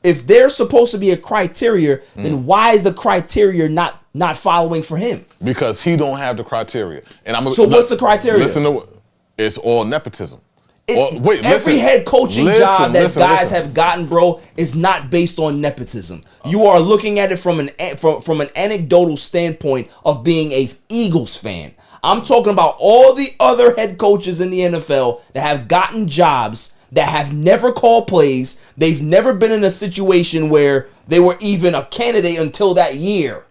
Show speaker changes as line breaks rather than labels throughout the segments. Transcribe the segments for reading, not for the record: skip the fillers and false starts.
if there's supposed to be a criteria, then why is the criteria not following for him?
Because he don't have the criteria. And
what's the criteria?
Listen to it's all nepotism.
Every head coaching job that guys have gotten, bro, is not based on nepotism. You are looking at it from an anecdotal standpoint of being a Eagles fan. I'm talking about all the other head coaches in the NFL that have gotten jobs that have never called plays. They've never been in a situation where they were even a candidate until that year,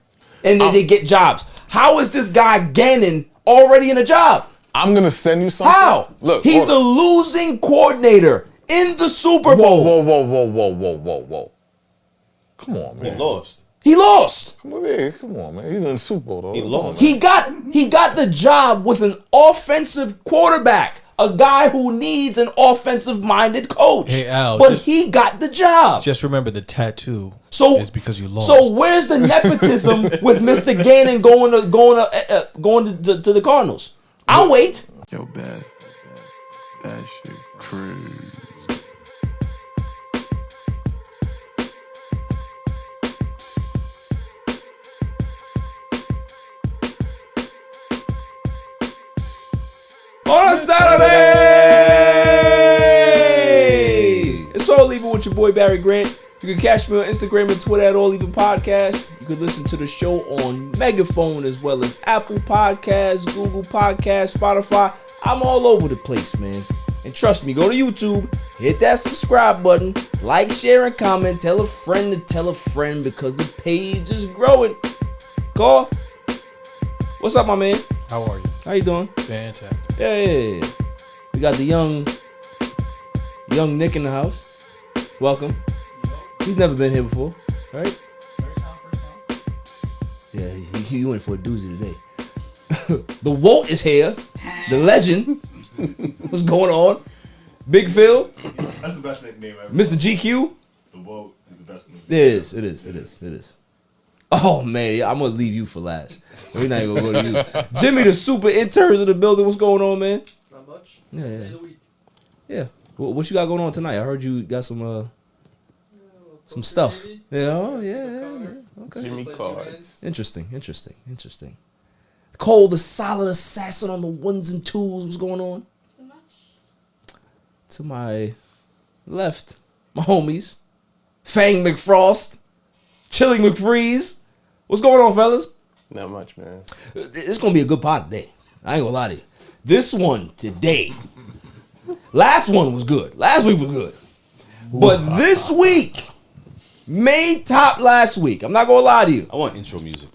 and then they get jobs. How is this guy Gannon already in a job?
I'm gonna send you something.
How?
Look,
he's the losing coordinator in the Super Bowl.
Whoa. Come on, man.
He lost.
Come on, man. He's in the Super Bowl, though.
He lost.
He got the job with an offensive quarterback, a guy who needs an offensive-minded coach.
Hey, Al,
but he got the job.
Just remember the tattoo is because you lost.
So where's the nepotism with Mr. Gannon going to the Cardinals? I'll wait.
Yo, Beth, that shit crazy.
On a Saturday! It's All Even with your boy Barry Grant. You can catch me on Instagram and Twitter at All Even Podcast. You can listen to the show on Megaphone as well as Apple Podcasts, Google Podcasts, Spotify. I'm all over the place, man. And trust me, go to YouTube, hit that subscribe button, like, share, and comment. Tell a friend to tell a friend because the page is growing. Call. What's up, my man?
How are you?
How you doing?
Fantastic.
Yeah. We got the young Nick in the house. Welcome. He's never been here before, right?
First time.
Yeah, he went for a doozy today. The Walt is here. The legend. What's going on? Big Phil.
That's the best nickname ever.
Mr. GQ.
The Walt is the best nickname.
It is. Oh, man, I'm going to leave you for last. We're not even going to go to you. Jimmy, the super interns of the building. What's going on, man?
Not much.
Yeah. What you got going on tonight? I heard you got some stuff. Yeah, yeah. Okay.
Jimmy cards.
Interesting. Cole, the solid assassin on the ones and twos. What's going on? To my left, my homies, Fang McFrost, Chilling McFreeze. What's going on, fellas?
Not much, man.
It's gonna be a good pod today. I ain't gonna lie to you. This one today. Last one was good. Last week was good. But this week made top last week. I'm not gonna lie to you.
I want intro music.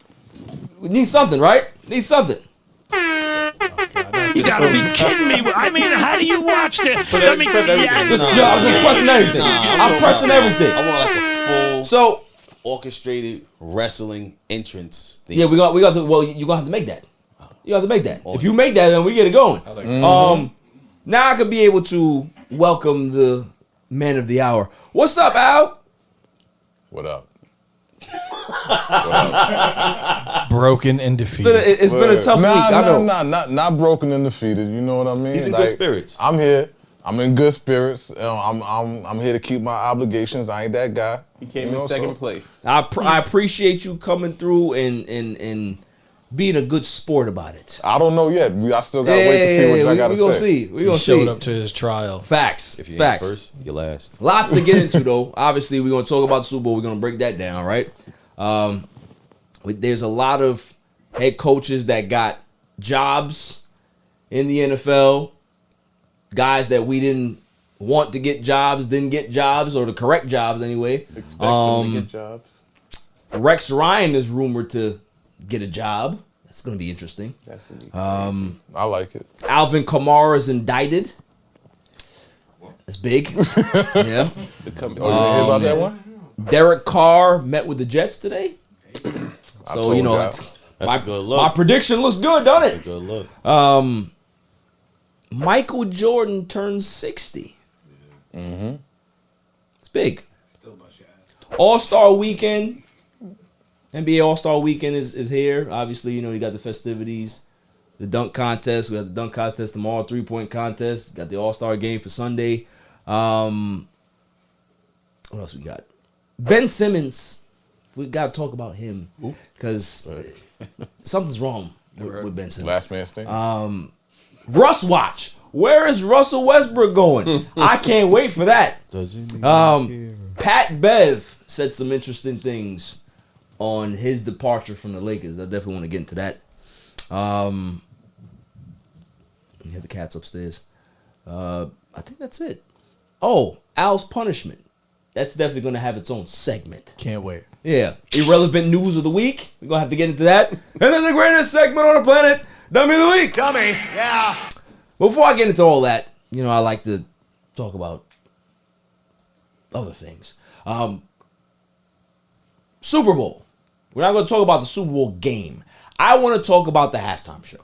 We need something, right? Need something.
You gotta be kidding me. I mean, how do you watch this?
I'm just pressing everything.
I'm pressing everything.
I want like a full
So
orchestrated wrestling entrance thing.
yeah, we got the you're gonna have to make that. You have to make that. If you make that, then we get it going. Now I could be able to welcome the man of the hour. What's up, Al?
What up?
Broken and defeated.
It's been a tough week. I know.
Not broken and defeated. You know what I mean?
He's in good spirits.
I'm here. I'm in good spirits. I'm here to keep my obligations. I ain't that guy.
He came in second place.
I appreciate you coming through and being a good sport about it.
I don't know yet. I still gotta wait to see what I gotta say.
We gonna
showed
see.
up to his trial.
Facts.
If you
Facts.
ain't first, you're last.
Lots to get into though. Obviously, we're gonna talk about the Super Bowl. We're gonna break that down, right? There's a lot of head coaches that got jobs in the NFL. Guys that we didn't want to get jobs, didn't get jobs, or the correct jobs anyway.
Expect them to get jobs.
Rex Ryan is rumored to get a job. That's going to be interesting.
That's gonna be crazy.
I like it.
Alvin Kamara is indicted. That's big. Yeah.
The company.
Oh, you didn't hear about that one?
Derek Carr met with the Jets today. So, you know,
That's a good look.
my prediction looks good, doesn't
That's a
it?
good look.
Michael Jordan turns 60.
Mm-hmm.
It's big. All-Star Weekend. NBA All-Star Weekend is here. Obviously, you know, you got the festivities, the dunk contest. We have the dunk contest tomorrow, three-point contest. Got the All-Star game for Sunday. What else we got? Ben Simmons, we got to talk about him because something's wrong with Ben Simmons.
Last man standing.
Russ watch. Where is Russell Westbrook going? I can't wait for that. Pat Bev said some interesting things on his departure from the Lakers. I definitely want to get into that. You have the cats upstairs. I think that's it. Oh, Al's punishment. That's definitely going to have its own segment.
Can't wait.
Yeah. Irrelevant news of the week. We're going to have to get into that. And then the greatest segment on the planet, Dummy of the Week.
Dummy. Yeah.
Before I get into all that, you know, I like to talk about other things. Super Bowl. We're not going to talk about the Super Bowl game. I want to talk about the halftime show.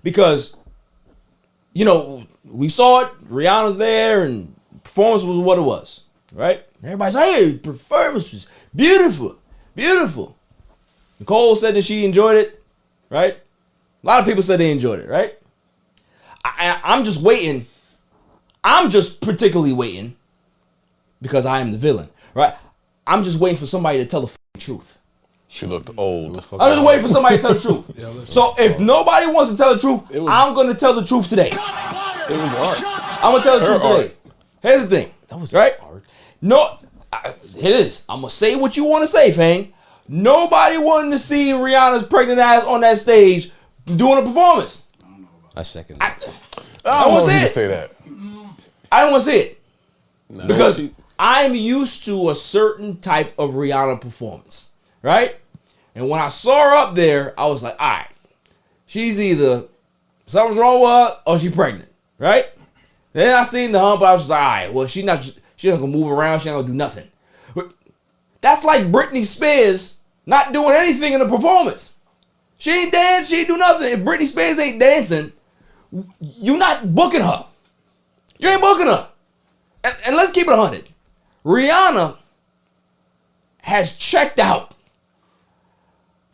Because, you know, we saw it. Rihanna's there, and performance was what it was, right? Everybody's like, hey, performance was beautiful, beautiful. Nicole said that she enjoyed it, right? A lot of people said they enjoyed it, right? I'm just waiting. I'm just particularly waiting because I am the villain, right? I'm just waiting for somebody to tell the truth.
She looked old.
I'm just waiting for somebody to tell the truth. So if nobody wants to tell the truth, I'm going to tell the truth today.
It was art.
I'm going to tell the truth today. Here's the thing.
That was
right?
art.
No, it is. I'm going to say what you want to say, Fang. Nobody wanted to see Rihanna's pregnant ass on that stage doing a performance.
I second that.
I don't
want to
want
see
to
it.
say that.
I don't want to see it.
No,
Because I'm used to a certain type of Rihanna performance, right? And when I saw her up there, I was like, all right, she's either something's wrong with her or she's pregnant, right? Then I seen the hump, I was just like, all right, well, she's not gonna move around, she's not gonna do nothing. But that's like Britney Spears not doing anything in the performance. She ain't dance, she ain't do nothing. If Britney Spears ain't dancing, you not booking her. You ain't booking her. And let's keep it 100. Rihanna has checked out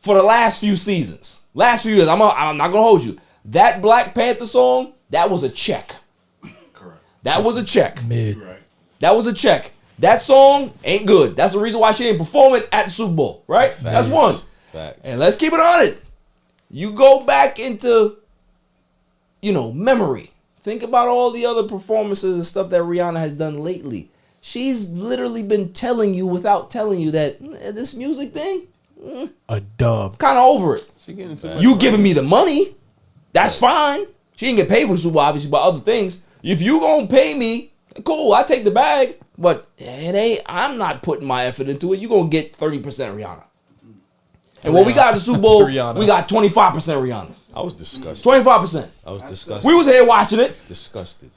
for the last few seasons. Last few years. I'm not going to hold you. That Black Panther song, that was a check.
Correct.
That was a check.
Mid.
Right.
That was a check. That song ain't good. That's the reason why she didn't perform it at the Super Bowl, right? That's one.
Facts.
And let's keep it on it. You go back into, you know, memory. Think about all the other performances and stuff that Rihanna has done lately. She's literally been telling you without telling you that this music thing,
A dub.
kind of over it.
She getting too much
You
money.
giving me the money, that's fine. She didn't get paid for the Super Bowl, obviously, but other things. If you gonna pay me, cool, I take the bag. But it ain't. I'm not putting my effort into it. You gonna get 30% Rihanna. And when we got the Super Bowl,
Rihanna.
we got 25% Rihanna.
I was disgusted.
25%.
I was disgusted.
We was here watching it.
disgusted.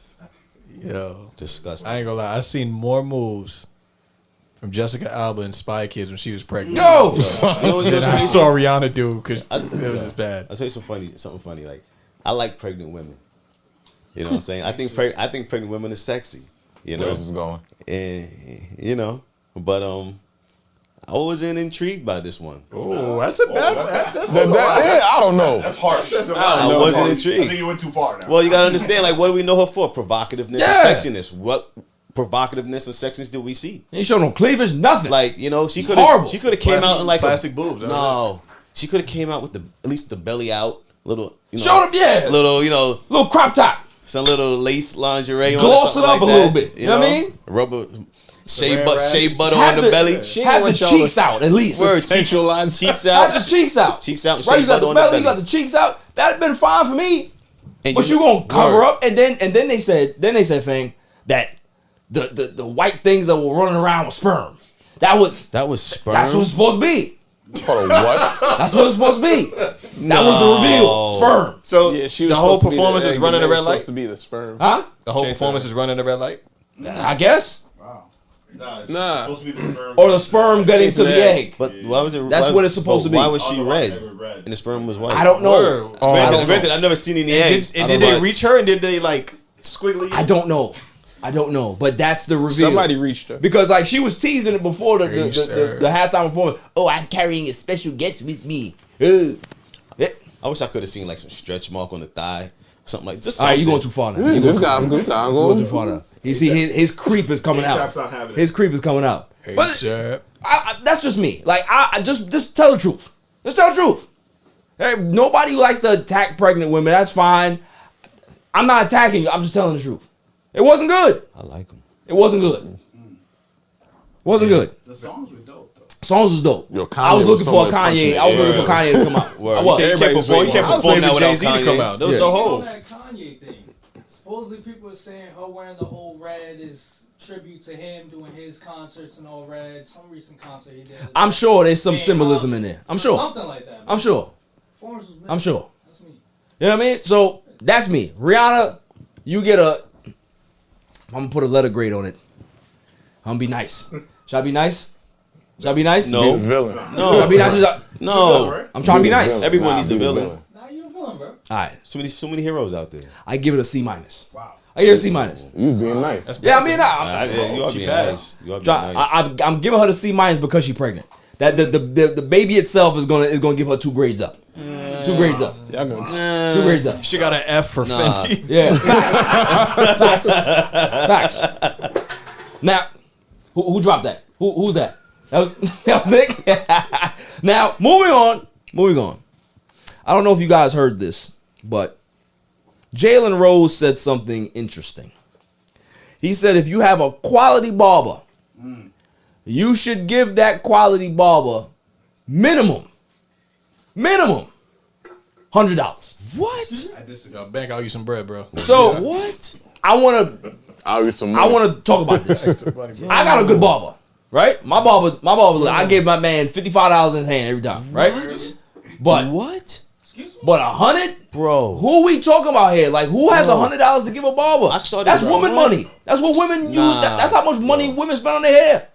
Yo.
Disgusted.
I ain't gonna lie. I seen more moves from Jessica Alba and Spy Kids when she was pregnant.
Yo,
Than I saw Rihanna do because it was just bad.
I'll tell you something funny. Like, I like pregnant women. You know what I'm saying? I think pregnant women is sexy. You know,
Where's this going?
and you know, but I wasn't intrigued by this one.
Oh, that's a bad. That's
I don't know.
That's harsh.
I wasn't
I
intrigued.
think you went too far now.
Well, you gotta understand, like, what do we know her for? Provocativeness
Yeah.
and sexiness. What provocativeness and sexiness did we see?
ain't show no cleavage, nothing.
Like, you know, she could
horrible.
have came out in like
plastic boobs. That was
No, she could have came out with at least the belly out, little, you know,
Showed up, yeah.
little, you know,
Little crop top.
some little lace lingerie on
Gloss
or
it up
something
a
like
little
that,
bit. You know what I mean?
Rubber shea
Saran
butter
Have
on the belly.
She
Have
ain't
the
want y'all
cheeks
to-
out at least.
Word,
Sexual lines.
cheeks
Have
out,
the cheeks out.
cheeks out, and
Right,
shea
you got
butter
the
on the
belly,
belly.
you got the cheeks out. That'd been fine for me.
And
But you gonna cover
Word.
up, and then they said, Fang, that the white things that were running around with sperm. That was
sperm.
that's what it's supposed to be.
Hold on, what?
That's what it's supposed to be. That was the reveal. Sperm.
So
Yeah, she was
the whole
supposed to be
performance
the
is
egg,
running
the
a red
man's
light.
supposed to be the sperm.
Huh?
The whole
Chase
performance
her.
is running a red light.
I guess.
Nah.
Supposed to be the sperm.
Or the sperm getting to the egg.
But why was it?
That's
why-
what it's supposed to be.
Why was she
Oh, no,
red?
I never read.
And the sperm was white.
I don't know.
Word.
I don't know.
Granted, I've never seen any eggs.
And did they reach her and did they like squiggly?
I don't know. But that's the reveal.
Somebody reached her.
Because like she was teasing it before the
Sure.
halftime performance. Oh, I'm carrying a special guest with me.
I wish I could have seen like some stretch mark on the thigh, something like just.
All right, you going
something.
too far now. You
This
going
guy's good.
too far now. You see, his creep is coming
Tap's
out.
not having it.
His creep is coming out.
Hey,
But
sir.
that's just me. Like I just tell the truth. Just tell the truth. Hey, nobody likes to attack pregnant women. That's fine. I'm not attacking you. I'm just telling the truth. It wasn't good.
I like them.
It wasn't good. Wasn't good.
The songs were dope, though.
Songs was dope.
Yo, Kanye
I was looking for a
was so
Kanye.
much
I was looking for
punching.
Kanye to come out. I was.
You can't perform. You can't
I was
perform
waiting
that
for
without
Jay-Z to come out.
Kanye.
Those
Yeah.
the
On
hoes.
that Kanye thing, supposedly people are saying her wearing the whole red is tribute to him doing his concerts and all red. Some recent concert he did.
I'm sure there's some
Came
symbolism
out.
in there. I'm sure.
Something like that.
I'm sure.
Forms was
I'm sure.
That's me.
You know what I mean? So that's me. Rihanna, you get a. I'm gonna put a letter grade on it. I'm gonna be nice. Should I be nice? Should I be nice?
No.
Be the villain.
Should I be nice?
No.
I'm trying to be nice.
Everyone needs a
be the
villain.
Now you a villain, bro.
All right.
So many heroes out there.
I give it a C minus.
Wow.
I give it a C minus.
You being nice.
Yeah, I mean,
You are
She
being
passed.
nice. You are being nice.
I'm giving her the C minus because she's pregnant. That the baby itself is gonna give her 2 grades up. 2 grades up.
Y'all gonna
2 grades up.
She got an F for Fenty.
Yeah. Facts. Now, who dropped that? Who's that? That was Nick. Now, moving on. I don't know if you guys heard this, but Jalen Rose said something interesting. He said if you have a quality barber, you should give that quality barber minimum $100.
What?
I disagree.
Yo, bank, I'll use some bread, bro.
So
What?
I want to talk about this. I got a good barber, right? My barber, I gave my man $55 in his hand every time, right? But
What?
Excuse me?
but 100,
Bro.
who we talking about here? Like who has $100 to give a barber?
I started
That's
with
woman
100.
money. That's what women use.
Nah.
That's how much money women spend on their hair.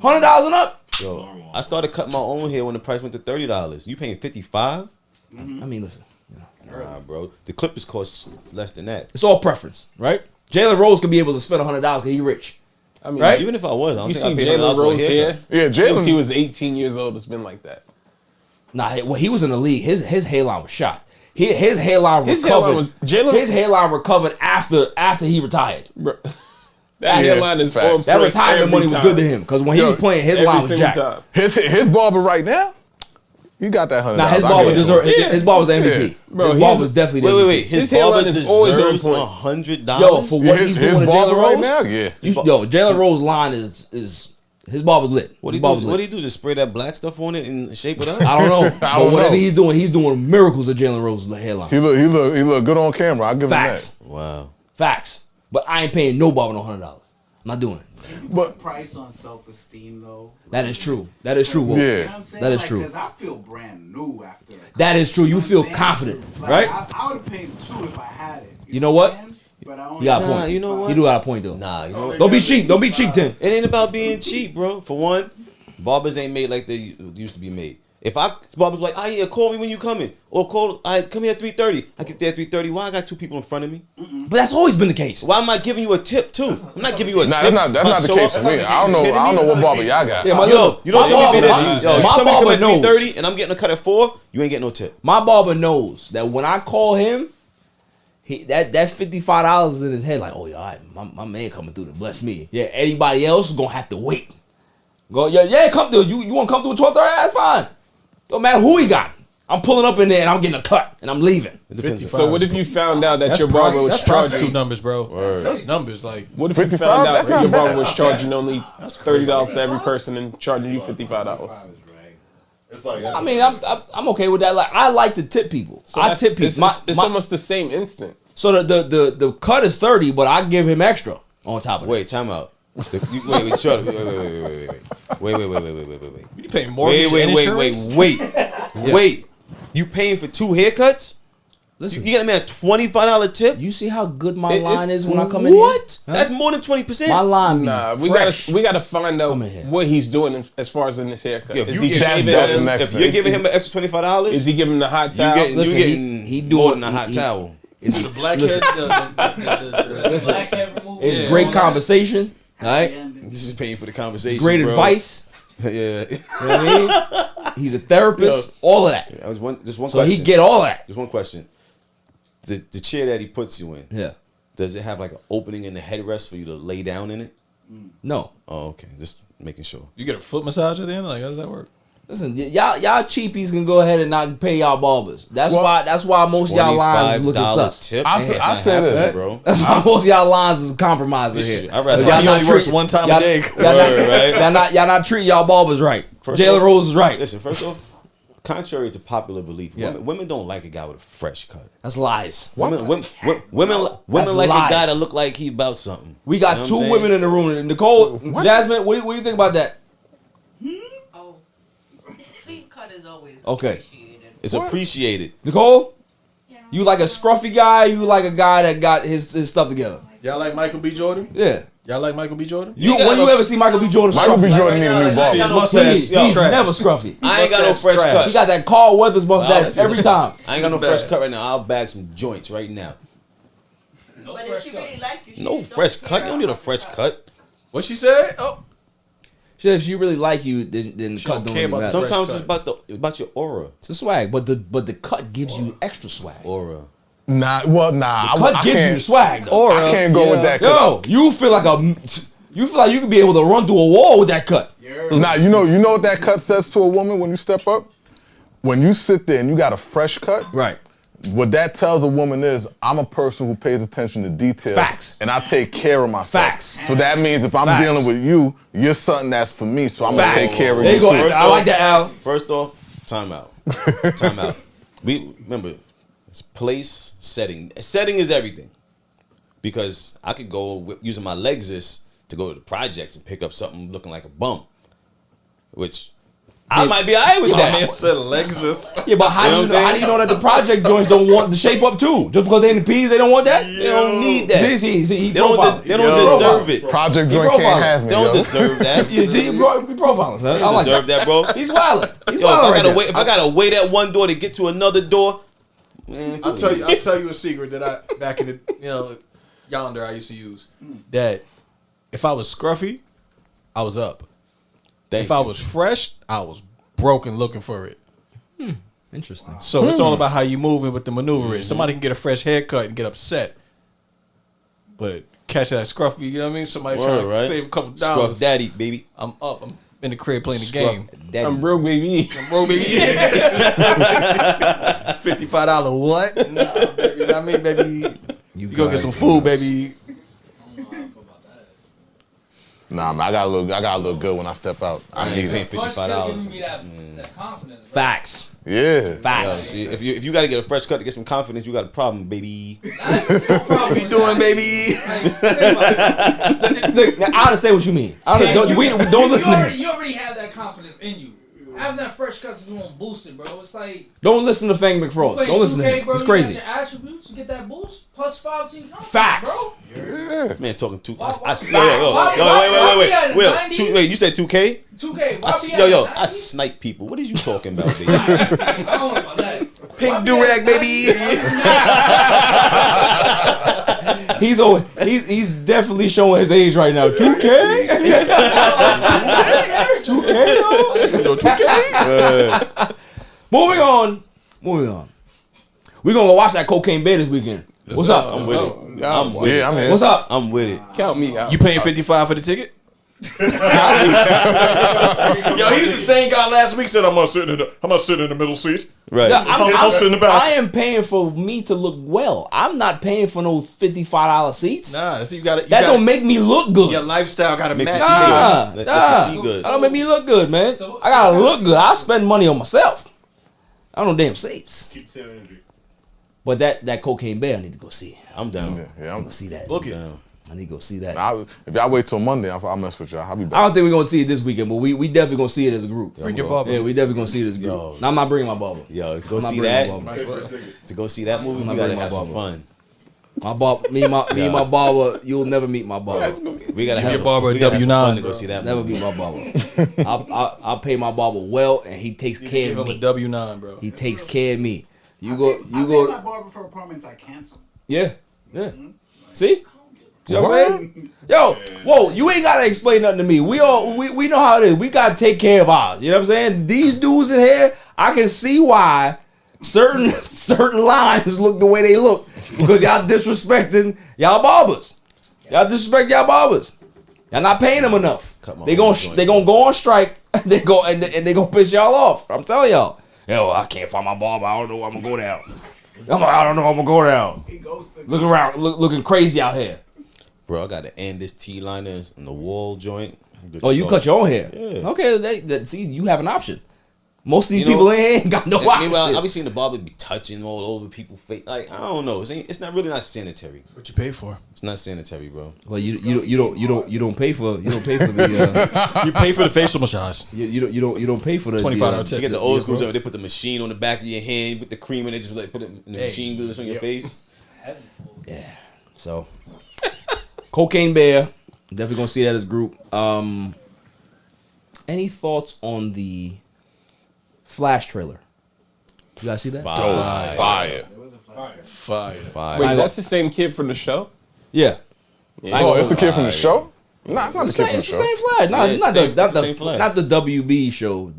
$100 and up.
Yo, I started cutting my own hair when the price went to $30. You paying $55?
I mean, listen,
Nah, bro. The clippers cost less than that.
it's all preference, right? Jalen Rose can be able to spend $100 because he rich.
I mean,
Right?
Even if I was, I don't
You
think I
seen
paid
Jalen
$100 for a
Rose
haircut.
here?
Yeah,
Since he
Jalen.
was 18 years old, it's been like that.
Nah, when he was in the league, his hairline was shot. His hairline
His
recovered.
hairline was- Jalen-
His hairline recovered after he retired.
Bro. That hairline is
facts.
on
That
point
retirement
every
money was
time.
good to him because when he was playing, his
Every
line was
single
jacked.
time.
His barber right now, he got that $100.
Now his
I
barber
give it to
deserved.
him.
His barber was the MVP.
Yeah.
Bro,
his
he's-
barber was definitely the MVP.
Wait. His
His
barber
hairline is always on
deserves
point.
$100?
Yo, for what
His
he's doing to
barber
Jalen
right
Rose.
now, yeah.
Yo, Jalen Rose line is his barber's lit.
What do
His
you
barber's
do?
lit.
What do you do? Just spray that black stuff on it and shape it up?
I don't know.
I
But
don't
whatever
know.
he's doing miracles of Jalen Rose's hairline.
He look good on camera. I give
Facts.
Wow.
Facts. But I ain't paying no barber no $100. I'm not doing it.
But
Price on self-esteem, though.
That is true. That is true. Wolf.
Yeah.
You know what I'm saying?
That is true.
Because I feel brand new after.
That is true. You
know what
feel
I'm saying?
confident,
Like,
right?
I would have paid 2 if I had it.
You know what?
I'm saying? But I only
You got a
Nah,
point.
you know what?
You do got a point though.
Nah, you know what?
Don't be cheap. Don't be cheap, Tim.
It ain't about being cheap, bro. For one, barbers ain't made like they used to be made. If barbers like, oh yeah, call me when you coming, or come here at 3:30. I get there at 3:30. Why I got 2 people in front of me?
But that's always been the case.
Why am I giving you a tip too? I'm not giving you a
nah,
tip.
that's not the
Show
case
up-
for me. I don't know.
Kidding
I don't
me?
know what barber y'all got.
Yeah, my
Yo, you don't
my
tell me
barber-
that. Yo,
my
somebody come
barber
at
knows.
3:30 and I'm getting a cut at 4. You ain't getting no tip.
My barber knows that when I call him, that $55 is in his head. Like, oh yeah, all right, my man coming through to bless me. Yeah, anybody else is gonna have to wait. Go, yeah, come through. You want to come through at 12:30? That's fine. Don't matter who he got. I'm pulling up in there and I'm getting a cut and I'm leaving.
It depends.
55.
So what if you found out that
That's
your barber was
that's prostitute
charging?
numbers, bro. Those numbers, like,
What if you
55?
found out
That's
that
not
your barber
bad.
was charging only $30 to every person and charging you $55?
It's like
I mean, I'm okay with that. Like, I like to tip people.
So
I
that's-
tip people.
It's almost the same instant.
So the cut is 30, but I give him extra on top of it.
Wait, time out. Wait, shut up. Wait.
you paying mortgage and insurance?
Wait. You paying for 2 haircuts?
Listen,
You get me a $25 tip?
you see how good my
It's-
line is when I come in here?
What?
Huh?
That's more than 20%.
My line be
Nah,
fresh.
we gotta find out
Come in here.
what he's doing as far as in this haircut.
If
Is
you
he
give
shaving
that's the
him?
next
If
thing.
you're giving him an extra $25,
Is he giving him the hot towel?
you
Listen,
getting
he
more
doing-
than a hot
he-
towel.
It's
The blackhead,
listen,
blackhead removal.
it's
Yeah,
great
man.
conversation. All right,
This is paying for the conversation.
great
bro.
advice.
Yeah.
You know what I mean? He's a therapist. All of that.
That was just one
So
question.
he get all that.
Just one question. The chair that he puts you in,
Yeah.
does it have like an opening in the headrest for you to lay down in it?
No.
Oh, okay. Just making sure.
You get a foot massage at the end? Like, how does that work?
Listen, y'all cheapies can go ahead and not pay y'all barbers. That's why most of y'all lines is looking sus.
Tip.
I said it,
bro.
That's why most of y'all lines is compromising here.
I'd rather
Y'all only works one time a day.
Y'all not treating y'all barbers right. Jalen Rose is right.
Listen, first off, contrary to popular belief, women don't like a guy with a fresh cut.
That's lies.
Women
That's
like
lies.
a guy that look like he about something.
We got
You know what
two
I'm saying?
women in the room. Nicole, Jasmine, what do you think about that?
Oh, clean cut is always
Okay.
appreciated.
It's appreciated.
Nicole, you like a scruffy guy? You like a guy that got his stuff together?
Y'all like Michael B. Jordan?
Yeah.
Y'all like Michael B. Jordan?
When you ever see Michael B. Jordan
Michael
scruffy?
B. Jordan need a new barber.
His
mustache.
He's never scruffy.
I ain't got no fresh
trash.
cut.
He got that Carl Weathers mustache every time.
I ain't got no fresh cut right now. I'll bag some joints right now.
But if she really like you, she
No
just
fresh
don't
cut.
care
You don't need a
about
fresh
the
cut.
What she said? Oh,
Shit, if she really like you, then
She
cut
don't
don't
care
really
about
matter.
the
Sometimes
fresh
it's about your aura.
It's a swag, but the cut gives you extra swag.
Aura.
Nah.
Cut
I
gives you
can't.
swag though.
I can't go with that.
Yo, you feel like you could be able to run through a wall with that cut.
Nah, you know what that cut says to a woman when you step up? When you sit there and you got a fresh cut,
Right.
what that tells a woman is, I'm a person who pays attention to details.
Facts.
And I take care of myself.
Facts.
So that means if I'm
Facts.
dealing with you, you're something that's for me. So I'm going to take care of
There
you
you go.
too.
I like that, Al.
First off, time out. Time out. We remember, it's place, setting. Setting is everything. Because I could go using my Lexus to go to the projects and pick up something looking like a bump, which I might be alright with
my
that.
man said Lexus.
Yeah, but how do you know that the project joints don't want the shape up too? Just because they in the P's, they don't want that?
They don't need that.
See, he
They don't
profiling.
deserve it.
Project
He
joint
profiling.
can't have me,
They don't
yo.
deserve that.
You see, he profiling, son. I
They don't
like
deserve that, bro.
He's wildin'. He's
Yo,
wildin'
if I gotta wait at one door to get to another door, man,
I'll tell you a secret that I back in the yonder I used to use. That if I was scruffy, I was up. If I was fresh, I was broken looking for it.
Interesting.
So it's all about how you moving with the maneuver. Somebody can get a fresh haircut and get upset, but catch that scruffy. You know what I mean? Somebody trying to save a couple dollars.
Scruff daddy, baby.
I'm up. I'm in the crib playing the game.
Daddy.
I'm broke, baby.
Bro, baby. $55 what? Nah, baby. You know what I mean, baby? You go get some food, baby.
Nah, man, I gotta look good when I step out. I need
paying
it.
$55.
Giving me that confidence. Bro.
Facts.
Yeah.
Facts.
See, if you gotta get a fresh cut to get some confidence, you got a problem, baby.
That's no problem
What you
with
doing,
that.
baby?
Look, now, I understand what you mean. Don't listen to him.
You already have that confidence in you. Having that fresh cut's gonna boost it, bro. It's like
Don't listen to Fang McFrost.
playing
Don't listen to
2K,
him.
bro,
It's
you
crazy.
got your attributes, you get that boost, plus 5 to your confidence,
Facts.
bro.
Man, talking two.
Why-
Wait,
why-
wait, you said 2K?
2K. Why be
Yo,
at
I
90?
snipe people. What is you talking about, baby?
I don't know about that.
Pink do-rag, baby.
He's definitely showing his age right now. 2K? 2K? Moving on. We're gonna go watch that Cocaine Bay this weekend. What's up?
I'm with it. I'm with it.
Yeah, I'm here.
What's up?
I'm with it.
Count me out.
You paying $55 for the ticket? Yo, he's the same guy last week said I'm gonna sit in the middle seat.
Right.
Yeah,
I'll sit in the back.
I am paying for me to look well. I'm not paying for no $55 seats.
Nah, so you got
That don't make me look good.
your lifestyle got to
Makes
match.
you see good.
Nah,
Let
nah.
you see good.
That don't make me look good, man.
So-
I gotta look good. I spend money on myself. I don't damn seats. But that Cocaine Bear, I need to go see.
I'm down.
Yeah,
I'm gonna see that.
Book it.
Down.
I need to go see that.
if y'all wait till Monday, I'll mess with y'all. I'll be
I
back.
don't think we're gonna see it this weekend, but we definitely gonna see it as a group.
Bring your barber.
Yeah, we definitely gonna see it as a group.
Yo.
Now, I'm not bringing my barber.
Yo, to go
I'm not
see
bringing
that.
my barber.
To go see that movie,
I'm
we
not
gotta
bringing
have
my
some
barber.
fun.
My barber, me and my barber, you'll never meet my barber.
We gotta
Give
have
your
some,
barber a
we gotta have some
W9,
fun to go
bro.
see that
Never
movie.
meet my barber. I'll pay my barber well, and he takes care
Give
of
him a
me.
W9, bro.
He takes care of me. You
I
go.
pay my barber for appointments I cancel.
Yeah. See? See what I'm saying? Yo, whoa, you ain't gotta explain nothing to me. We know how it is. We gotta take care of ours. You know what I'm saying? These dudes in here, I can see why certain lines look the way they look. Because y'all disrespecting y'all barbers. Y'all disrespect y'all barbers. Y'all not paying them enough. They
own
gonna go on strike. They go and they gonna piss y'all off. I'm telling y'all. Yo, I can't find my barber. I don't know where I'm gonna go down. I don't know I'm gonna go down. Looking around, looking crazy out here.
Bro, I got to end this T-liner in the wall joint.
Oh, you cut your own hair?
Yeah.
Okay, see, you have an option. Most of these people ain't got no option.
Meanwhile, I be seeing the barber be touching all over people's face. Like, I don't know. It's not really not sanitary.
What you pay for?
It's not sanitary, bro.
Well, you don't pay for the
you pay for the facial massage.
You don't pay for the
$25
You get the old school joint. They put the machine on the back of your hand, put the cream in it, just like put it in the machine glue on your face.
Yeah. So, Cocaine Bear, definitely gonna see that as group. Any thoughts on the Flash trailer? You guys see that?
Fire.
Wait, that's the same kid from the show?
Yeah.
Oh, it's the kid from the show? Nah, it's not the kid from the
It's the
show.
same Flash. No,
Yeah,
not the WB show.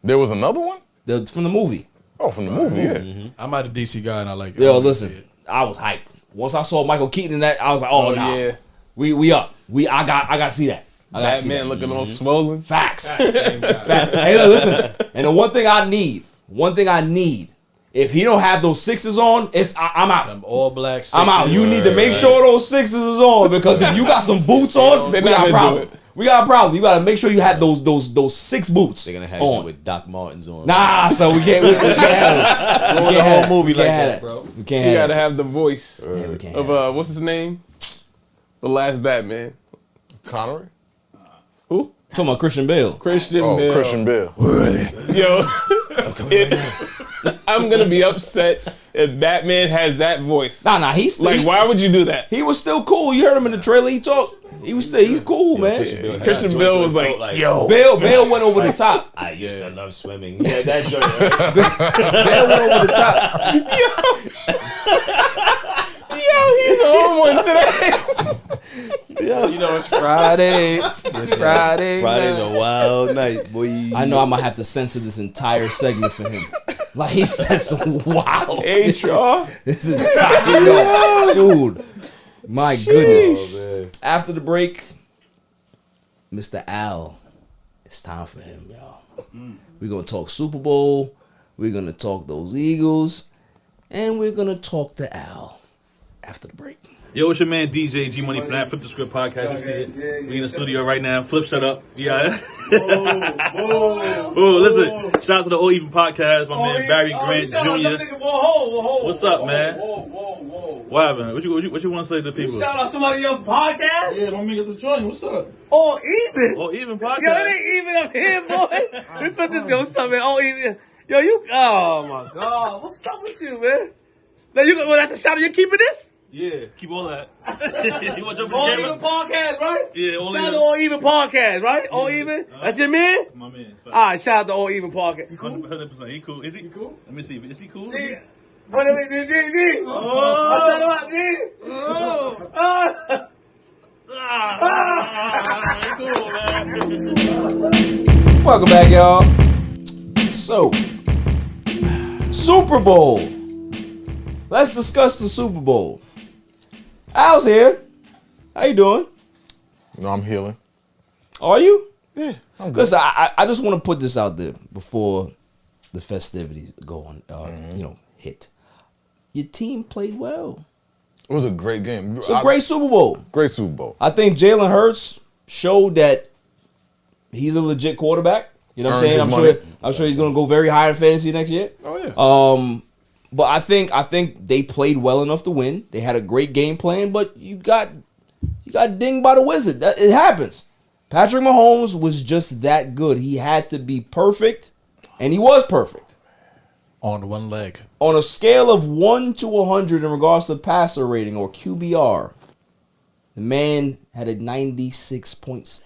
There was another one?
From the movie.
Oh, from the movie, yeah.
I'm not a DC guy and I like it.
Yo, listen, I was hyped. Once I saw Michael Keaton in that, I was like, oh, nah.
yeah.
We up. I got to see that.
Batman looking all swollen.
Facts. Hey, listen. And the one thing I need, if he don't have those sixes on, I'm out.
Them all black sixes.
I'm out. You need to make sure those sixes is on, because if you got some boots on, we got a problem. We got a problem. You got to make sure you have those 6 boots.
They're gonna have
on.
you with Doc Martens on.
Nah, so we can't have it.
Ruin the whole movie like that, bro.
We can't
You
have
gotta
it.
have the voice
We can't
of
have it.
what's his name? The last Batman.
Connery?
Who?
Talking about Christian Bale.
Christian
Oh,
Bale.
Christian Bale.
Yo, I'm gonna be upset if Batman has that voice.
Nah, he's still,
Like, why would you do that?
he was still cool. You heard him in the trailer. He talked. He's cool, man.
Christian Bale was like, yo.
Bale went over the top.
I used to love swimming. Yeah, that joint.
Bale went over the top.
Yo, he's on one today.
You know, it's Friday. It's Friday.
Friday's a wild night, boy.
I know I'm gonna have to censor this entire segment for him. Like, he said some wild.
HR.
This is entire, dude. My goodness. After the break, Mr. Al, it's time for him, y'all. We're gonna talk Super Bowl. We're gonna talk those Eagles, and we're gonna talk to Al after the break.
Yo, it's your man DJ G Money from that Flip the Script podcast. You see it? We in the studio right now. Flip, shut up. Yeah. Oh, listen. Shout out to the All Even podcast. My man Barry Grant Jr. What's up, man? What happened? What you want to say to the people?
Shout out somebody else's podcast.
Yeah, let me get the joint. What's up?
All Even.
All Even podcast.
Yo, it ain't even up here, boy. We put this go something. All Even. Yo, you. Oh my God. What's up with you, man? Now you got. Well, that's a shout out. You keeping this?
Yeah, keep all that. You want to jump
All
in the
Even
camera?
podcast, right?
Yeah, All
Shout out
Even.
to All Even podcast, right? All Even. That's your man.
My man.
All right, shout out to All Even podcast. You cool?
100%. He cool. Is he cool? Let me see. Is he cool?
G. What is it, G? Oh. Shout out, G. Oh.
Welcome back, y'all. So, Super Bowl. Let's discuss the Super Bowl. Al's here. How you doing?
No, I'm healing.
Are you?
Yeah, I'm good.
Listen, I just want to put this out there before the festivities go on, hit. Your team played well.
It was a great game.
It's a great Super Bowl.
Great Super Bowl.
I think Jalen Hurts showed that he's a legit quarterback. You know what I'm saying? I'm sure he's going to go very high in fantasy next year.
Oh yeah.
But I think they played well enough to win. They had a great game plan, but you got dinged by the wizard. It happens. Patrick Mahomes was just that good. He had to be perfect, and he was perfect.
On one leg.
On a scale of 1 to 100 in regards to passer rating or QBR, the man had a 96.7.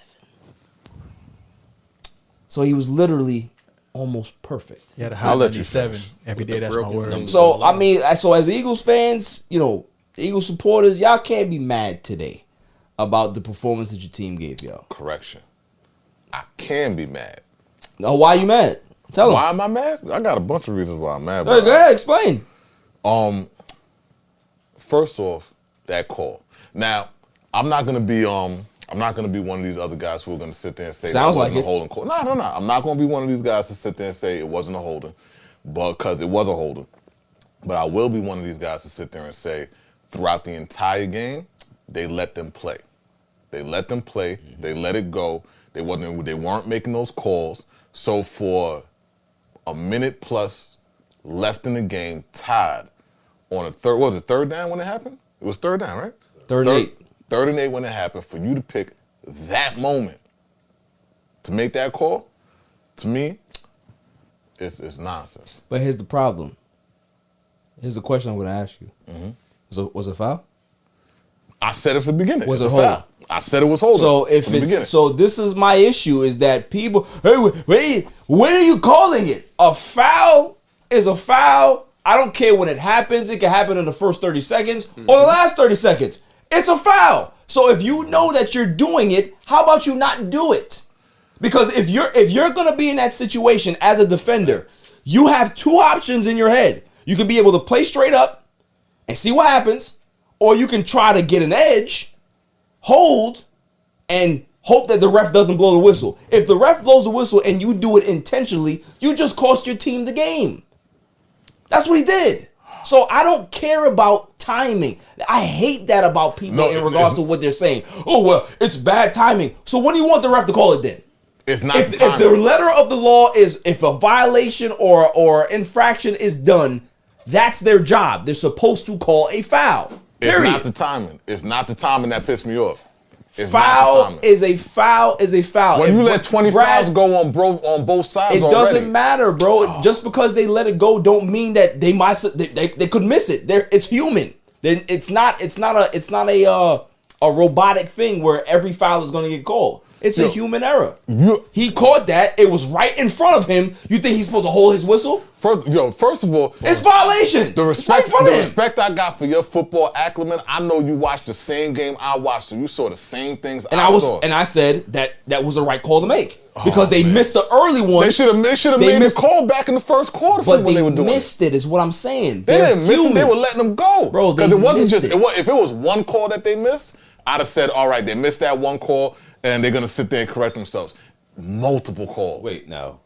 So he was literally almost perfect.
He had a high 97 every day. That's my word.
So, I mean, so as Eagles fans, Eagles supporters, y'all can't be mad today about the performance that your team gave y'all.
Correction. I can be mad.
Now, why you mad? Tell them.
Why am I mad? I got a bunch of reasons why I'm mad.
Go ahead, explain.
First off, that call. Now, I'm not gonna be I'm not going to be one of these other guys who are going to sit there and say
Sounds
that
like
wasn't
it.
a holding call. No. I'm not going to be one of these guys to sit there and say it wasn't a holding, because it was a holding. But I will be one of these guys to sit there and say throughout the entire game, they let them play. They let them play. Mm-hmm. They let it go. They weren't making those calls. So for a minute plus left in the game, tied on a third. What was it, third down when it happened? It was third down, right?
Third and 8.
Third and 8 when it happened. For you to pick that moment to make that call, to me, it's nonsense.
But here's the problem. Here's the question I would ask you. Mm-hmm. Was it foul?
I said it from the beginning.
Was
it's
it
a foul.
hold?
I said it was holding.
So if
from the beginning.
so, this is my issue: is that people, hey, wait, when are you calling it? A foul is a foul. I don't care when it happens. It can happen in the first 30 seconds or the last 30 seconds. It's a foul. So if you know that you're doing it, how about you not do it? Because if you're gonna be in that situation as a defender, you have two options in your head. You can be able to play straight up and see what happens, or you can try to get an edge, hold, and hope that the ref doesn't blow the whistle. If the ref blows the whistle and you do it intentionally, you just cost your team the game. That's what he did. So I don't care about timing. I hate that about people in regards to what they're saying. Oh, well, it's bad timing. So when do you want the ref to call it then?
It's not
If the letter of the law is, if a violation or infraction is done, that's their job. They're supposed to call a foul. Period.
It's not the timing. It's not the timing that pissed me off. It's
foul
not the timing.
is a foul is a foul.
When you let 20 fouls go on both sides,
it doesn't matter, bro. Just because they let it go, don't mean that they might they could miss it. It's human. Then it's not a robotic thing where every foul is going to get called. It's a human error. He caught that. It was right in front of him. You think he's supposed to hold his whistle?
First of all,
it's violation.
The respect I got for your football acumen. I know you watched the same game I watched, so you saw the same things I saw.
And I said that was the right call to make because they missed the early one.
They should have made the call back in the first quarter.
But
when they were doing
missed it. Is what I'm saying.
They didn't miss it. They were letting them go,
bro.
Because it wasn't just if it was one call that they missed, I'd have said, all right, they missed that one call. And they're going to sit there and correct themselves. Multiple calls.
Wait, now.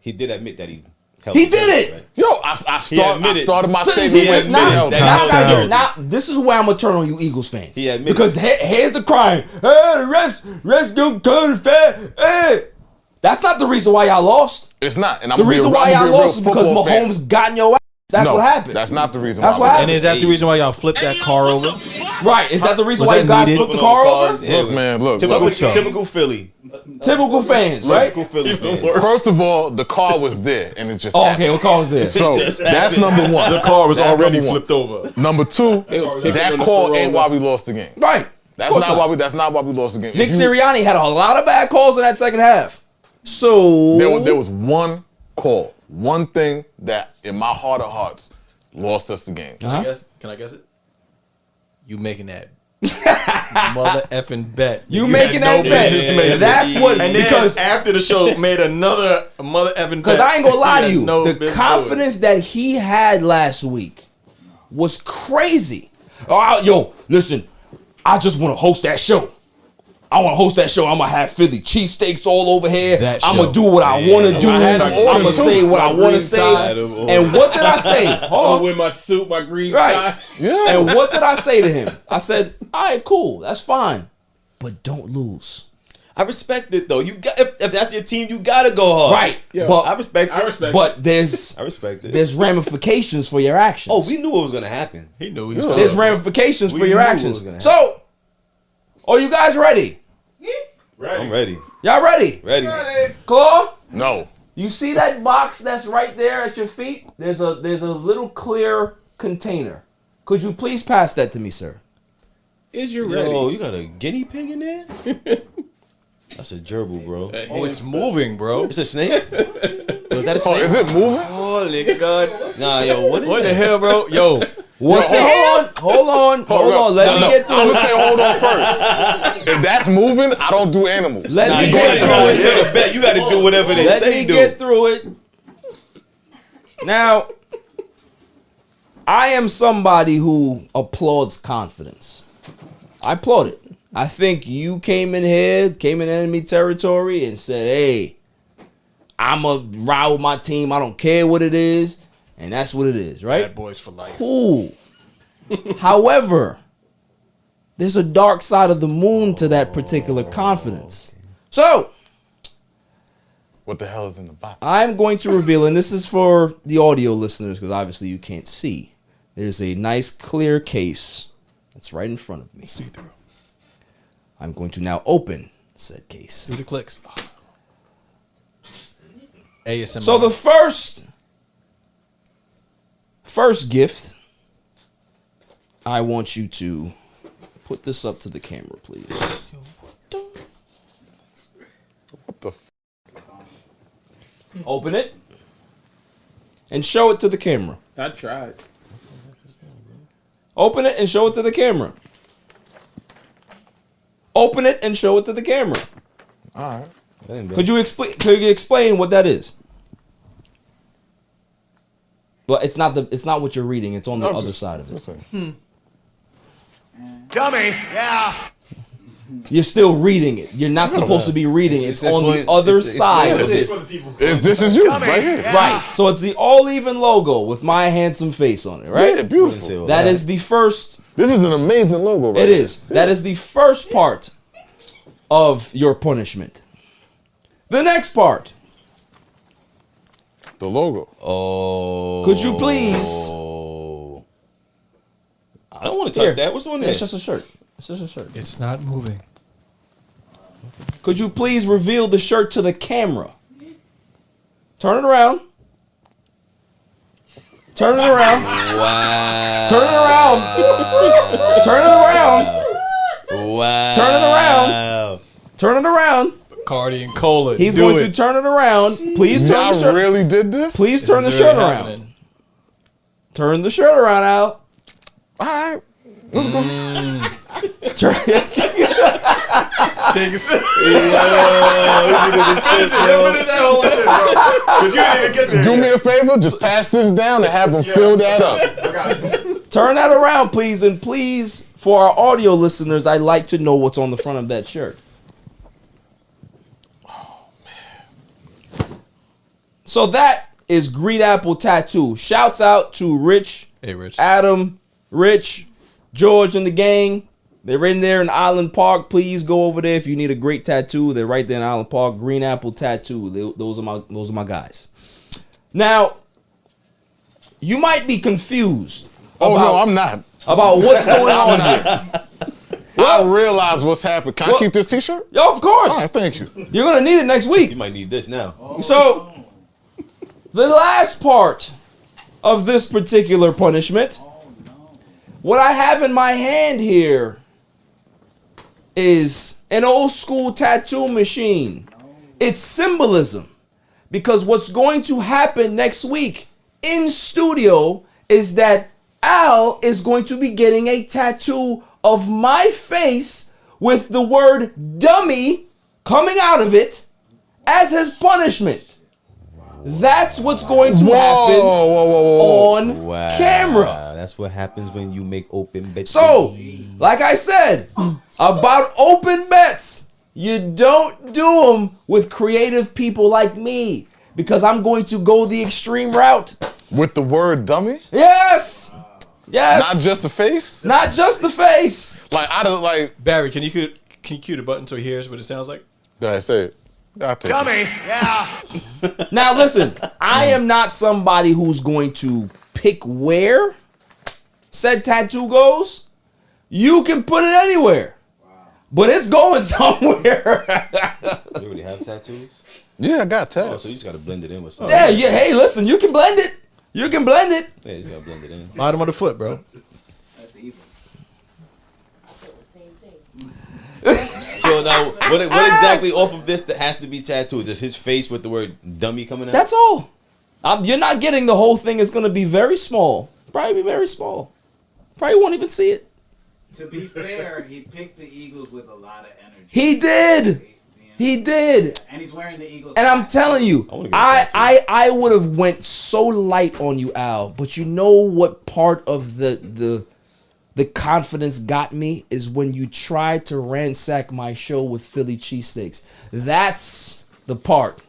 He did admit that he
held it. He did it.
Right?
Yo, I started my statement with
now, this is where I'm going to turn on you Eagles fans. Because here's the crying. Hey, refs don't call the foul. Hey. That's not the reason why y'all lost.
It's not. And
the reason why y'all lost is because Mahomes got in your ass. That's what happened.
That's not the reason.
That's what happened.
And is that the reason why y'all flipped that car over?
Right. Is that the reason why you guys flipped the car over?
Look, man, look.
Typical Philly.
Typical fans, right?
Typical Philly fans.
First of all, the car was there, and it just happened.
Okay, what car was there?
So that's number one.
The car was already flipped over.
Number two, that call ain't why we lost the game.
Right.
That's not why we lost the game.
Nick Sirianni had a lot of bad calls in that second half. So
there was one call, one thing that in my heart of hearts lost us the game.
Can I guess it? You making that mother effing bet.
You making that bet. That's what.
And because after the show made another mother effing bet.
Because I ain't gonna lie to you, the confidence that he had last week was crazy. Oh, yo, listen, I just want to host that show. I want to host that show. I'm going to have Philly cheesesteaks all over here. I'm going to do what I want to do. I'm going to say what I want to say. And what did I say?
Hold on. With my suit, my green tie.
Yeah. And what did I say to him? I said, all right, cool. That's fine. But don't lose.
I respect it, though. You got if that's your team, you got to go hard.
Right.
Yeah. But I respect it.
But there's
I respect it.
There's ramifications for your actions.
Oh, we knew what was going to happen.
He knew.
There's ramifications for your actions. So, are you guys ready?
Ready. I'm ready.
Y'all ready?
Ready.
Claw?
No.
You see that box that's right there at your feet? There's a little clear container. Could you please pass that to me, sir?
Is you ready?
Oh, you got a guinea pig in there? That's a gerbil, bro.
Oh, it's moving, bro.
It's a snake? Is that a snake?
Oh, is it moving?
Oh, nigga, God.
Nah, yo, what
What the hell, bro? Yo.
Hold on. Let me get through it.
I'm going to say hold on first. If that's moving, I don't do animals.
Let me get through it.
You got to do whatever they say.
Let me get through it. Now, I am somebody who applauds confidence. I applaud it. I think you came in enemy territory and said, hey, I'm a ride with my team. I don't care what it is. And that's what it is, right?
Bad boys for life.
Cool. However, there's a dark side of the moon to that particular confidence. So,
what the hell is in the box?
I'm going to reveal, and this is for the audio listeners because obviously you can't see. There's a nice clear case that's right in front of me.
See through.
I'm going to now open said case.
Do the clicks. ASMR.
So the first gift, I want you to put this up to the camera, please.
What the?
Open it and show it to the camera.
I tried.
Open it and show it to the camera. Open it and show it to the camera.
All right.
Could you explain what that is? But it's not what you're reading. It's on the other side of it.
Dummy. Yeah.
You're still reading it. You're not supposed to be reading it. It's on the other side of it.
This is you right here.
Right. So it's the All Even logo with my handsome face on it, right?
Yeah, beautiful.
That is the first.
This is an amazing logo, right?
It is. That is the first part of your punishment. The next part.
The logo.
Oh.
Could you please?
I don't want to touch that. What's on there?
It's just a shirt. It's just a shirt.
It's not moving.
Could you please reveal the shirt to the camera? Turn it around. Turn it around.
Wow.
Turn it around. Turn it around.
Wow.
Turn it around. Turn it around.
Cardi and Cola.
He's going to turn it around. Please turn the shirt.
I really did this?
Please turn the shirt around. Turn the shirt around, Al.
All right.
Turn
Take a sip.
Because you didn't even get there. Do me a favor, just pass this down and have them fill that up.
Turn that around, please. And please, for our audio listeners, I'd like to know what's on the front of that shirt. Oh, man. So that is Green Apple Tattoo. Shouts out to Rich, Adam, Rich, George, and the gang. They're in there in Island Park. Please go over there if you need a great tattoo. They're right there in Island Park. Green Apple Tattoo. Those are my guys. Now, you might be confused.
No, I'm not.
About what's going on here.
I realize what's happened. Can I keep this T-shirt?
Yo, of course.
All right, thank you.
You're gonna need it next week.
You might need this now.
So, the last part of this particular punishment, what I have in my hand here is an old school tattoo machine. It's symbolism, because what's going to happen next week in studio is that Al is going to be getting a tattoo of my face with the word dummy coming out of it as his punishment. That's what's going to happen on camera.
That's what happens when you make open bets.
So, like I said, about open bets, you don't do them with creative people like me, because I'm going to go the extreme route.
With the word dummy?
Yes! Yes!
Not just the face?
Not just the face.
Barry, can you cue the button so he hears what it sounds like?
Go ahead, say it.
Dummy. Yeah.
Now listen, I am not somebody who's going to pick where said tattoo goes. You can put it anywhere. But it's going somewhere.
You already have tattoos?
Yeah, I got tattoos.
Oh, so you just got to blend it in with something.
Yeah, hey, listen, you can blend it. You can blend it.
Yeah, you just got to blend it in.
Bottom of the foot, bro.
That's evil.
So now, what exactly off of this that has to be tattooed? Just his face with the word dummy coming out?
That's all. You're not getting the whole thing. It's going to be very small. Probably be very small. Probably won't even see it.
To be fair, he picked the Eagles with a lot of energy.
He did. He did.
And he's wearing the Eagles.
And I'm telling you, I would have went so light on you, Al. But you know what part of the the confidence got me is when you tried to ransack my show with Philly cheesesteaks. That's the part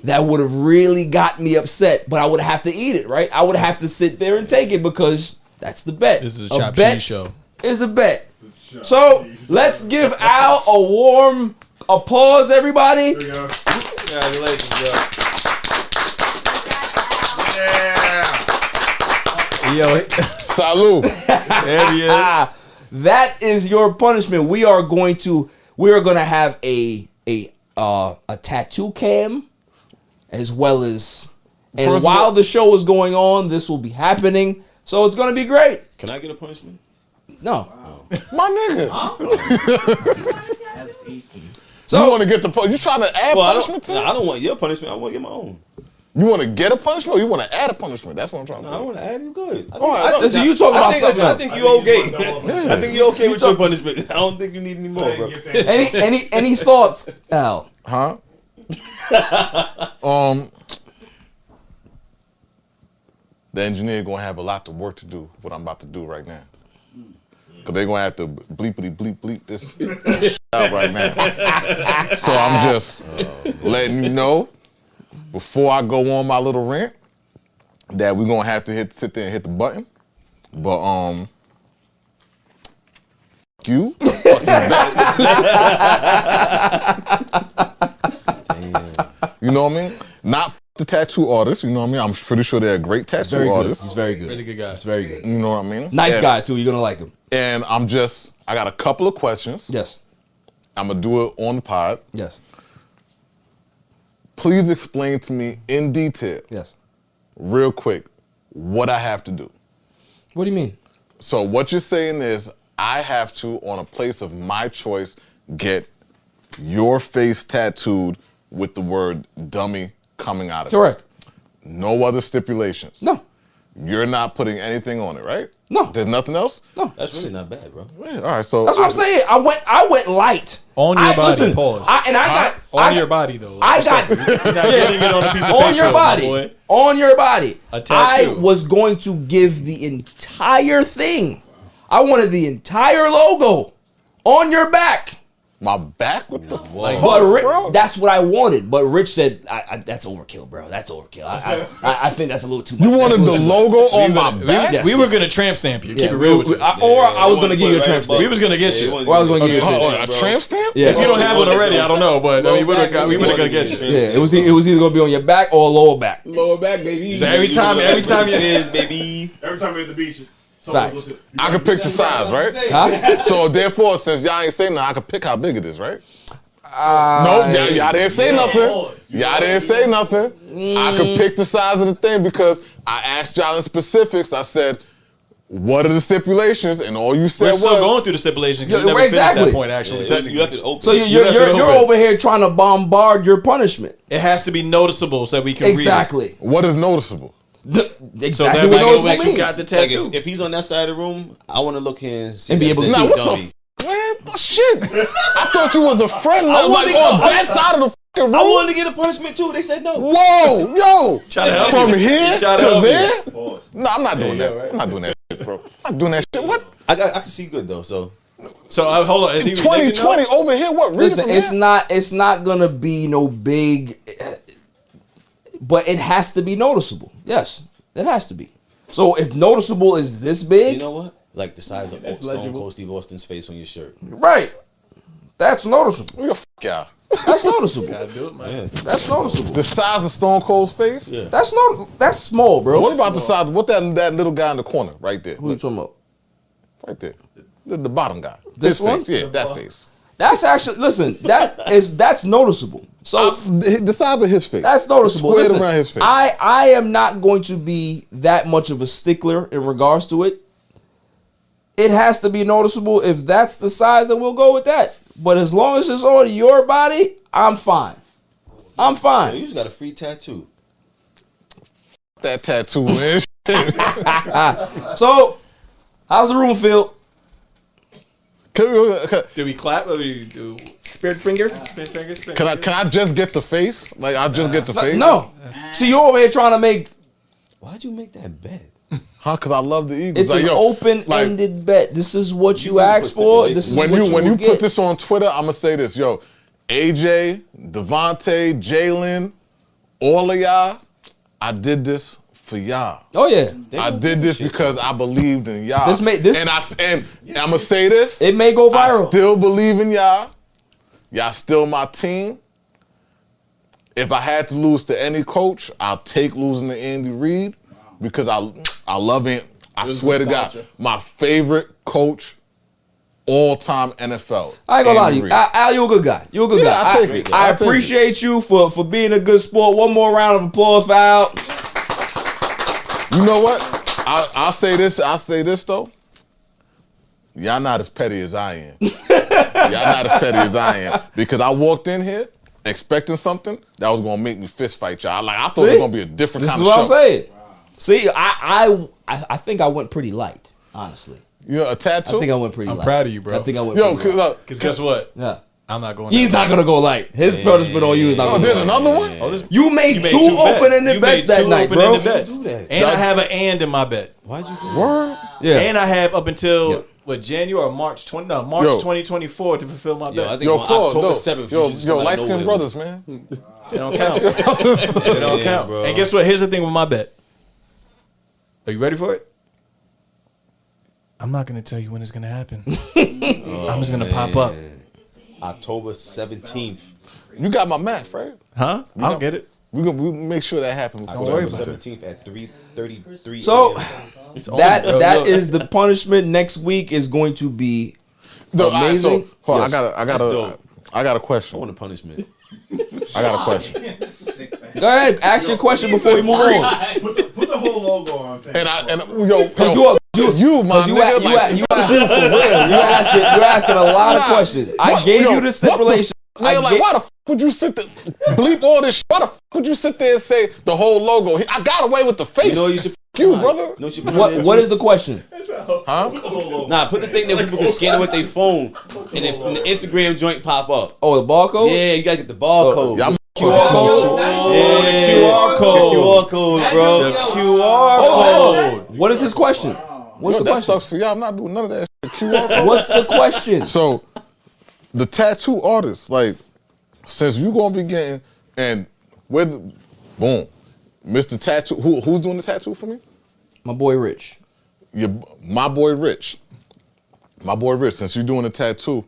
that would have really got me upset, but I would have to eat it, right? I would have to sit there and take it because that's the bet.
This is a chopped cheese show.
Is a bet. So let's give Al a warm applause, everybody.
There we go.
Congratulations, yo.
Yo,
Salud.
there he is.
That is your punishment. We are going to have a tattoo cam, as well as, and
First of
while
all-
the show is going on, this will be happening. So it's going to be great.
Can I get a punishment?
No.
My nigga.
So
you want to get the you trying to add punishment to it?
I don't want your punishment. I want to get my own.
You want to get a punishment or you want to add a punishment? That's what I'm trying to
I want to add you good.
listen, you talking about something
I
else.
think you're okay. I think you're okay with your punishment. I don't think you need any more, bro.
Any thoughts, Al?
Huh? The engineer gonna have a lot of work to do. What I'm about to do right now, cause they're gonna have to bleepity bleep this out right now. So I'm just letting you know before I go on my little rant that we're gonna have to sit there and hit the button. But you, you know what I mean? Not the tattoo artist, you know what I mean? I'm pretty sure they're a great tattoo artist.
He's very good.
Really good guy.
He's very good.
You know what I mean?
Nice guy too. You're gonna like him.
And I got a couple of questions.
Yes.
I'm gonna do it on the pod.
Yes.
Please explain to me in detail,
Yes.
real quick, what I have to do.
What do you mean?
So what you're saying is I have to, on a place of my choice, get your face tattooed with the word dummy coming out of
Correct.
it. No other stipulations.
No.
You're not putting anything on it, right?
No.
There's nothing else?
No.
That's really not bad, bro.
Yeah, all right, so
That's what I'm saying. I went light.
On your body,
listen,
pause.
On
your body, though.
I got
You're not getting it on a piece of
on
paper,
your
my
body.
boy.
On your body.
A tattoo.
I was going to give the entire thing. I wanted the entire logo on your back.
my back? What the fuck?
But that's what I wanted. But Rich said, that's overkill, bro. That's overkill. I think that's a little too much.
You wanted the logo on my back?
Yes,
we were
yes.
gonna tramp stamp you. Keep
Yeah,
it real with you.
or I was going to give you a tramp stamp.
We was gonna get you.
Or I was going to give you a tramp stamp.
A tramp stamp?
Yeah.
If you don't have one already, I don't know, but I mean, we would have gonna get you.
Yeah, it was either going to be on your back or lower back.
Lower back, baby.
So every time you
baby.
Every time we're at the beach,
Facts.
I can pick the size, right?
Huh?
So therefore, since y'all ain't saying nothing, I can pick how big it is, right? No, y'all didn't say nothing. Y'all didn't say nothing. I could pick the size of the thing because I asked y'all in specifics. I said, what are the stipulations? And all you said
We're
was...
still going through the stipulations because
Yeah,
you never
exactly.
finished that point, actually. Technically.
You have to open.
So you're over here trying to bombard your punishment.
It has to be noticeable so that we can
Exactly.
What is noticeable?
Exactly
So that
what
might
those
go back, you
means.
got the
Like
tattoo.
if he's on that side of the room, I want to look here and see
And be
that
able to
says
see.
Now, what
dummy.
the man? Shit. I thought you was a friend.
I
Like
wanted to
on
go-
that side of the fucking room.
I wanted to get a punishment too. They said no.
Whoa, yo.
Try to help
From
you.
here
Try to
to
help
there?
you.
No, I'm not doing that. I'm not doing that shit, bro. I'm not doing that shit. What?
I can see good though. So
So hold on. Is he
2020 over here? What? Read
Listen,
it from here?
it's not gonna be no big, but it has to be noticeable. Yes, it has to be. So if noticeable is this big,
you know what? Like the size of Stone Cold Steve Austin's face on your shirt.
right? That's noticeable.
Yo, y'all.
That's noticeable.
Gotta do it, man.
That's noticeable.
The size of Stone Cold's face?
Yeah.
That's small, bro.
What about the size? What that little guy in the corner right there?
Who you talking about?
Right there. The bottom guy.
This
His
one?
face. Yeah, that face.
That's actually that's noticeable. So
The size of his face.
that's noticeable.
Squared
Listen,
around his face.
I am not going to be that much of a stickler in regards to it. It has to be noticeable. If that's the size, then we'll go with that. But as long as it's on your body, I'm fine. I'm
You
fine.
just got a free tattoo.
That tattoo, man.
So, how's the room feel?
Do we clap or do we do
Spirit fingers?
spin fingers? Spin
Can
fingers?
I just get the face? Like I'll just get the face?
No. See, you're over here trying to make.
Why'd you make that bet?
Huh? Because I love the Eagles.
It's an open-ended bet. This is what you asked for. This is
when
what
you
get.
put this on Twitter, I'm gonna say this, yo, AJ, DeVonta, Jalen, all of y'all, I did this for y'all.
Oh yeah,
I did this because I believed in y'all.
And
I'm gonna say this.
It may go viral.
I still believe in y'all. Y'all still my team. If I had to lose to any coach, I'll take losing to Andy Reid because I love him. I swear to God, my favorite coach all time NFL.
I ain't gonna lie to you. Al, you're a good guy. You're a good guy.
I'll take it.
I appreciate you for being a good sport. One more round of applause for Al.
You know what? I'll say this. I'll say this though. Y'all not as petty as I am. Y'all not as petty as I am. Because I walked in here expecting something that was gonna make me fist fight y'all. I thought it was gonna be a different kind of show.
This is what I'm saying. See, I think I went pretty light, honestly.
You know, a tattoo?
I think I went pretty light.
I'm proud of you, bro.
I think I went pretty light.
Because guess what?
Yeah.
I'm not going.
He's not gonna go light. His punishment on you is not gonna go
there's
light.
another one?
You made two open-ended bets that night, bro.
And I have an and in my bet.
Why'd you do
Word?
Yeah.
And I have up until January or March 2024 to fulfill my bet.
I think on October 7th.
Yo, light-skinned brothers, man.
They don't count. They don't count.
Bro.
And guess what? Here's the thing with my bet. Are you ready for it? I'm not gonna tell you when it's gonna happen. I'm just gonna pop up.
October 17th.
You got my math, right?
Huh? I'll get it.
We make sure that happens.
October 17th at 3:33.
So that is the punishment. Next week is going to be amazing.
Hold on, I got a question.
I want a punishment.
I got a question.
Go ahead, ask your question before we move on.
Put the whole logo on.
You're asking a lot of questions. I gave you the stipulation.
Man, why the fuck would you sit there, bleep all this shit? Why the fuck would you sit there and say the whole logo? I got away with the face.
You know you should.
You, brother.
What is the question?
Huh?
Nah, put the thing that people can scan it with their phone and then the Instagram joint pop up.
Oh, the barcode?
Yeah, you gotta get the barcode.
QR code?
Oh, the QR code.
The QR code, bro.
The QR code.
What is his question? What's the
that
question?
sucks for y'all. I'm not doing none of that shit. QR code.
What's the question?
So, the tattoo artist, since you gonna be getting, and boom, Mr. Tattoo, who's doing the tattoo for me?
My boy Rich.
My boy Rich. My boy Rich, since you're doing the tattoo,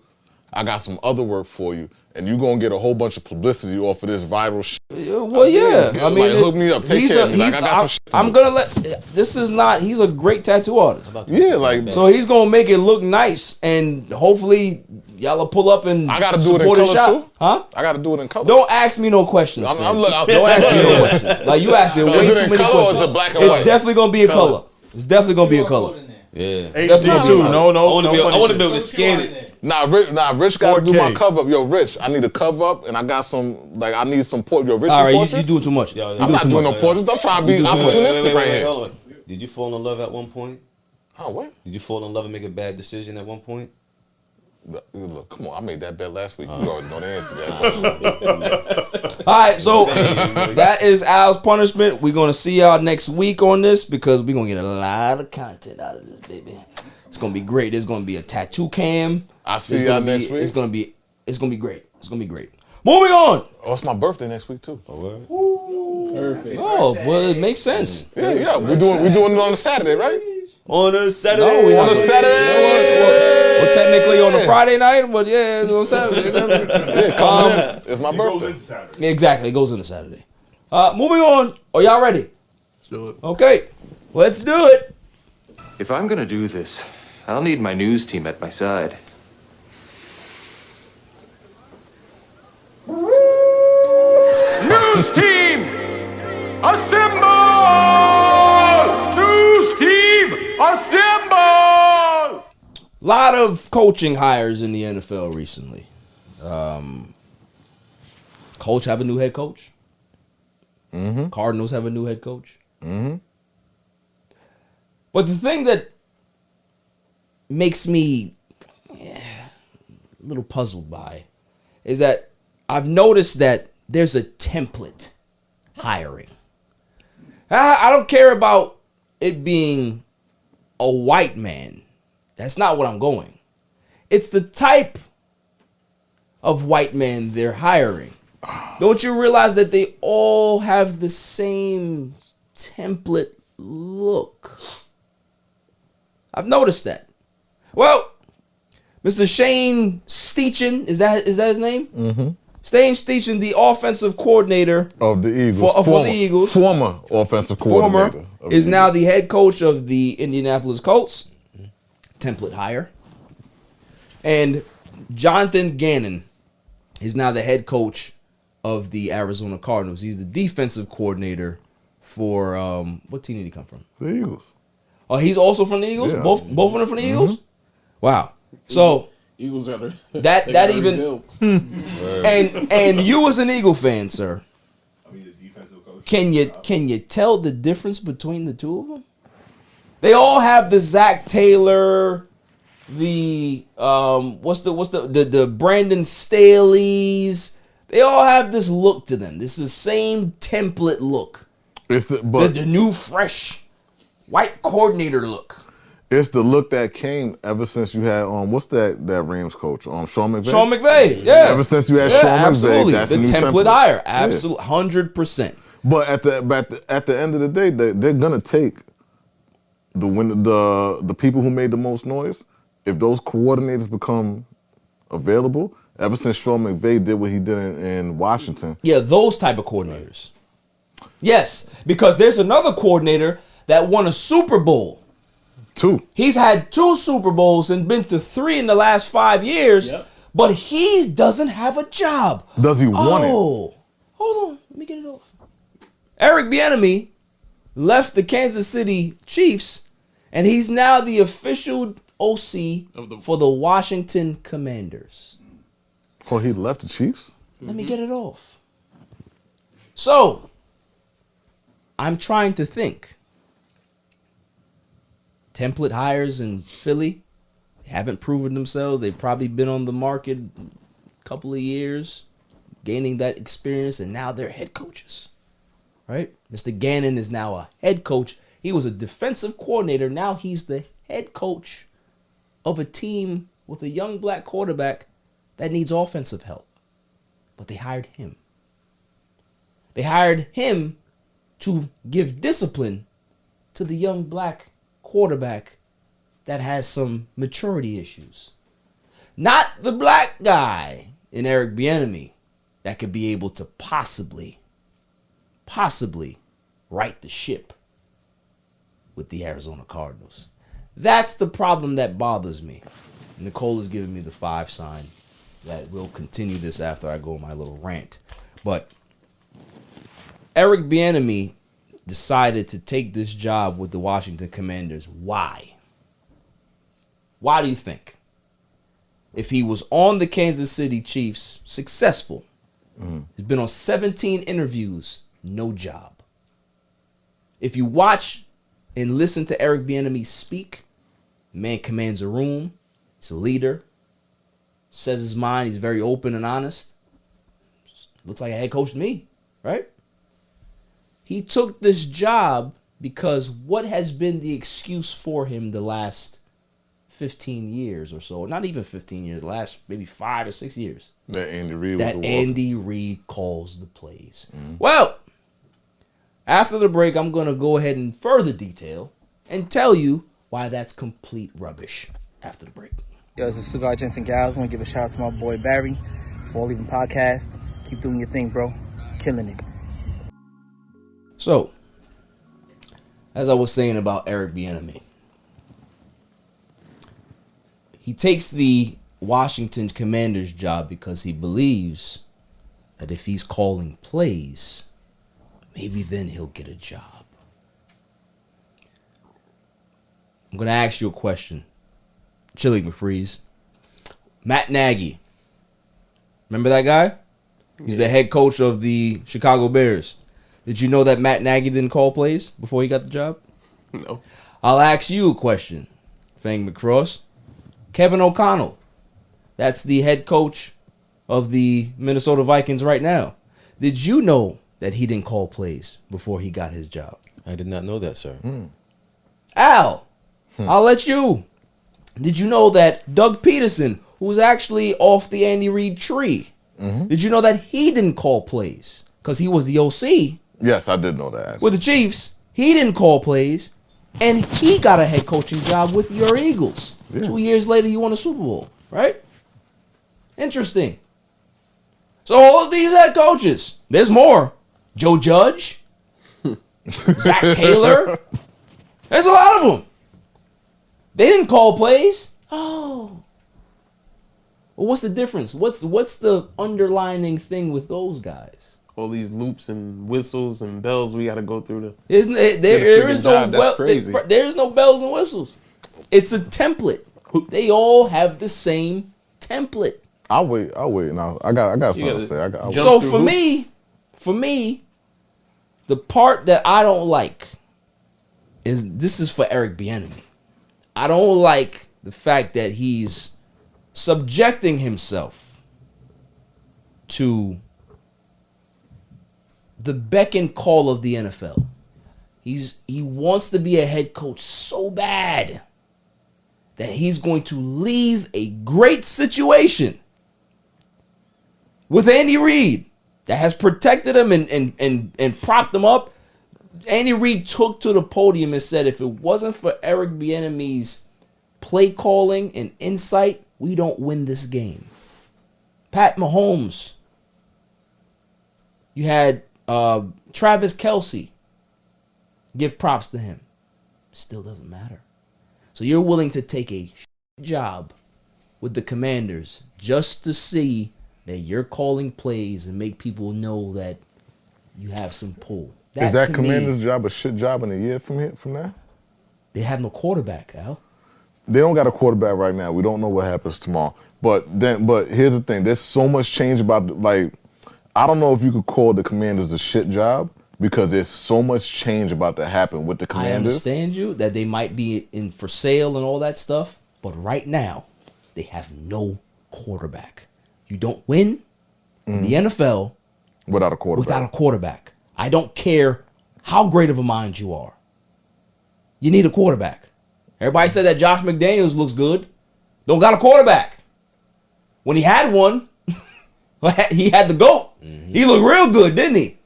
I got some other work for you. And you're going to get a whole bunch of publicity off of this viral shit.
Well, yeah. I mean,
hook me up. Take care of me. I got some shit to
I'm
do.
going to let... This is not... He's a great tattoo artist.
Yeah,
So he's going to make it look nice. And hopefully, y'all will pull up and
I got to do it in
support his
color,
shop.
too?
Huh?
I got to do it in color.
Don't ask me no questions.
Don't
ask me no questions. Like, you asking way too many questions.
Or is it black and white?
It's definitely going to be a color. It's definitely going to be a color.
Yeah.
HD too. No.
I want to be able to scan it.
Nah, Rich got to do my cover up. Yo, Rich, I need a cover up, and I got some, I need some Yo, Rich,
all right,
portraits?
you do too much.
I'm not doing no portraits. I'm trying to be opportunistic right here.
Did you fall in love at one point?
Huh, what?
Did you fall in love and make a bad decision at one point?
Look, come on, I made that bet last week. You already know the answer to that.
All right, so that is Al's punishment. We're going to see y'all next week on this because we're going to get a lot of content out of this, baby. It's going to be great. There's going to be a tattoo cam.
I see y'all next week.
It's going to be great. It's going to be great. Moving on.
Oh, it's my birthday next week, too.
Perfect.
Oh, well, it makes sense.
Yeah. We're doing it on a Saturday, right?
On a Saturday.
No, we're
on a Saturday.
Well, technically on a Friday night, but yeah, it's on Saturday.
It's my birthday.
Exactly, it goes into Saturday. Moving on. Are y'all ready?
Let's do it.
Okay, let's do it.
If I'm gonna do this, I'll need my news team at my side. News team, assemble! News team, assemble!
Lot of coaching hires in the NFL recently. Colts have a new head coach.
Mm-hmm.
Cardinals have a new head coach.
Mm-hmm.
But the thing that makes me a little puzzled by is that I've noticed that there's a template hiring. I don't care about it being a white man. That's not what I'm going. It's the type of white men they're hiring. Don't you realize that they all have the same template look? I've noticed that. Well, Mr. Shane Steichen, is that his name?
Mm-hmm.
Shane Steichen, the offensive coordinator
of the Eagles,
for the Eagles,
former offensive coordinator,
is now the head coach of the Indianapolis Colts. Template hire. And Jonathan Gannon is now the head coach of the Arizona Cardinals. He's the defensive coordinator for what team did he come from?
The Eagles.
Oh, he's also from the Eagles?
Yeah.
Both of them from the Eagles? Wow. So
Eagles got
that even and you as an Eagle fan, sir.
I mean, the defensive coach.
Can you tell the difference between the two of them? They all have the Zach Taylor, the the Brandon Staley's. They all have this look to them. This is the same template look.
It's the
new fresh white coordinator look.
It's the look that came ever since you had what's that Rams coach? Sean McVay.
Sean McVay, yeah.
Ever since you had Sean
absolutely.
McVay, that's
the
new
template hire, absolutely, 100%.
But at the end of the day, they're gonna take the people who made the most noise. If those coordinators become available, ever since Sean McVay did what he did in Washington.
Yeah, those type of coordinators. Yes, because there's another coordinator that won a Super Bowl.
2.
He's had 2 Super Bowls and been to 3 in the last 5 years, but he doesn't have a job.
Does he want it?
Hold on. Let me get it off. Eric Bienemy left the Kansas City Chiefs, and he's now the official OC for the Washington Commanders.
Oh, he left the Chiefs?
Let me get it off. So, I'm trying to think. Template hires in Philly, they haven't proven themselves. They've probably been on the market a couple of years, gaining that experience, and now they're head coaches. Right? Mr. Gannon is now a head coach. He was a defensive coordinator. Now he's the head coach of a team with a young black quarterback that needs offensive help. But they hired him. They hired him to give discipline to the young black quarterback that has some maturity issues. Not the black guy in Eric Bienemy that could be able to possibly right the ship with the Arizona Cardinals. That's the problem that bothers me. Nicole is giving me the 5 sign that we'll continue this after I go on my little rant. But Eric Bienemy decided to take this job with the Washington Commanders. Why? Why do you think? If he was on the Kansas City Chiefs, successful, he's been on 17 interviews, no job. If you watch and listen to Eric Bienemy speak, the man commands a room. He's a leader. Says his mind. He's very open and honest. Looks like a head coach to me, right? He took this job because what has been the excuse for him the last 15 years or so? Not even 15 years, the last maybe 5 or 6 years.
That Andy Reid
was that Andy Reid calls the plays. Well, after the break, I'm going to go ahead in further detail and tell you why that's complete rubbish after the break.
Yo, this is Cigar Gents and Gals. I want to give a shout out to my boy Barry for Leaving Podcast. Keep doing your thing, bro. Killing it.
So, as I was saying about Eric Bienemy, he takes the Washington Commanders job because he believes that if he's calling plays, maybe then he'll get a job. I'm going to ask you a question. Chili McFreeze. Matt Nagy. Remember that guy? He's the head coach of the Chicago Bears. Did you know that Matt Nagy didn't call plays before he got the job?
No.
I'll ask you a question, Fang McCross. Kevin O'Connell. That's the head coach of the Minnesota Vikings right now. Did you know that he didn't call plays before he got his job?
I did not know that, sir.
Al, I'll let you. Did you know that Doug Peterson, who's actually off the Andy Reid tree, did you know that he didn't call plays? Because he was the OC.
Yes, I did know that.
With the Chiefs, he didn't call plays, and he got a head coaching job with your Eagles. Yeah. 2 years later, he won a Super Bowl, right? Interesting. So all of these head coaches, there's more. Joe Judge, Zach Taylor, there's a lot of them. They didn't call plays. Oh. Well, what's the difference? What's the underlining thing with those guys?
All these loops and whistles and bells we got to go through.
There is no
That's crazy.
There is no bells and whistles. It's a template. They all have the same template.
I'll wait. Now I got something to say.
So for me, the part that I don't like is this is for Eric Bienemy. I don't like the fact that he's subjecting himself to the beck and call of the NFL. He wants to be a head coach so bad that he's going to leave a great situation with Andy Reid that has protected him and propped him up. Andy Reid took to the podium and said, if it wasn't for Eric Bieniemy's play calling and insight, we don't win this game. Pat Mahomes. You had Travis Kelce. Give props to him. Still doesn't matter. So you're willing to take a job with the Commanders just to see that you're calling plays and make people know that you have some pull.
Is that Commander's job a shit job in a year from now?
They have no quarterback, Al.
They don't got a quarterback right now. We don't know what happens tomorrow. But here's the thing. There's so much change about, like, I don't know if you could call the Commanders a shit job because there's so much change about to happen with the Commanders.
I understand you that they might be in for sale and all that stuff, but right now they have no quarterback. You don't win in the NFL
without a quarterback.
I don't care how great of a mind you are. You need a quarterback. Everybody said that Josh McDaniels looks good. Don't got a quarterback. When he had one, he had the GOAT. He looked real good, didn't he?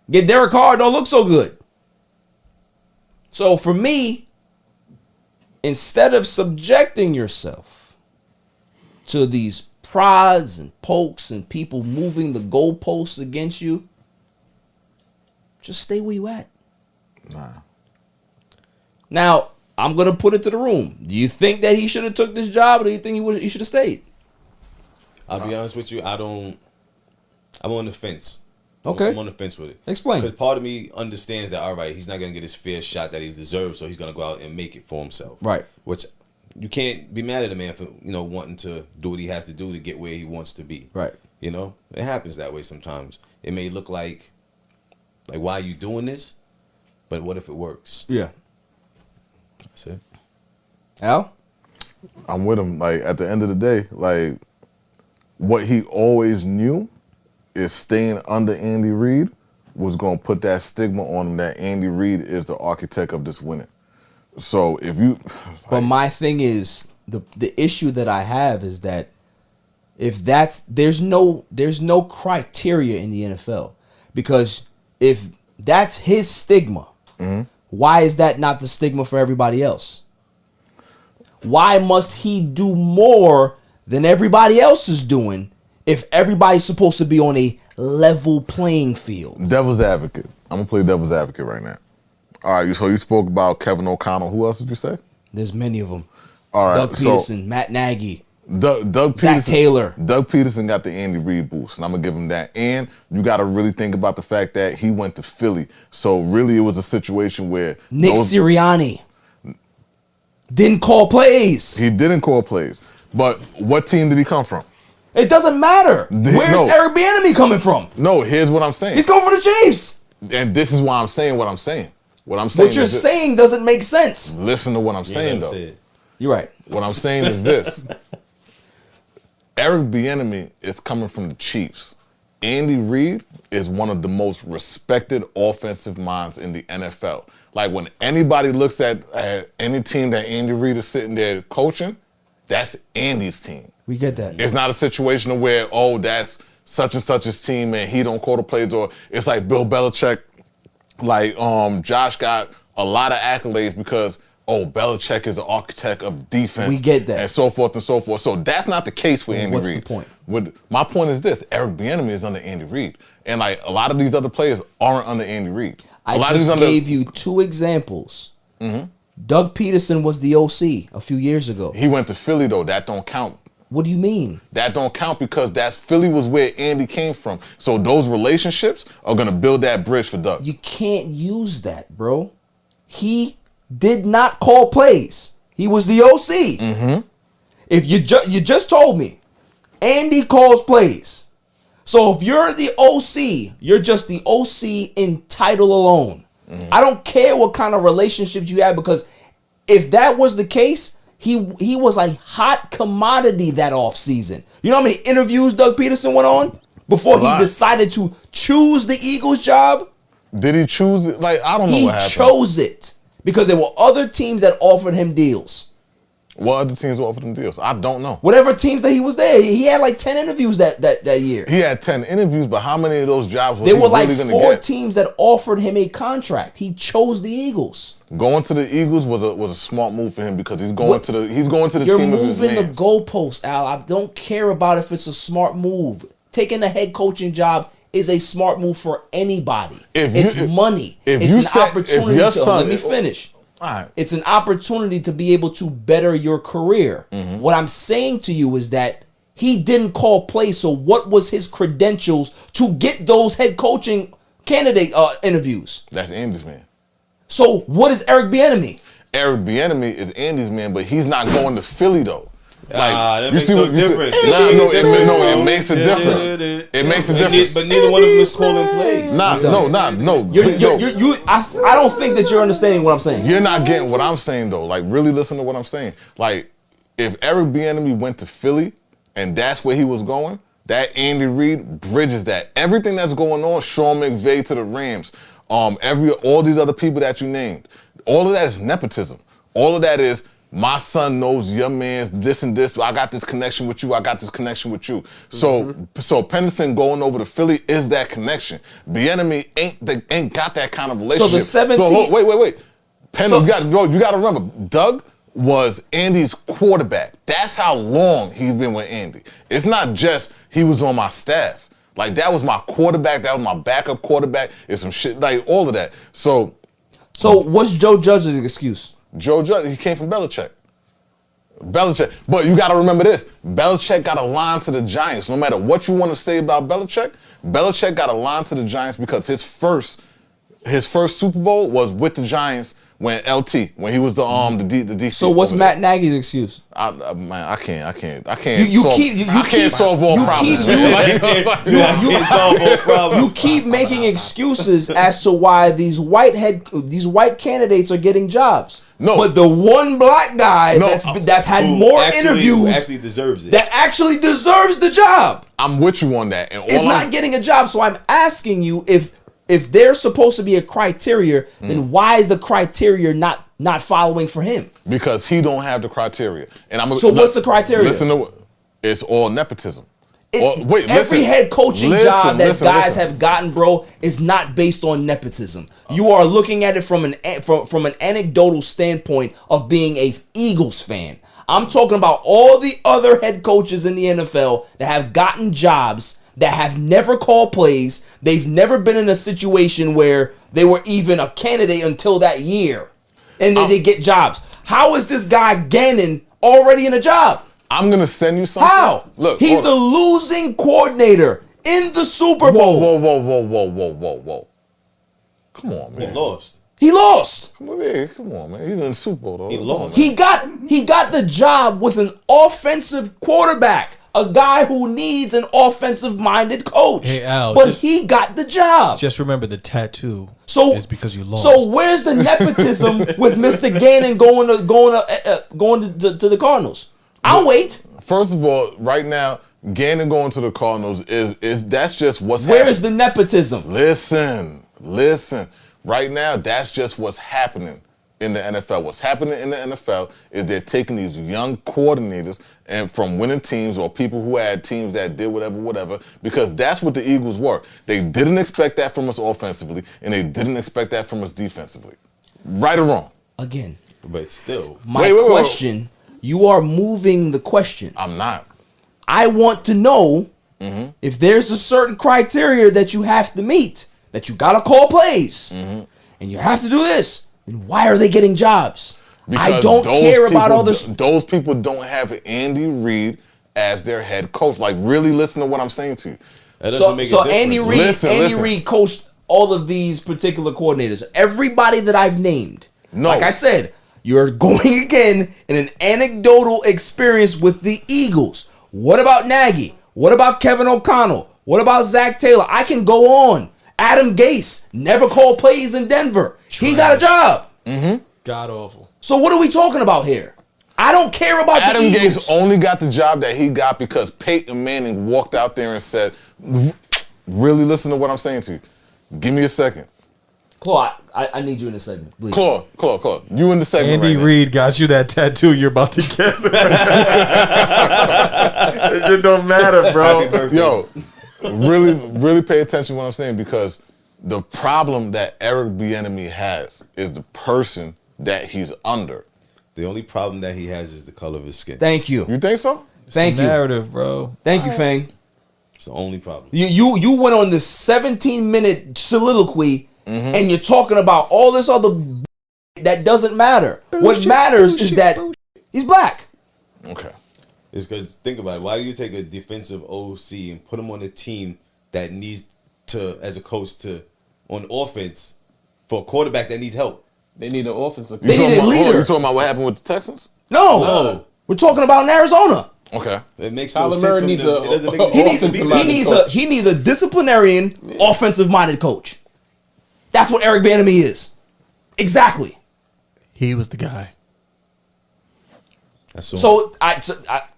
Get Derek Carr, don't look so good. So for me, instead of subjecting yourself to these prods and pokes and people moving the goalposts against you, just stay where you at.
Nah.
Now, I'm going to put it to the room. Do you think that he should have took this job, or do you think he should have stayed?
I'll be honest with you. I'm on the fence.
Okay.
I'm on the fence with it.
Explain.
Because part of me understands that, all right, he's not going to get his fair shot that he deserves, so he's going to go out and make it for himself.
Right.
Which you can't be mad at a man for, wanting to do what he has to do to get where he wants to be.
Right.
It happens that way sometimes. It may look like why are you doing this? But what if it works?
Yeah.
That's it.
Al?
I'm with him. Like, at the end of the day, like, what he always knew is staying under Andy Reid was going to put that stigma on him that Andy Reid is the architect of this winning. So if you...
But my thing is, the issue that I have is that if there's no criteria in the NFL. Because if that's his stigma, why is that not the stigma for everybody else? Why must he do more than everybody else is doing if everybody's supposed to be on a level playing field?
Devil's advocate. I'm going to play devil's advocate right now. All right, so you spoke about Kevin O'Connell. Who else did you say?
There's many of them.
All right,
Doug Peterson, Matt Nagy,
Doug
Zach
Peterson,
Taylor.
Doug Peterson got the Andy Reid boost, and I'm going to give him that. And you got to really think about the fact that he went to Philly. So really it was a situation where...
Nick Sirianni didn't call plays.
He didn't call plays. But what team did he come from?
It doesn't matter. Where's Eric Bienemy coming from?
No, here's what I'm saying.
He's coming from the Chiefs.
And this is why I'm saying what I'm saying. What
you're saying doesn't make sense.
Listen to what I'm saying, though.
You're right.
What I'm saying is this. Eric Bienemy is coming from the Chiefs. Andy Reid is one of the most respected offensive minds in the NFL. Like when anybody looks at any team that Andy Reid is sitting there coaching, that's Andy's team.
We get that.
It's not a situation where, oh, that's such and such's team and he don't call the plays, or it's like Bill Belichick. Like Josh got a lot of accolades because, oh, Belichick is the architect of defense.
We get that.
And so forth and so forth. So that's not the case with Andy Reid.
What's the point?
My point is this: Eric Bienemy is under Andy Reid, and like a lot of these other players aren't under Andy Reid.
I just gave you 2 examples. Doug Peterson was the OC a few years ago.
He went to Philly though. That don't count.
What do you mean?
That don't count because Philly was where Andy came from. So those relationships are gonna build that bridge for Doug.
You can't use that, bro. He did not call plays. He was the OC. If you just told me Andy calls plays. So if you're the OC, you're just the OC in title alone. I don't care what kind of relationships you have, because if that was the case, he was a hot commodity that offseason. You know how many interviews Doug Peterson went on before he decided to choose the Eagles job?
Did he choose it? Like, I don't know what happened.
He chose it because there were other teams that offered him deals.
What other teams offered him deals? I don't know.
Whatever teams that he was there, he had like 10 interviews that year.
He had 10 interviews, but how many of those jobs was
there
he
were
really
like
going to
4
get?
teams that offered him a contract. He chose the Eagles.
Going to the Eagles was a smart move for him because he's going to the team of his
moving the
mans.
goalposts, Al. I don't care about if it's a smart move. Taking a head coaching job is a smart move for anybody. It's money. It's an opportunity. Let me finish.
Right.
It's an opportunity to be able to better your career. What I'm saying to you is that he didn't call plays, so what was his credentials to get those head coaching candidate interviews?
That's Andy's man.
So what is Eric Bienemy?
Eric Bienemy is Andy's man, but he's not going to Philly though.
That makes no difference.
It makes a difference. It makes a difference.
But neither one of them is calling plays.
No.
I don't think that you're understanding what I'm saying.
You're not getting what I'm saying though. Like, really listen to what I'm saying. Like, if Eric Bienemy went to Philly and that's where he was going, that Andy Reid bridges that. Everything that's going on, Sean McVay to the Rams, all these other people that you named, all of that is nepotism. All of that is, my son knows your man's this and this. I got this connection with you. I got this connection with you. So Penderson going over to Philly is that connection. Bienemy ain't got that kind of relationship.
So the 17.
So wait. You got to remember, Doug was Andy's quarterback. That's how long he's been with Andy. It's not just he was on my staff. Like, that was my quarterback. That was my backup quarterback. It's some shit, like all of that. So
what's Joe Judge's excuse?
Joe Judge, he came from Belichick. But you got to remember this. Belichick got a line to the Giants. No matter what you want to say about Belichick got a line to the Giants because his first Super Bowl was with the Giants when he was the DC.
So what's Matt Nagy's excuse?
I can't solve all problems.
You keep making excuses as to why these white candidates are getting jobs.
No,
but the one black guy that's had more interviews
actually deserves it.
That actually deserves the job.
I'm with you on that. And
is not getting a job. So I'm asking you, if there's supposed to be a criteria, then why is the criteria not following for him?
Because he don't have the criteria.
What's the criteria?
Listen to it's all nepotism.
Every head coaching job that guys have gotten, bro, is not based on nepotism. You are looking at it from an anecdotal standpoint of being a Eagles fan. I'm talking about all the other head coaches in the NFL that have gotten jobs that have never called plays. They've never been in a situation where they were even a candidate until that year, and then they get jobs. How is this guy Gannon already in a job?
I'm going to send you something.
How?
Look,
he's the losing coordinator in the Super Bowl.
Whoa. Come on, man.
He lost.
Come on, man. He's in the Super Bowl, though.
He lost. He got the job with an offensive quarterback, a guy who needs an offensive-minded coach.
Hey, Al,
but he got the job.
Just remember the tattoo is because you lost.
So where's the nepotism with Mr. Gannon going to the Cardinals? I'll wait.
First of all, right now, Gannon going to the Cardinals is that's just what's
Where's
happening.
the nepotism?
Listen. Right now, that's just what's happening in the NFL. What's happening in the NFL is they're taking these young coordinators and from winning teams or people who had teams that did whatever, because that's what the Eagles were. They didn't expect that from us offensively, and they didn't expect that from us defensively. Right or wrong?
Again.
But still.
My question, you are moving the question.
I'm not.
I want to know if there's a certain criteria that you have to meet, that you got to call plays, and you have to do this, then why are they getting jobs?
Because
I don't care about all this.
Those people don't have Andy Reid as their head coach. Like, really listen to what I'm saying to you.
That doesn't make a difference.
Andy Reid coached all of these particular coordinators. Everybody that I've named.
No.
Like I said, you're going again in an anecdotal experience with the Eagles. What about Nagy? What about Kevin O'Connell? What about Zach Taylor? I can go on. Adam Gase never called plays in Denver. He got a job.
God awful.
So what are we talking about here? I don't care about
Adam
the Eagles.
Gase only got the job that he got because Peyton Manning walked out there and said, really listen to what I'm saying to you. Give me a second.
Claude, I need you in a segment, please.
Claude, you in the segment
Andy
right
Reid got you that tattoo you're about to get. It just don't matter, bro.
Yo, really pay attention to what I'm saying, because the problem that Eric Bienemy has is the person that he's under.
The only problem that he has is the color of his skin.
Thank you.
You think so?
Thank you.
Narrative, bro.
Thank you, Fang.
It's the only problem.
You went on this 17-minute soliloquy and you're talking about all this other that doesn't matter. What matters is that he's black.
Okay.
It's because, think about it. Why do you take a defensive OC and put him on a team that needs to, as a coach, to on offense for a quarterback that needs help?
They need an offensive.
They need a leader.
You talking about what happened with the Texans?
No. We're talking about in Arizona.
Okay.
It makes no
Kyler
sense.
Murray needs
it doesn't make any sense.
He needs a disciplinarian, offensive-minded coach. That's what Eric Bienemy is. Exactly.
He was the guy.
So I,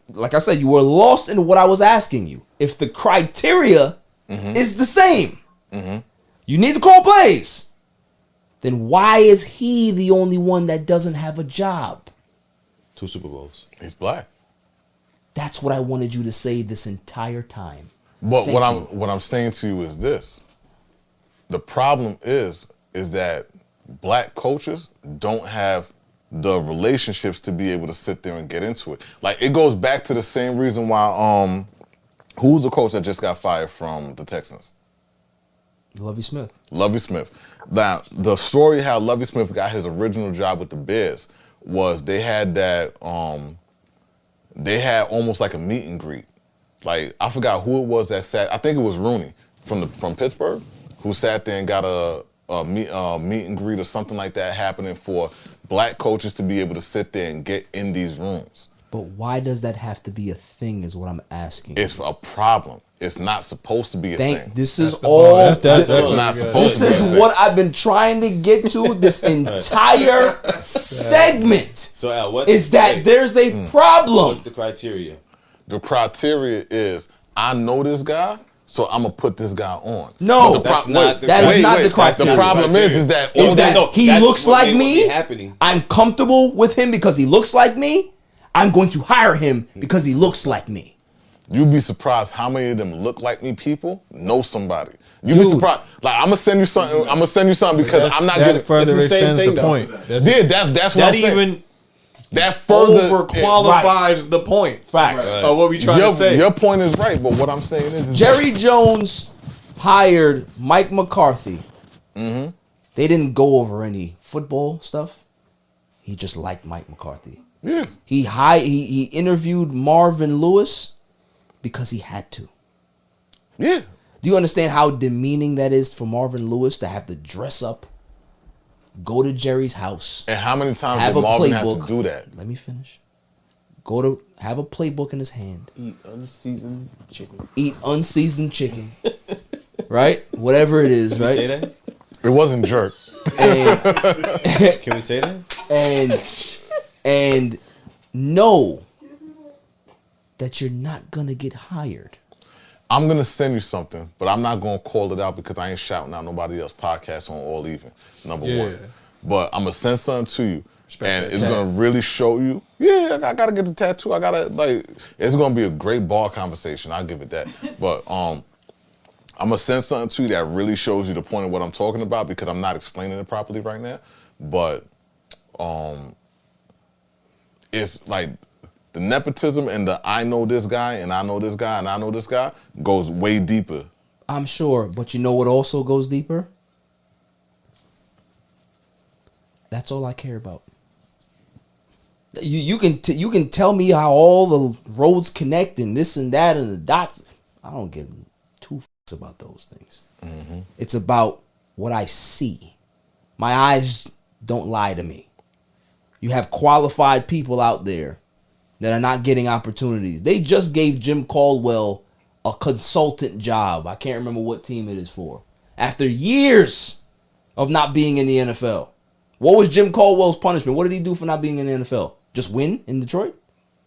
like I said, you were lost in what I was asking you. If the criteria is the same, you need to call plays, then why is he the only one that doesn't have a job?
2 Super Bowls.
He's black.
That's what I wanted you to say this entire time.
But
Thank
what I'm saying to you is this. The problem is that black coaches don't have the relationships to be able to sit there and get into it. Like, it goes back to the same reason why who's the coach that just got fired from the Texans?
Lovie Smith.
Lovie Smith. Now, the story how Lovie Smith got his original job with the Bears was they had that they had almost like a meet and greet. Like, I forgot who it was that sat. I think it was Rooney from Pittsburgh, who sat there and got a meet and greet or something like that happening for black coaches to be able to sit there and get in these rooms.
But why does that have to be a thing is what I'm asking.
It's a problem. It's not supposed to be a thing.
This is all.
That's not supposed to be a thing.
This is what I've been trying to get to this entire segment.
So Al,
there's a problem.
What's the criteria?
The criteria is, I know this guy, so I'm gonna put this guy on.
No, that is not the criteria.
The problem is that
he looks like me. I'm comfortable with him because he looks like me. I'm going to hire him because he looks like me.
You'd be surprised how many of them look like me people know somebody. You'd be surprised. Like, I'm gonna send you something because I'm not getting.
That further extends the point.
That's what I'm saying. That further
overqualifies the point.
Facts.
Of what we trying to say.
Your point is right, but what I'm saying is
Jerry Jones hired Mike McCarthy. They didn't go over any football stuff. He just liked Mike McCarthy.
Yeah.
He interviewed Marvin Lewis because he had to.
Yeah.
Do you understand how demeaning that is for Marvin Lewis to have to dress up, go to Jerry's house,
and how many times did Marvin have to do that?
Let me finish. Have a playbook in his hand.
Eat unseasoned chicken.
Right? Whatever it is, right?
Can we say that?
It wasn't jerk.
Can we say that?
And know that you're not gonna get hired.
I'm gonna send you something, but I'm not gonna call it out because I ain't shouting out nobody else's podcast on All Even. Number one, but I'm gonna send something to you, and it's gonna really show you. Yeah, I gotta get the tattoo. I gotta like. It's gonna be a great bar conversation. I'll give it that. But I'm gonna send something to you that really shows you the point of what I'm talking about because I'm not explaining it properly right now. But it's like the nepotism and the I know this guy and I know this guy and I know this guy goes way deeper.
I'm sure, but you know what also goes deeper? That's all I care about. You can tell me how all the roads connect and this and that and the dots. I don't give two fucks about those things. It's about what I see. My eyes don't lie to me. You have qualified people out there that are not getting opportunities. They just gave Jim Caldwell a consultant job. I can't remember what team it is for. After years of not being in the NFL. What was Jim Caldwell's punishment? What did he do for not being in the NFL? Just win in Detroit?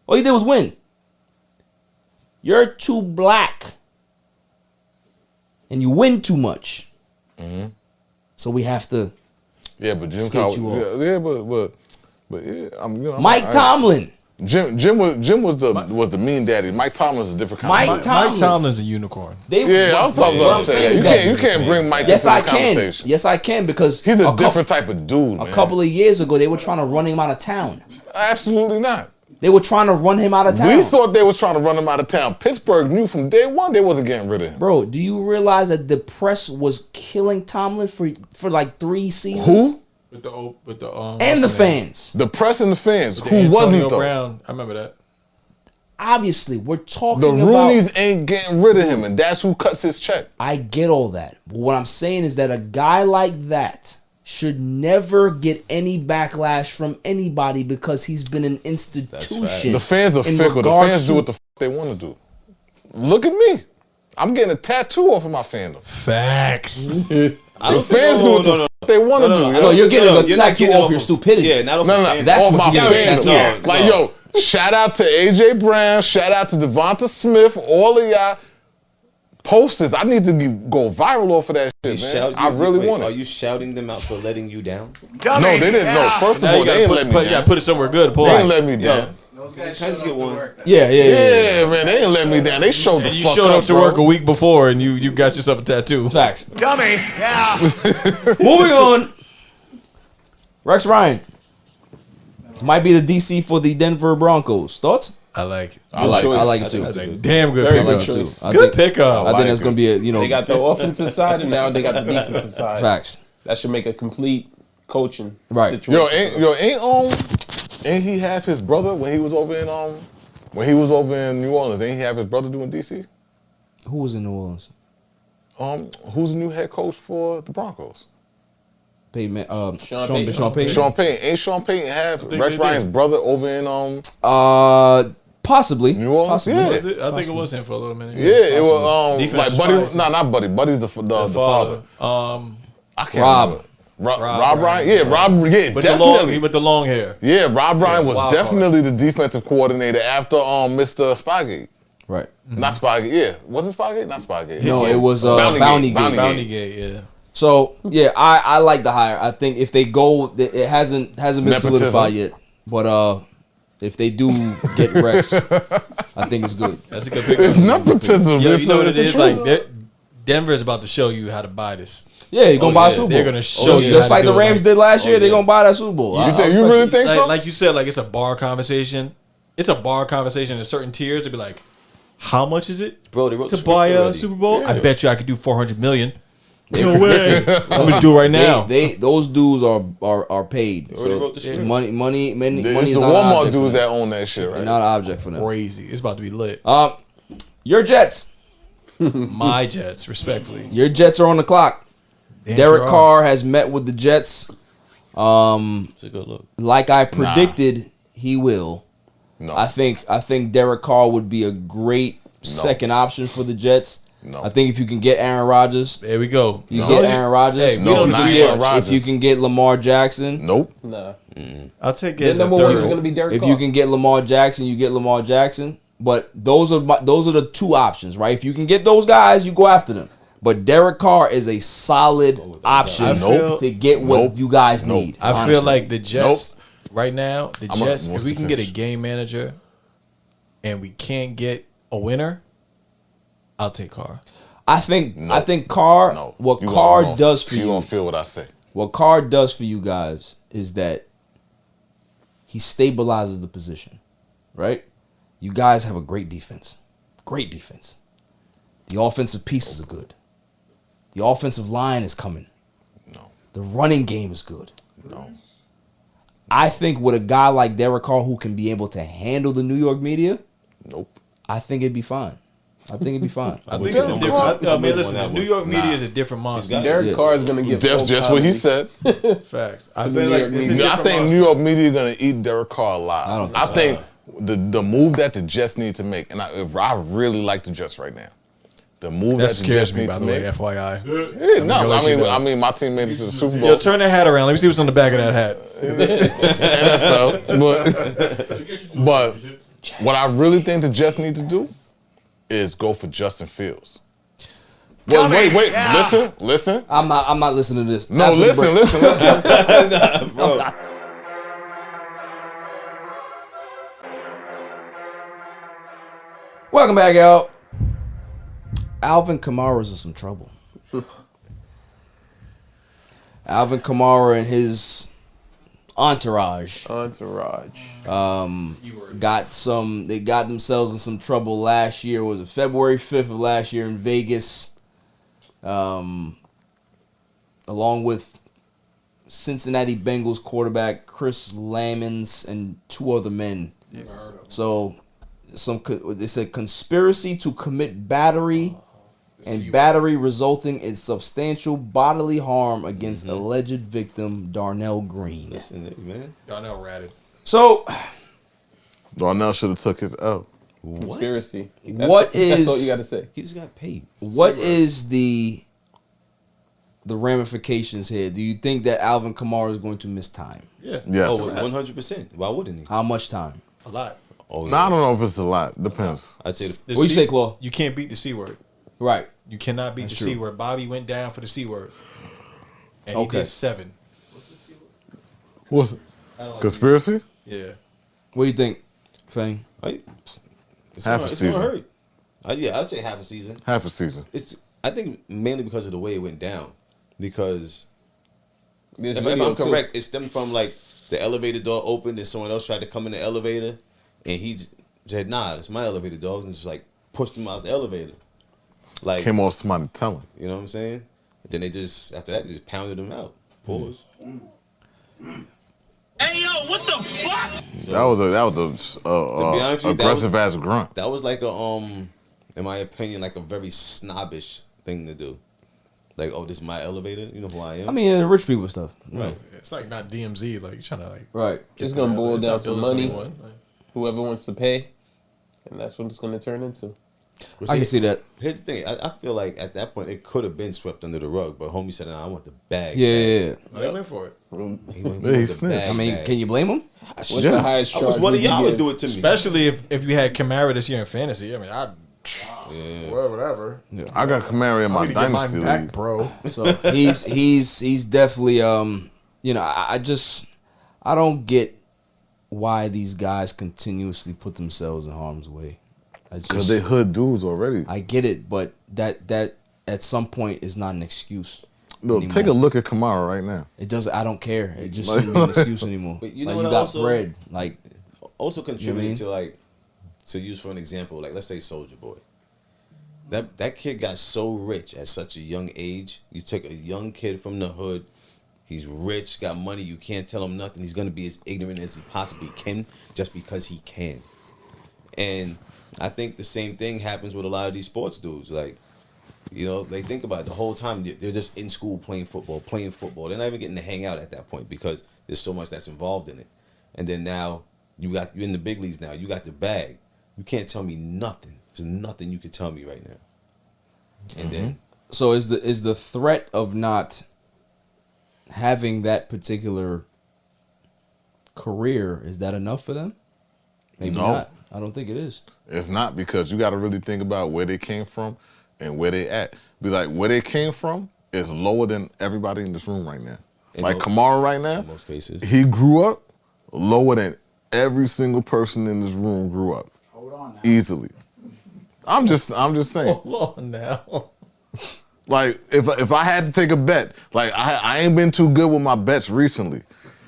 All he did was win. You're too black. And you win too much. So we have to
but Jim
Caldwell.
Yeah,
Mike Tomlin.
Jim was the mean daddy. Mike Tomlin's a different kind of
Mike Tomlin's a unicorn.
I was talking about that. You can't bring Mike into this conversation.
Yes, I can because
he's a different type of dude.
A couple of years ago, they were trying to run him out of town.
Absolutely not.
They were trying to run him out of town.
We thought they were trying to run him out of town. Pittsburgh knew from day one they wasn't getting rid of him.
Bro, do you realize that the press was killing Tomlin for like 3 seasons?
Who?
With the
and the fans.
The press and the fans. Who wasn't though?
Brown. I remember that.
Obviously, we're talking
the
about...
Roonies ain't getting rid of him, and that's who cuts his check.
I get all that. But what I'm saying is that a guy like that should never get any backlash from anybody because he's been an institution.
The fans are fickle. The fans do what the fuck they want to do. Look at me. I'm getting a tattoo off of my fandom.
Facts.
The fans do what the fuck they want to do.
No, you're getting a tattoo off your stupidity.
Yeah, not off
That's off my fandom. Like, yo, shout out to AJ Brown. Shout out to Devonta Smith. All of y'all posters. I need to go viral off of that shit, man. I really want it.
Are you shouting them out for letting you down?
No, they didn't. No, first of all, they didn't let me down.
You gotta put it somewhere good.
They didn't let me down.
Yeah,
man, they didn't let me down. They showed the fuck up.
You showed up to work a week before and you got yourself a tattoo.
Facts.
Dummy. Yeah.
Moving on. Rex Ryan might be the DC for the Denver Broncos. Thoughts?
I like it.
I like it too.
That's a damn good
Very
pickup.
good choice.
Good pickup.
I think that's going to be a,
They got the offensive side and now they got the defensive side.
Facts.
That should make a complete coaching situation.
Ain't he have his brother when he was over in New Orleans? Ain't he have his brother doing DC?
Who was in New Orleans?
Who's the new head coach for the Broncos?
Sean Payton.
Sean Payton. Ain't Sean Payton have Rex Ryan's brother over in
possibly
New Orleans?
Possibly.
Yeah.
I think it was him for a little minute.
Yeah, it was like Buddy. Not Buddy. Buddy's the father. I can't remember. Rob Ryan? Yeah, definitely.
With the long hair.
Yeah, Rob Ryan was definitely the defensive coordinator after Mr. Spygate.
Right.
Not Spygate, yeah. Was it Spygate? Not Spygate.
No, it was Bounty
Gate, yeah.
So, yeah, I like the hire. I think if they go, it hasn't been solidified yet. But if they do get Rex, I think it's good.
That's a good picture.
It's nepotism.
Yo, you know what it is? Like, Denver's about to show you how to buy this.
Yeah, you're going to buy a Super Bowl.
They're going to show you
just like the Rams did last year, they're going to buy that Super Bowl.
You really think so?
Like you said, like it's a bar conversation. It's a bar conversation in certain tiers to be like, how much is it to buy a Super Bowl? Yeah. I bet you I could do $400 million. No way. I'm gonna do it right now.
Those dudes are paid. So money
It's
is
the
not
Walmart dudes that own that shit, right?
Not an object for them.
Crazy. It's about to be lit.
Your Jets.
My Jets, respectfully.
Your Jets are on the clock. Derek Carr has met with the Jets.
It's a good look.
Like I predicted, he will.
No.
I think Derek Carr would be a great second option for the Jets.
No.
I think if you can get Aaron Rodgers,
there we go.
You get Aaron Rodgers.
Hey, Aaron
Rodgers.
If you can get Lamar Jackson,
nope.
Nah.
I'll take it.
Number one was going to be Derek
If
Carr.
you can get Lamar Jackson, you get Lamar Jackson. But those are the two options, right? If you can get those guys, you go after them. But Derek Carr is a solid option to get what you guys need.
I feel like the Jets right now, if we can get a game manager and we can't get a winner, I'll take Carr.
I think Carr. What Carr does for you,
you gonna feel what I say.
What Carr does for you guys is that he stabilizes the position, right? You guys have a great defense. Great defense. The offensive pieces are good. The offensive line is coming.
No.
The running game is good.
No.
I think with a guy like Derek Carr who can be able to handle the New York media, I think it'd be fine. I think it'd be fine.
I think it's a different. I mean, listen, the New York media is a different monster.
Derek Carr is going to give.
That's just what he said.
Facts.
I think New York media is going to eat Derek Carr alive. I think the move that the Jets need to make, and I really like the Jets right now. The move that the Jets need to make.
FYI.
Yeah, no, I mean, my team made it to the Super Bowl.
Yo, turn that hat around. Let me see what's on the back of that hat.
NFL, but what I really think the Jets need to do is go for Justin Fields. Well, wait, listen.
I'm not listening to this.
No, listen.
Bro. Welcome back, y'all. Alvin Kamara's in some trouble. Alvin Kamara and his entourage. They got themselves in some trouble last year. Was it February 5th of last year in Vegas? Along with Cincinnati Bengals quarterback Chris Lamons and two other men. Yes. So they said conspiracy to commit battery and battery resulting in substantial bodily harm against alleged victim Darnell Green.
Listen, man.
Darnell ratted.
So
Darnell should have took his L.
Conspiracy.
That's
all you got to say.
He just got paid.
What is the ramifications here? Do you think that Alvin Kamara is going to miss time?
Yeah.
Yes.
Oh, 100%. Why wouldn't he?
How much time?
A lot.
Oh,
No, I don't know if it's a lot. Depends.
I'd say.
What you say, Claw?
You can't beat the C word.
Right.
You cannot beat the C word. Bobby went down for the C word. And he did 7.
What's it? Conspiracy?
Yeah.
What do you think, Fang?
It's
half a season.
Gonna hurt. I'd say half a season.
Half a season.
I think mainly because of the way it went down. Because
There's
if I'm correct, it stemmed from like the elevator door opened and someone else tried to come in the elevator, and he said, "Nah, it's my elevator, dog," and just like pushed him out the elevator. Like
came off somebody telling.
You know what I'm saying? And then after that, they just pounded him out. Pause.
Hey yo, what the fuck?
So, that was a aggressive ass grunt.
That was like in my opinion, like a very snobbish thing to do. Like, oh, this is my elevator. You know who I am.
I mean, rich people stuff.
Right.
It's like not DMZ. Like you're trying to like.
Right.
It's gonna boil down to money. Whoever wants to pay, and that's what it's gonna turn into.
Well,
I can see that.
Here's the thing. I feel like at that point it could have been swept under the rug, but homie said, "I want the bag."
Yeah.
They went for it.
He went the bag,
I mean, can you blame him?
What's the highest charge?
I was one of y'all would do it to me.
Especially if you had Kamara this year in fantasy. I mean, well, whatever.
Yeah. I got Kamara in my dynasty league,
back, bro.
So he's definitely I don't get why these guys continuously put themselves in harm's way.
Because they hood dudes already.
I get it, but that at some point is not an excuse.
No,
anymore.
take a look at Kamara right now.
It doesn't. I don't care. It just shouldn't be an excuse anymore.
But you know
like,
what?
You got
Also,
bread. Like
also contributing
you know what I mean?
to use for an example, like let's say Soulja Boy. That kid got so rich at such a young age. You take a young kid from the hood. He's rich, got money. You can't tell him nothing. He's gonna be as ignorant as he possibly can, just because he can. And I think the same thing happens with a lot of these sports dudes. Like, you know, they think about it the whole time. They're just in school playing football. They're not even getting to hang out at that point because there's so much that's involved in it. And then now you're in the big leagues now. You got the bag. You can't tell me nothing. There's nothing you can tell me right now. And then,
so is the threat of not having that particular career, is that enough for them? Maybe not. I don't think it is.
It's not, because you got to really think about where they came from and where they at. Be like, where they came from is lower than everybody in this room right now. Like Kamara right now, in most cases, he grew up lower than every single person in this room grew up. Hold on now. Easily. I'm just saying.
Hold on now.
Like, if I had to take a bet, like I ain't been too good with my bets recently.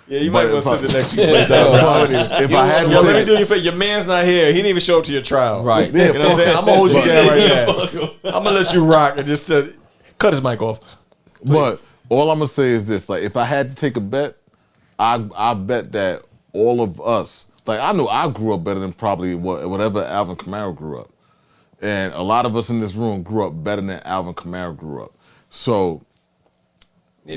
Yeah, you might want to sit the next few plays out, bro.
If I had,
let me do you for your man's not here. He didn't even show up to your trial.
Right.
You know what I'm saying? I'm gonna hold you down right now. I'm gonna let you rock and just cut his mic off. Please.
But all I'm gonna say is this: like, if I had to take a bet, I bet that all of us, like, I know I grew up better than probably whatever Alvin Kamara grew up, and a lot of us in this room grew up better than Alvin Kamara grew up. So.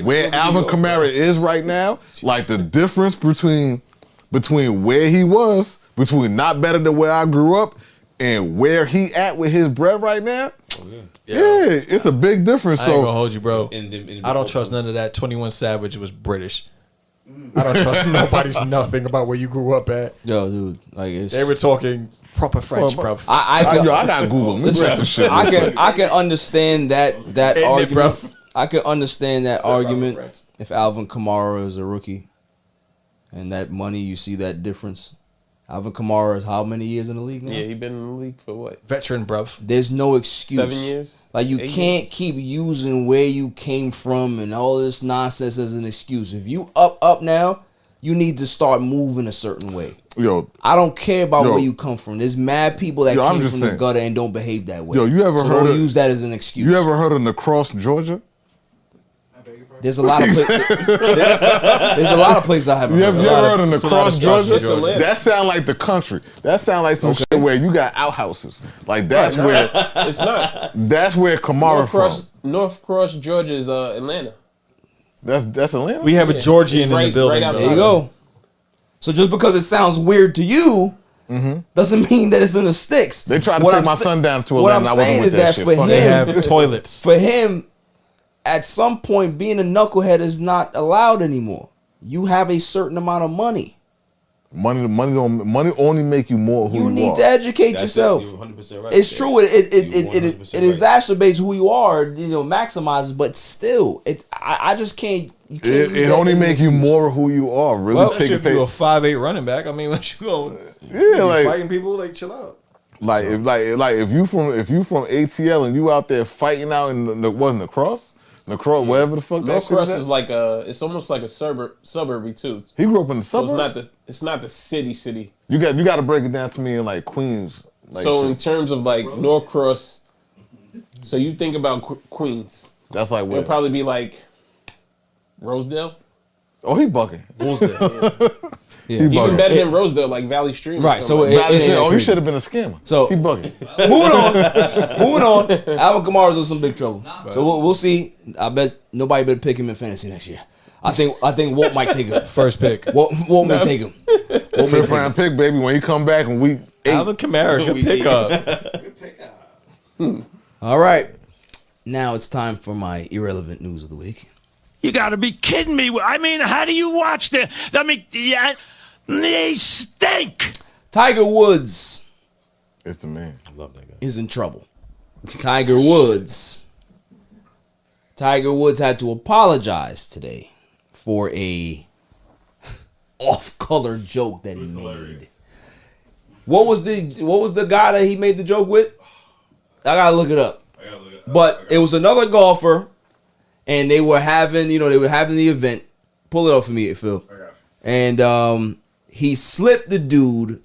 Where Alvin Kamara is right now, like the difference between where he was, between not better than where I grew up, and where he at with his bread right now, it's a big difference.
I ain't gonna hold you, bro. I don't trust none of that. 21 Savage was British. I don't trust nobody's nothing about where you grew up at.
Yo, dude, like
they were talking proper French, bro.
I
got Google.
I can understand that argument. I could understand that argument if Alvin Kamara is a rookie, and that money, you see that difference. Alvin Kamara is how many years in the league now?
Yeah, he been in the league for what?
Veteran, bruv.
There's no excuse.
7 years?
Like, you
8
can't
years?
keep using where you came from and all this nonsense as an excuse. If you up now, you need to start moving a certain way.
Yo,
I don't care about where you come from. There's mad people that came from the gutter and don't behave that way.
Yo, you ever heard
don't use that as an excuse.
You ever heard of Lacrosse, Georgia?
There's a lot of there's a lot of places I haven't
You
heard.
ever heard of Lacrosse, Georgia? That sound like the country. That sound like some shit where you got outhouses. Like, that's where
it's not.
That's where Kamara from.
North Cross, Georgia is Atlanta.
That's Atlanta.
We have a Georgian in the building.
Right,
there you go. So just because it sounds weird to you, doesn't mean that it's in the sticks.
They tried to take my son down to
what
Atlanta.
I'm saying is that for him,
they have toilets.
For him, at some point, being a knucklehead is not allowed anymore. You have a certain amount of money.
Money only make you more who you are.
You need to educate yourself.
You're 100% right.
It's true. It exacerbates who you are. You know, maximizes. But still, I just can't. You can't use
it
that
only
as an
make you
excuse.
more who you are. Really,
Well,
take
if you're a 5'8" running back, I mean, once you go,
like
fighting people, like chill out.
Like if you from ATL and you out there fighting out in the Lacrosse, wherever the fuck that shit
Lacrosse
is
is like it's almost like a suburb too.
He grew up in the suburbs.
So it's not the city.
You got to break it down to me in like Queens. Like
so
shit.
in terms of like North Cross, so you think about Queens.
That's like what?
It'll probably be like Rosedale.
Oh, he bugging.
Rosedale.
Yeah. Even better than Rosedale, like Valley Stream.
Right. So
he should have been a scammer.
So
he bugging.
Moving on. Alvin Kamara's in some big trouble. So we'll see. I bet nobody better pick him in fantasy next year. I think Walt might take him.
First pick.
Walt may take him.
Fifth round pick, baby. When he come back and we
Alvin Kamara, good pickup.
All right. Now it's time for my irrelevant news of the week.
You got to be kidding me. I mean, how do you watch the... I mean, yeah, they stink.
Tiger Woods
is the man.
I love that guy.
Is in trouble. Tiger Woods had to apologize today for a off-color joke that he made. What was the guy that he made the joke with? I gotta look it up. But it was another golfer, and they were having the event. Pull it up for me, Phil. And he slipped the dude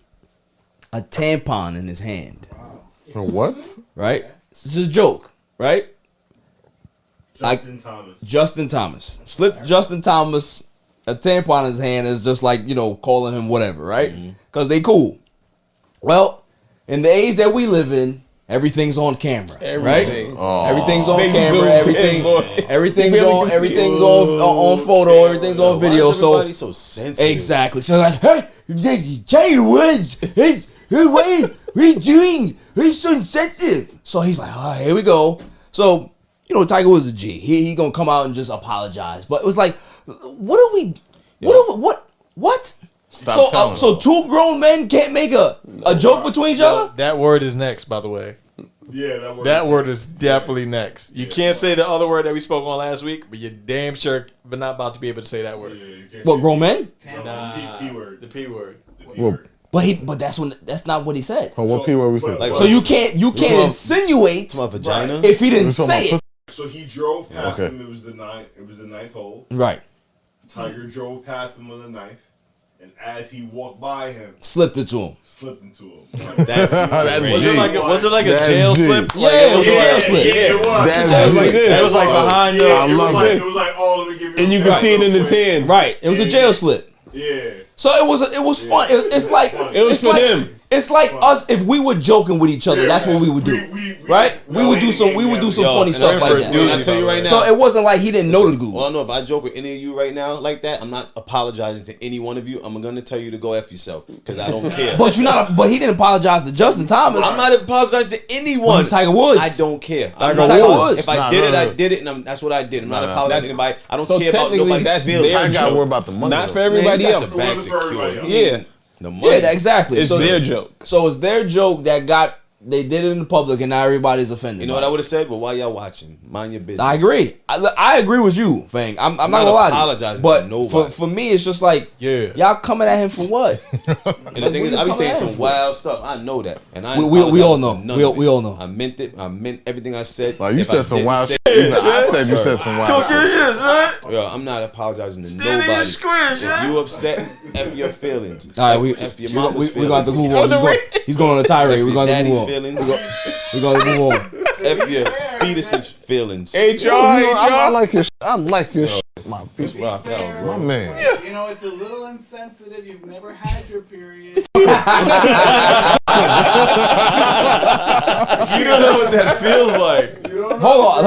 a tampon in his hand.
What?
Right? This is a joke, right?
Justin
Thomas. Slipped Justin Thomas a tampon in his hand is just like, calling him whatever, right? Because they cool. Well, in the age that we live in, everything's on camera, right? Everything's on camera. Everything's on photo. Everything's on video. So
everybody's so sensitive.
Exactly. So like, hey, Tiger Woods, hey, what are you doing? He's so insensitive. So he's like, all right, here we go. So Tiger Woods is a G. He gonna come out and just apologize. But it was like, what? So two grown men can't make a joke between each other?
That word is next, by the way.
Yeah,
that word is definitely next. You can't say the other word that we spoke on last week, but you're damn sure but not about to be able to say that word.
What, grown men?
Nah,
P word.
The P word.
But that's not what he said.
Oh, what P word we said?
So you can't insinuate
vagina
if he didn't say it.
So he drove past him. It was the ninth hole.
Right.
Tiger drove past him on the ninth, and as he walked by him,
slipped into him.
That's
was it like a jail slip?
Yeah, it was a jail slip.
It was like behind the.
I love it.
It was like, oh, let me give you.
And you can see it in his hand.
Right. It was a jail slip.
Yeah.
So it was fun. It's like
it was for them.
It's like us if we were joking with each other. That's what we would do, right? We would do some funny stuff like that.
Dude, I tell you right now.
So it wasn't like he didn't know the Google.
Well, I know if I joke with any of you right now like that, I'm not apologizing to any one of you. I'm gonna tell you to go F yourself because I don't care.
But but he didn't apologize to Justin Thomas.
I'm not apologizing to anyone.
Well, he's Tiger Woods.
I don't care.
Tiger Woods.
If I did it, I did it, and that's what I did. I'm not apologizing to anybody. I don't care about nobody's feelings.
I got to worry about the money. Not for everybody else.
The back secure.
Yeah.
The money.
Yeah, exactly.
It's their joke.
So it's their joke that they did it in the public, and now everybody's offended.
You know what I would have said? But while y'all watching, mind your business.
I agree. I agree with you, Fang. I'm not gonna lie.
Apologizing
but
to nobody.
for me, it's just like, y'all coming at him for what?
And the thing is, I be saying some wild stuff. I know that, and I
we all know. We all know.
I meant it. I meant everything I said.
Like you said some wild shit. I said you said some wild shit.
Yo, I'm not apologizing to nobody. If you upset, F your feelings.
All right,
F your mama's feelings.
We got the move on. He's going on a tirade. We're going to move on. We're going to move on.
F your fetus's feelings.
HR. I like your shit. I like your shit. My
rock out, bro.
My man.
You know, it's a little insensitive. You've never had your period.
You don't know what that feels like.
Hold on.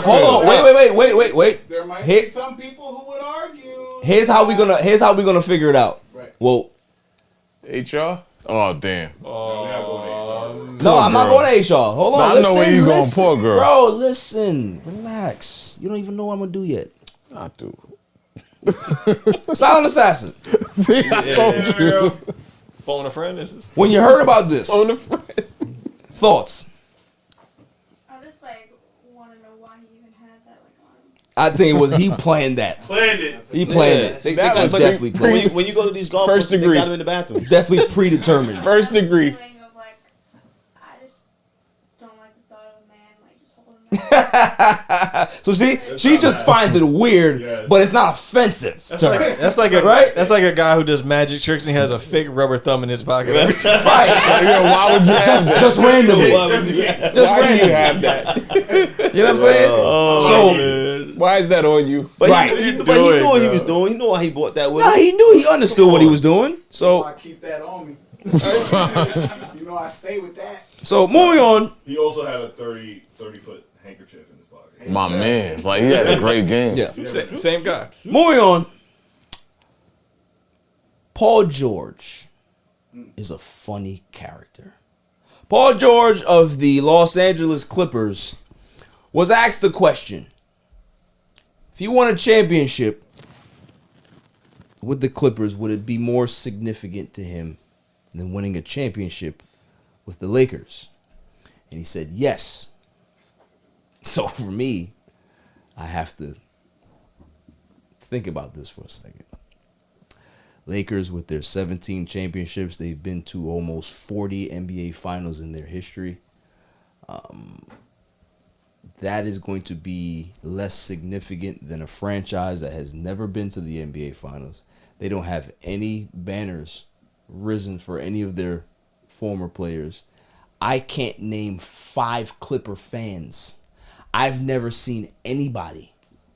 Hold on. Wait.
There might be some people who would argue.
Here's how we gonna figure it out.
Right.
Well,
HR.
Oh damn.
No, I'm not going to HR. Hold on.
I know where you going, poor girl.
Bro, listen. Relax. You don't even know what I'm going to do yet.
I do.
Silent assassin.
See, I told you.
Phone a friend, this is.
When you heard about this,
Phone a friend.
thoughts?
I just want to know why he even had that on.
I think it was he planned that.
Planned it.
He planned it.
They
That
got
was definitely planned.
when you go to these golf
First
courses,
degree.
they got them in the bathroom.
Definitely predetermined.
First degree.
I just don't like the thought of a man just holding him.
So she just finds it weird, but it's not offensive to her.
That's like a guy who does magic tricks and he has a fake rubber thumb in his pocket.
Right.
Why would you have that?
Just randomly.
Why do you have that?
You know what I'm saying? So
why is that on you?
But
Right.
he knew what he was doing. He knew why he bought that with
nah,
him.
he knew, he understood what he was doing. So
I keep that on me. You know, I stay with that.
So moving on.
He also had a 30-foot handkerchief in his pocket.
My man. It's like he had a great game.
Yeah.
Same guy.
Moving on. Paul George is a funny character. Paul George of the Los Angeles Clippers was asked the question: if he won a championship with the Clippers, would it be more significant to him than winning a championship with the Lakers? And he said yes. So for me, I have to think about this for a second. Lakers with their 17 championships, they've been to almost 40 NBA finals in their history. That is going to be less significant than a franchise that has never been to the NBA finals. They don't have any banners risen for any of their former players. I can't name 5 Clipper fans. I've never seen anybody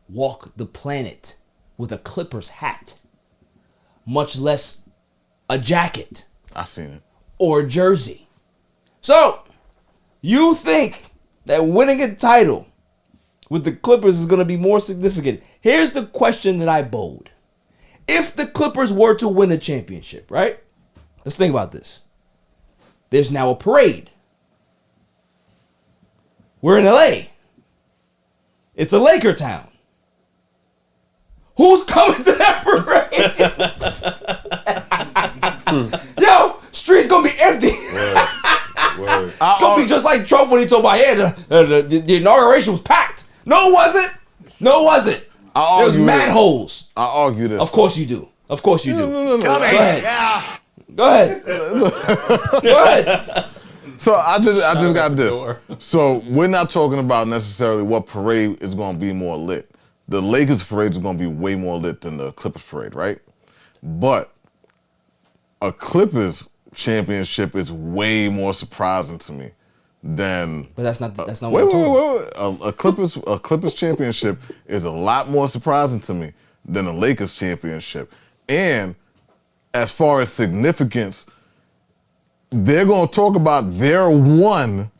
walk the planet with a Clippers hat, much less a jacket.
I seen it.
Or a jersey. So, you think that winning a title with the Clippers is going to be more significant? Here's the question that I bowled. If the Clippers were to win a championship, right? Let's think about this. There's now a parade. We're in LA. It's a Laker town. Who's coming to that parade? Yo, streets gonna be empty.
Word.
It's gonna be just like Trump when he told about the inauguration was packed. No, it wasn't. No, it wasn't. There was mad holes.
I argue this.
Of course you do. Of course you do.
No.
Go ahead. Go ahead. Go ahead.
So I just got this. So we're not talking about necessarily what parade is going to be more lit. The Lakers parade is going to be way more lit than the Clippers parade, right? But a Clippers championship is way more surprising to me than.
But that's not what I'm talking about.
A Clippers championship is a lot more surprising to me than a Lakers championship. And as far as significance, they're going to talk about their one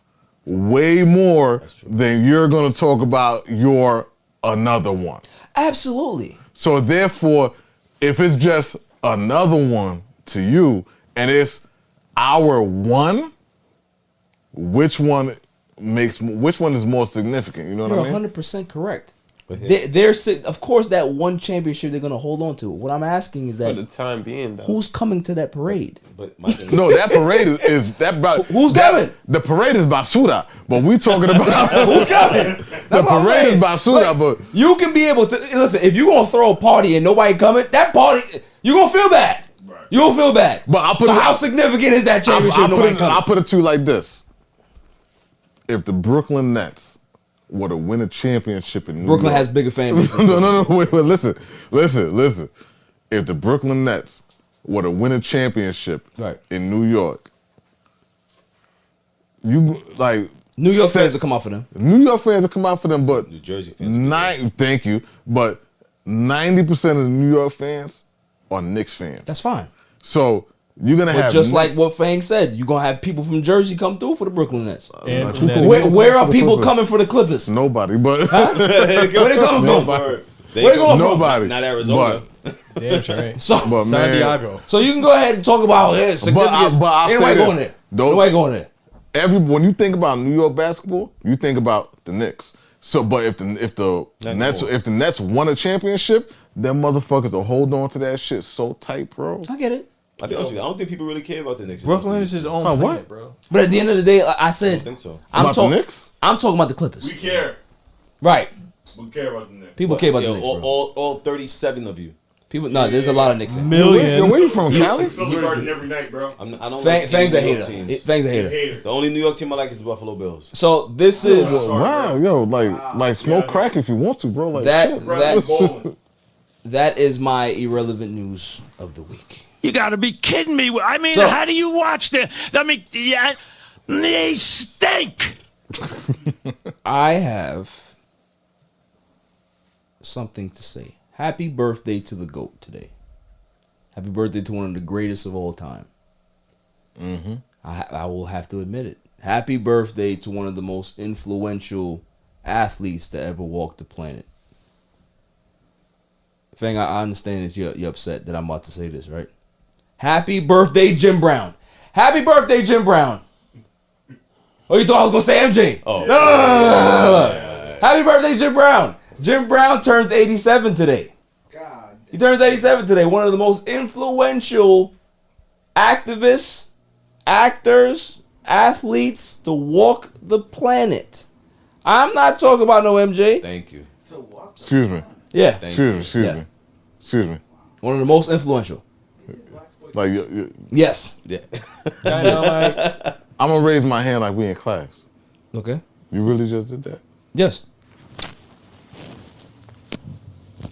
way more than you're going to talk about your another one.
Absolutely.
So therefore, if it's just another one to you and it's our one, which one is more significant? You know what I mean?
You're 100% correct. There's of course that one championship they're gonna hold on to. What I'm asking is that
for the time being, though,
who's coming to that parade?
No, that parade is that.
Who's coming?
The parade is Basura, but we talking about
who's coming.
The parade is Basura, but
you can be able to listen. If you gonna throw a party and nobody coming, that party you gonna feel bad. You gonna feel bad.
But
how significant is that championship?
I'll put it to you like this: if the Brooklyn Nets were to win a championship in New
Brooklyn
York,
has bigger fan base.
No, wait, listen. If the Brooklyn Nets were to win a championship in New York, you like
New York fans will come out for them.
New York fans will come out for them, but
New Jersey fans.
Thank you, but 90% of the New York fans are Knicks fans.
That's fine.
So you're gonna have
just like what Fang said, you're gonna have people from Jersey come through for the Brooklyn Nets.
Where
are people coming for the Clippers?
Nobody, but
where they coming from? Where they going from?
Nobody.
Not Arizona.
Damn sure ain't.
So,
San Diego.
So you can go ahead and talk about significance. Anybody going there? Nobody going there.
When you think about New York basketball, you think about the Knicks. So, but if the Nets won a championship, them motherfuckers will hold on to that shit so tight, bro.
I get it.
I don't think people really care about the Knicks.
Brooklyn is his own planet, bro.
But at the end of the day, like I said,
I don't think so.
The Knicks?
I'm talking about the Clippers.
We care.
Right.
We care about the Knicks.
People care about the Knicks, bro.
All 37 of you.
People, there's a lot of Knicks fans.
Where you from, Cali?
Philly Garden every night, bro.
I don't
Fang's a
New York
hater.
teams.
Fang's a hater.
The only New York team I like is the Buffalo Bills.
So this is
wow, yo, like smoke crack if you want to, bro. Like
that is my irrelevant news of the week.
You got to be kidding me. I mean,
So-
how do you watch they stink.
I have something to say. Happy birthday to the GOAT today. Happy birthday to one of the greatest of all time.
Mm-hmm.
I will have to admit it. Happy birthday to one of the most influential athletes to ever walk the planet. Fang, I understand that you're upset that I'm about to say this, right? Happy birthday, Jim Brown. Happy birthday, Jim Brown. Oh, you thought I was going to say MJ?
Oh.
No. Happy birthday, Jim Brown. Jim Brown turns 87 today.
God.
He turns 87 today. One of the most influential activists, actors, athletes to walk the planet. I'm not talking about no MJ.
Thank you.
Excuse me.
Yeah.
Excuse me.
One of the most influential.
Like,
yes.
Yeah.
I'm gonna raise my hand like we in class.
Okay.
You really just did that?
Yes.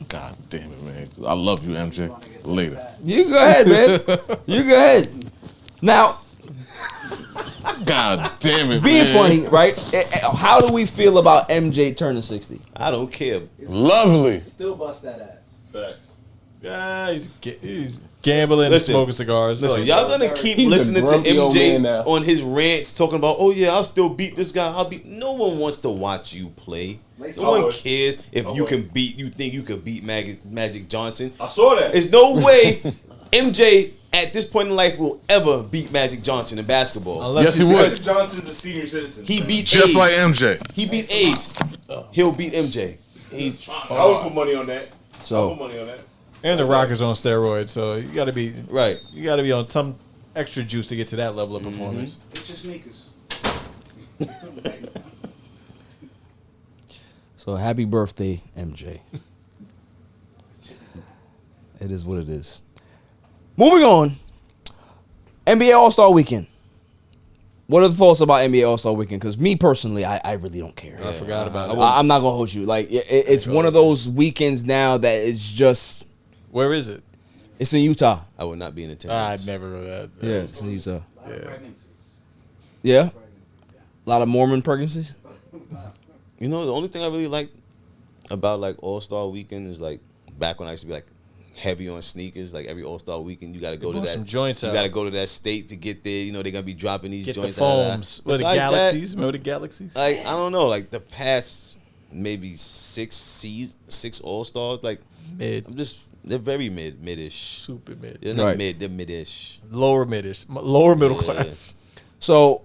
God damn it, man. I love you, MJ. Later.
You go ahead, man. You go ahead. Now,
God damn it,
being
man.
funny, right? How do we feel about MJ turning 60?
I don't care.
Lovely.
Still bust that ass.
Facts.
Yeah, he's gambling and smoking cigars.
Listen, y'all gonna keep listening to MJ on his rants talking about, oh yeah, I'll still beat this guy. No one wants to watch you play. No one cares if you think you could beat Magic Johnson.
I saw that.
There's no way MJ at this point in life will ever beat Magic Johnson in basketball.
Yes, he would.
Magic Johnson's a senior citizen.
He beat
Just
AIDS.
like MJ.
He beat AIDS. He'll beat MJ.
I would put money on that.
So,
I would put money on that.
And the Rock is on steroids, so you got to be
right.
You got to be on some extra juice to get to that level of performance.
Get your sneakers.
So happy birthday, MJ. It is what it is. Moving on. NBA All-Star Weekend. What are the thoughts about NBA All-Star Weekend? Because me personally, I really don't care.
I forgot about it.
I'm not gonna hold you. Like it's one of those weekends now that it's just.
Where is it?
It's in Utah.
I would not be in attendance.
I'd never go that.
Yeah, it's in Utah.
Yeah.
Yeah. A lot of Mormon pregnancies.
You know, the only thing I really like about like All-Star Weekend is like back when I used to be like heavy on sneakers. Like every All-Star Weekend, you got to go to that.
Some joints
you
out.
got to go to that state to get there. You know, they're gonna be dropping these
Get
joints.
the foams. What, the Galaxies? Remember the Galaxies?
Like I don't know, like the past maybe six All-Stars, like
mid.
They're very midish.
Super mid.
They're not
Right.
mid. They're midish.
Lower middle
Yeah.
class.
So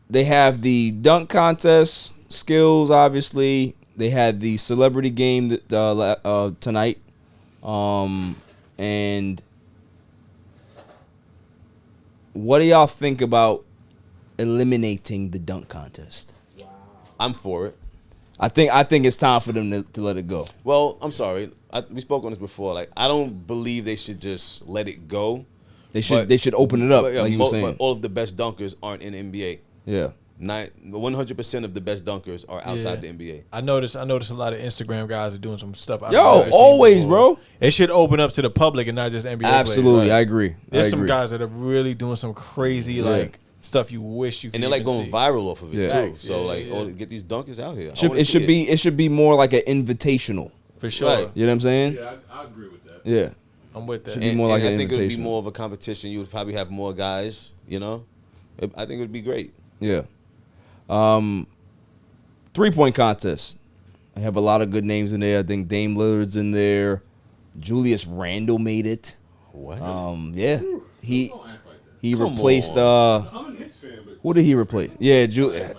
they have the dunk contest skills. Obviously, they had the celebrity game that tonight, and what do y'all think about eliminating the dunk contest?
I'm for it.
I think it's time for them to let it go.
Well, I'm sorry. We spoke on this before. Like, I don't believe they should just let it go.
They should open it up,
But,
like you were saying.
But all of the best dunkers aren't in the NBA.
Yeah.
100% of the best dunkers are outside the NBA.
I noticed a lot of Instagram guys are doing some stuff.
Always, bro.
It should open up to the public and not just NBA
Absolutely,
players.
I agree.
There's
I
some
agree.
guys that are really doing some crazy like stuff you wish you could.
And they're like
even
going
see.
viral off of it too.
Facts.
So
Yeah,
like,
yeah.
oh, get these dunkers out here.
It should be more like an invitational.
For sure.
Right.
You know what I'm saying?
Yeah, I agree with that.
Yeah.
I'm with that.
Should be more like
and
an
I think it would be
invitation.
more of a competition. You would probably have more guys. You know, I think it would be great.
Yeah. 3-point contest. I have a lot of good names in there. I think Dame Lillard's in there. Julius Randle made it.
What?
Yeah. He
Come
replaced
I'm a Knicks fan, but
who did he replace? Yeah, Julius.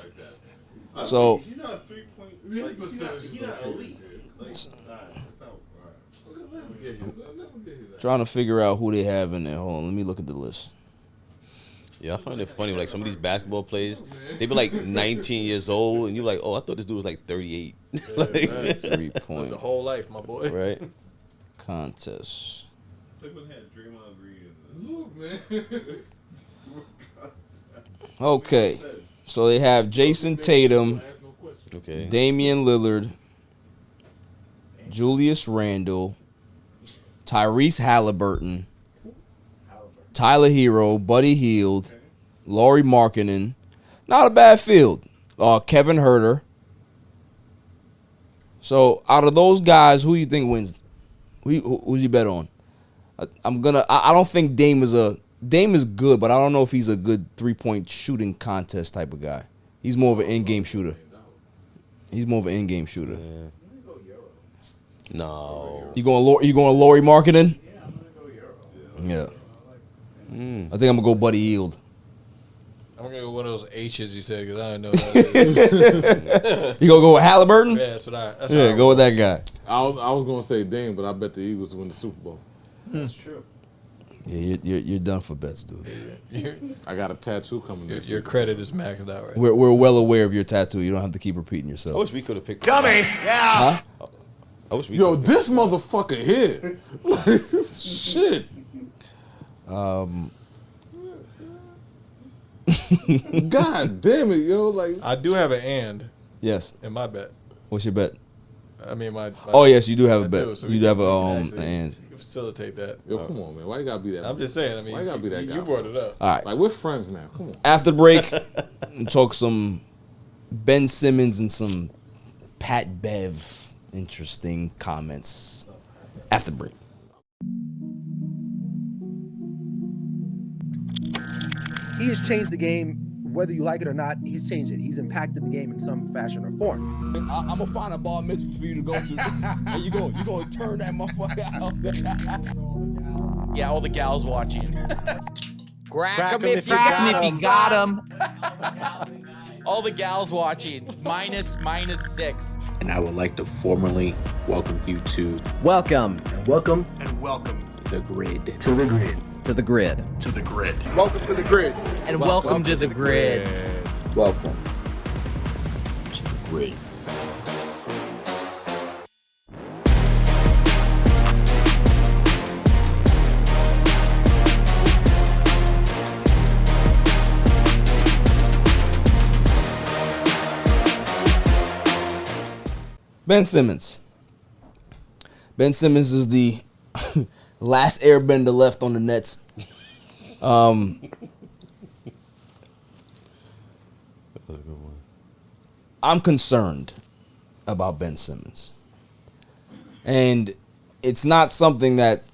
So
he's not a 3-point. Like, he's not elite. Like, it's not.
trying to figure out who they have in there. Hold on, let me look at the list.
Yeah, I find it funny. Like some of these basketball players, they be like 19 years old, and you're like, oh, I thought this dude was like 38. Like,
3-point.
The whole life, my boy.
right?
Contest.
It's like when they had Draymond Green. Look, man.
Okay. So they have Jason Tatum,
Okay.
Damian Lillard, Julius Randle, Tyrese Halliburton, Tyler Hero, Buddy Hield, Lauri Markkanen. Not a bad field. Kevin Huerter. So out of those guys, who you think wins? Who's you bet on? I don't think Dame is good, but I don't know if he's a good 3-point shooting contest type of guy. He's more of an in-game shooter.
Yeah. No.
You going Lauri Markkanen? Yeah. I think I'm gonna go Buddy Hield.
I'm gonna go one of those H's you said because I don't know. That
You gonna go with Halliburton?
Yeah, that's what I.
Go with that guy.
I was gonna say Dame, but I bet the Eagles win the Super Bowl.
That's true.
Yeah, you're done for bets, dude.
I got a tattoo coming.
Your credit is maxed out right.
We're well aware of your tattoo. You don't have to keep repeating
I
yourself.
wish we could have picked.
Dummy. Yeah.
Huh?
I wish we.
Yo,
could've
this motherfucker here. Shit. God damn it, yo! Like
I do have an and
Yes.
in my bet.
What's your bet?
I mean my.
Oh yes, you do have a
I
bet.
do, so
You
we
do have
can-
a
we can actually-
and.
we can facilitate that.
Yo, come on, man. Why you gotta be that?
I'm just saying. I mean,
Why you gotta be that guy?
you brought it up.
All right.
Like we're friends now. Come on.
After the break, we'll talk some Ben Simmons and some Pat Bev interesting comments. After the break.
He has changed the game, whether you like it or not. He's changed it. He's impacted the game in some fashion or form.
I'm gonna find a bar mitzvah for you to go to, and you gonna turn that motherfucker out.
Yeah, all the gals watching.
Crack 'em if you got 'em.
All the gals watching, -6.
And I would like to formally welcome you to
Welcome.
Welcome
And welcome
the grid. To the grid.
To the grid.
to the grid.
Welcome to the grid.
And welcome to the grid.
Welcome to the grid.
Ben Simmons. Ben Simmons is the last airbender left on the Nets. I'm concerned about Ben Simmons. And it's not something that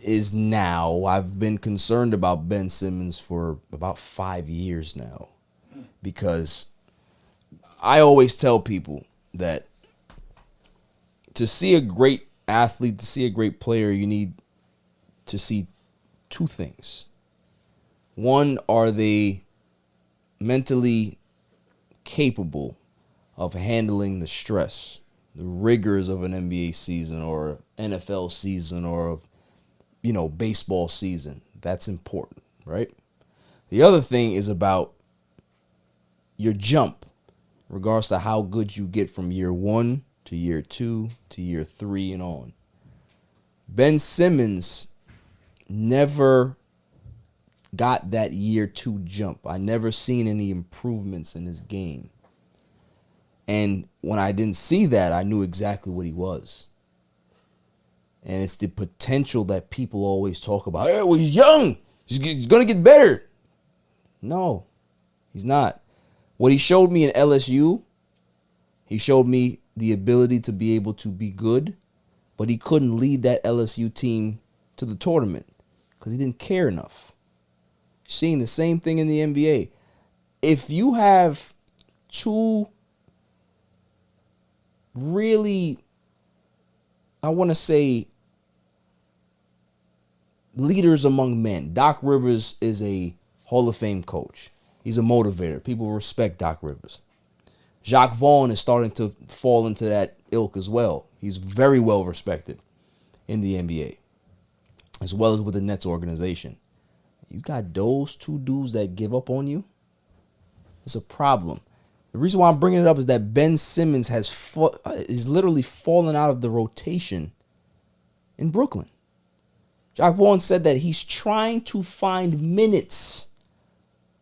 is now. I've been concerned about Ben Simmons for about 5 years now. Because I always tell people that to see a great athlete, to see a great player, you need to see two things. One, are they mentally capable of handling the stress, the rigors of an NBA season or NFL season or, baseball season? That's important, right? The other thing is about your jump, regards to how good you get from year 1 to year 2 to year 3 and on. Ben Simmons never got that year 2 jump. I never seen any improvements in his game. And when I didn't see that, I knew exactly what he was. And it's the potential that people always talk about. Hey, well, he's young. He's going to get better. No, he's not. What he showed me in LSU, he showed me the ability to be able to be good, but he couldn't lead that LSU team to the tournament because he didn't care enough. Seeing the same thing in the NBA. If you have two really, I want to say, leaders among men. Doc Rivers is a Hall of Fame coach. He's a motivator. People respect Doc Rivers. Jacques Vaughn is starting to fall into that ilk as well. He's very well respected in the NBA, as well as with the Nets organization. You got those two dudes that give up on you. It's a problem. The reason why I'm bringing it up is that Ben Simmons is literally fallen out of the rotation in Brooklyn. Jacques Vaughn said that he's trying to find minutes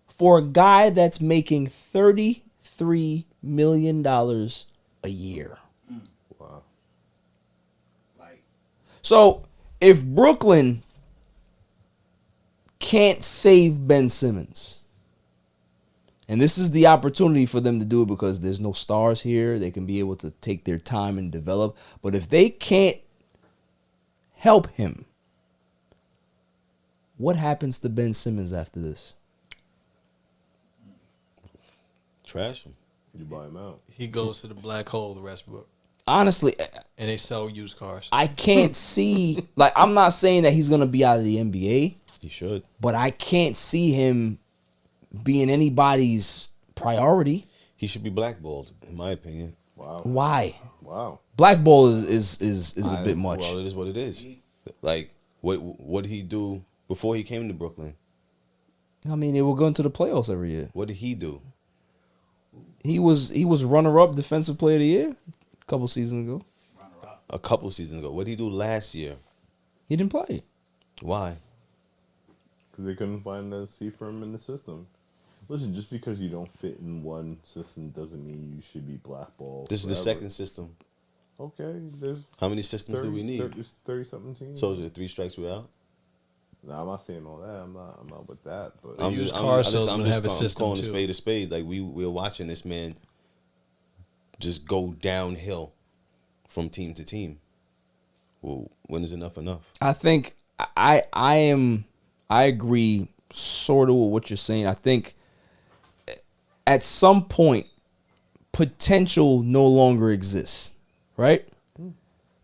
for a guy that's making $33 million a year.
Wow.
So if Brooklyn can't save Ben Simmons, and this is the opportunity for them to do it because there's no stars here, they can be able to take their time and develop. But if they can't help him, what happens to Ben Simmons after this?
Trash him.
You buy him out.
He goes to the black hole, the Westbrook.
Honestly,
and they sell used cars.
I can't see, I'm not saying that he's going to be out of the NBA.
He should.
But I can't see him being anybody's priority.
He should be blackballed, in my opinion.
Wow.
Why?
Wow.
Blackball is a bit much.
Well, it is what it is. Like, what did he do before he came to Brooklyn?
I mean, they were going to the playoffs every year.
What did he do?
He was runner-up defensive player of the year a couple seasons ago.
A couple seasons ago. What did he do last year?
He didn't play.
Why?
Because they couldn't find a C for him in the system. Listen, just because you don't fit in one system doesn't mean you should be blackballed.
This is the second system.
Okay. There's
how many systems do we need?
30-something teams.
So is it 3 strikes we're out?
No, I'm not saying all that. I'm not with that. But
I'm just
calling a spade. Like we're watching this man just go downhill from team to team. Well, when is enough?
I think I agree sort of with what you're saying. I think at some point potential no longer exists, right?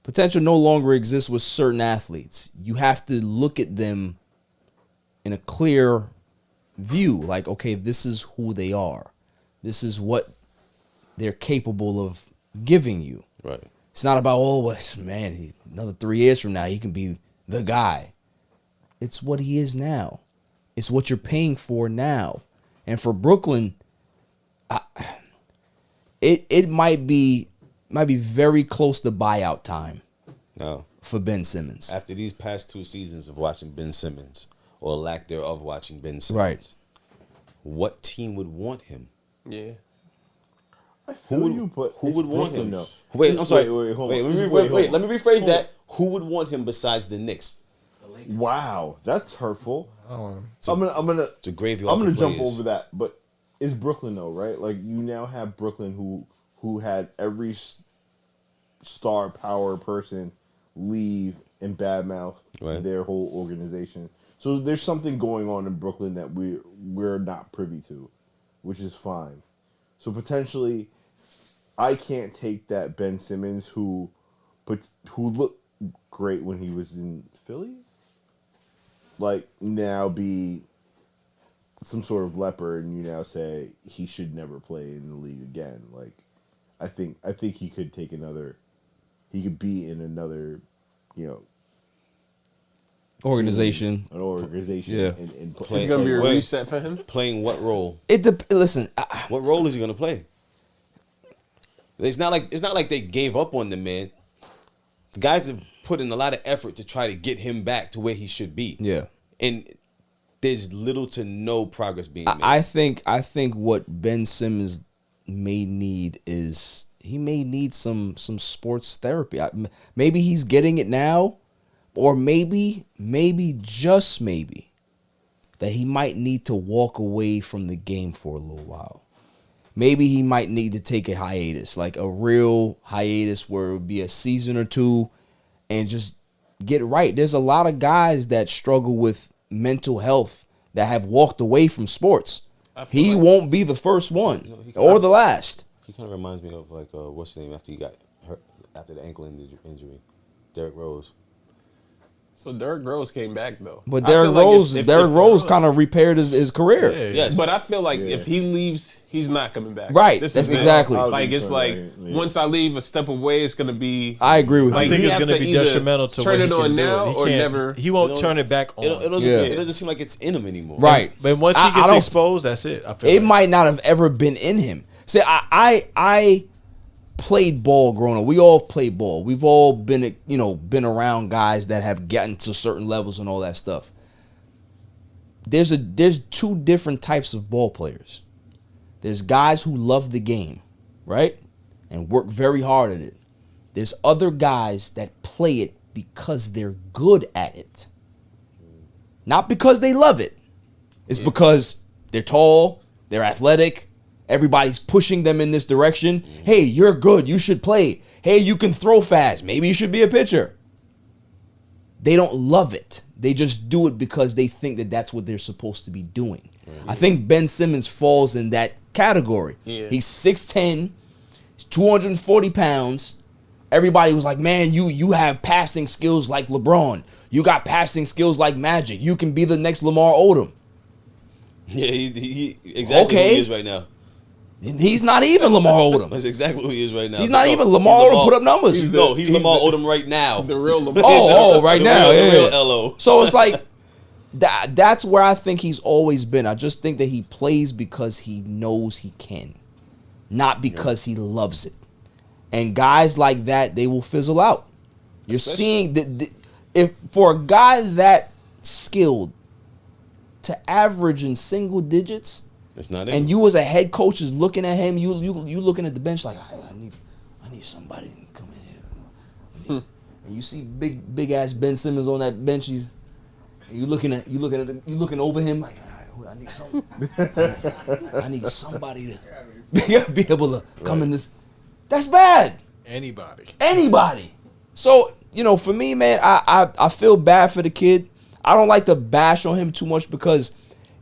Potential no longer exists with certain athletes. You have to look at them in a clear view. Like, okay, this is who they are. This is what they're capable of giving you.
Right.
It's not about, man, another 3 years from now, he can be the guy. It's what he is now. It's what you're paying for now. And for Brooklyn, it might be very close to buyout time.
No.
For Ben Simmons.
After these past 2 seasons of watching Ben Simmons, or lack thereof watching Ben Simmons,
right?
What team would want him?
Yeah.
Who would want him?
Though.
Wait, I'm sorry.
Hold on.
Wait, let me rephrase that. Who would want him besides the Knicks?
Wow, that's hurtful. I'm gonna
it's a gravy.
I'm gonna jump over that, but it's Brooklyn though, right? Like you now have Brooklyn who had every star power person leave and badmouth their whole organization. So there's something going on in Brooklyn that we're not privy to, which is fine. So potentially, I can't take that Ben Simmons who looked great when he was in Philly, like now be some sort of leper, and you now say he should never play in the league again. Like, I think he could take another. He could be in another,
organization.
An organization.
Yeah.
And
It's gonna be a reset for him.
Playing what role?
Listen.
What role is he gonna play? It's not like they gave up on the man. The guys have put in a lot of effort to try to get him back to where he should be.
Yeah.
And there's little to no progress being made.
I think what Ben Simmons may need is he may need some sports therapy. Maybe he's getting it now, or maybe just maybe that he might need to walk away from the game for a little while. Maybe he might need to take a hiatus, like a real hiatus where it would be a season or two and just get right. There's a lot of guys that struggle with mental health that have walked away from sports. He won't be the first one or the last.
He kind of reminds me of like what's his name after he got hurt after the ankle injury, Derrick Rose.
So Derrick Rose came back though.
But Derrick Rose kind of repaired his career.
Yes, but I feel like if he leaves, he's not coming back.
Right,
This
that's
is
exactly.
Like it's like once I leave a step away, it's gonna be.
I agree with
like,
you.
I think it's going to be detrimental to
turn
what
it
he
on
can
now
do.
or never.
He won't turn it back on.
It doesn't seem like it's in him anymore.
Right.
But once he gets exposed, that's it. I feel
it might not have ever been in him. See, I played ball growing up. We all played ball. We've all been around guys that have gotten to certain levels and all that stuff. There's 2 different types of ball players. There's guys who love the game, right? And work very hard at it. There's other guys that play it because they're good at it. Not because they love it. It's because they're tall, they're athletic, everybody's pushing them in this direction. Hey, you're good. You should play. Hey, you can throw fast. Maybe you should be a pitcher. They don't love it. They just do it because they think that that's what they're supposed to be doing. I think Ben Simmons falls in that category.
Yeah.
He's 6'10", 240 pounds. Everybody was like, man, you have passing skills like LeBron. You got passing skills like Magic. You can be the next Lamar Odom.
Yeah, he exactly who he is right now.
He's not even Lamar Odom.
That's exactly who he is right now.
He's not even Lamar Odom. Put up numbers.
He's Lamar Odom right now.
The real Lamar.
Right now.
The real LO.
So it's like that's where I think he's always been. I just think that he plays because he knows he can, not because he loves it. And guys like that, they will fizzle out. You're seeing if for a guy that skilled to average in single digits.
It's not
and you as a head coach is looking at him, you looking at the bench like I need somebody to come in here. And you see big ass Ben Simmons on that bench, you looking over him like I need somebody to be able to come in this. That's bad. Anybody. So, for me, man, I feel bad for the kid. I don't like to bash on him too much because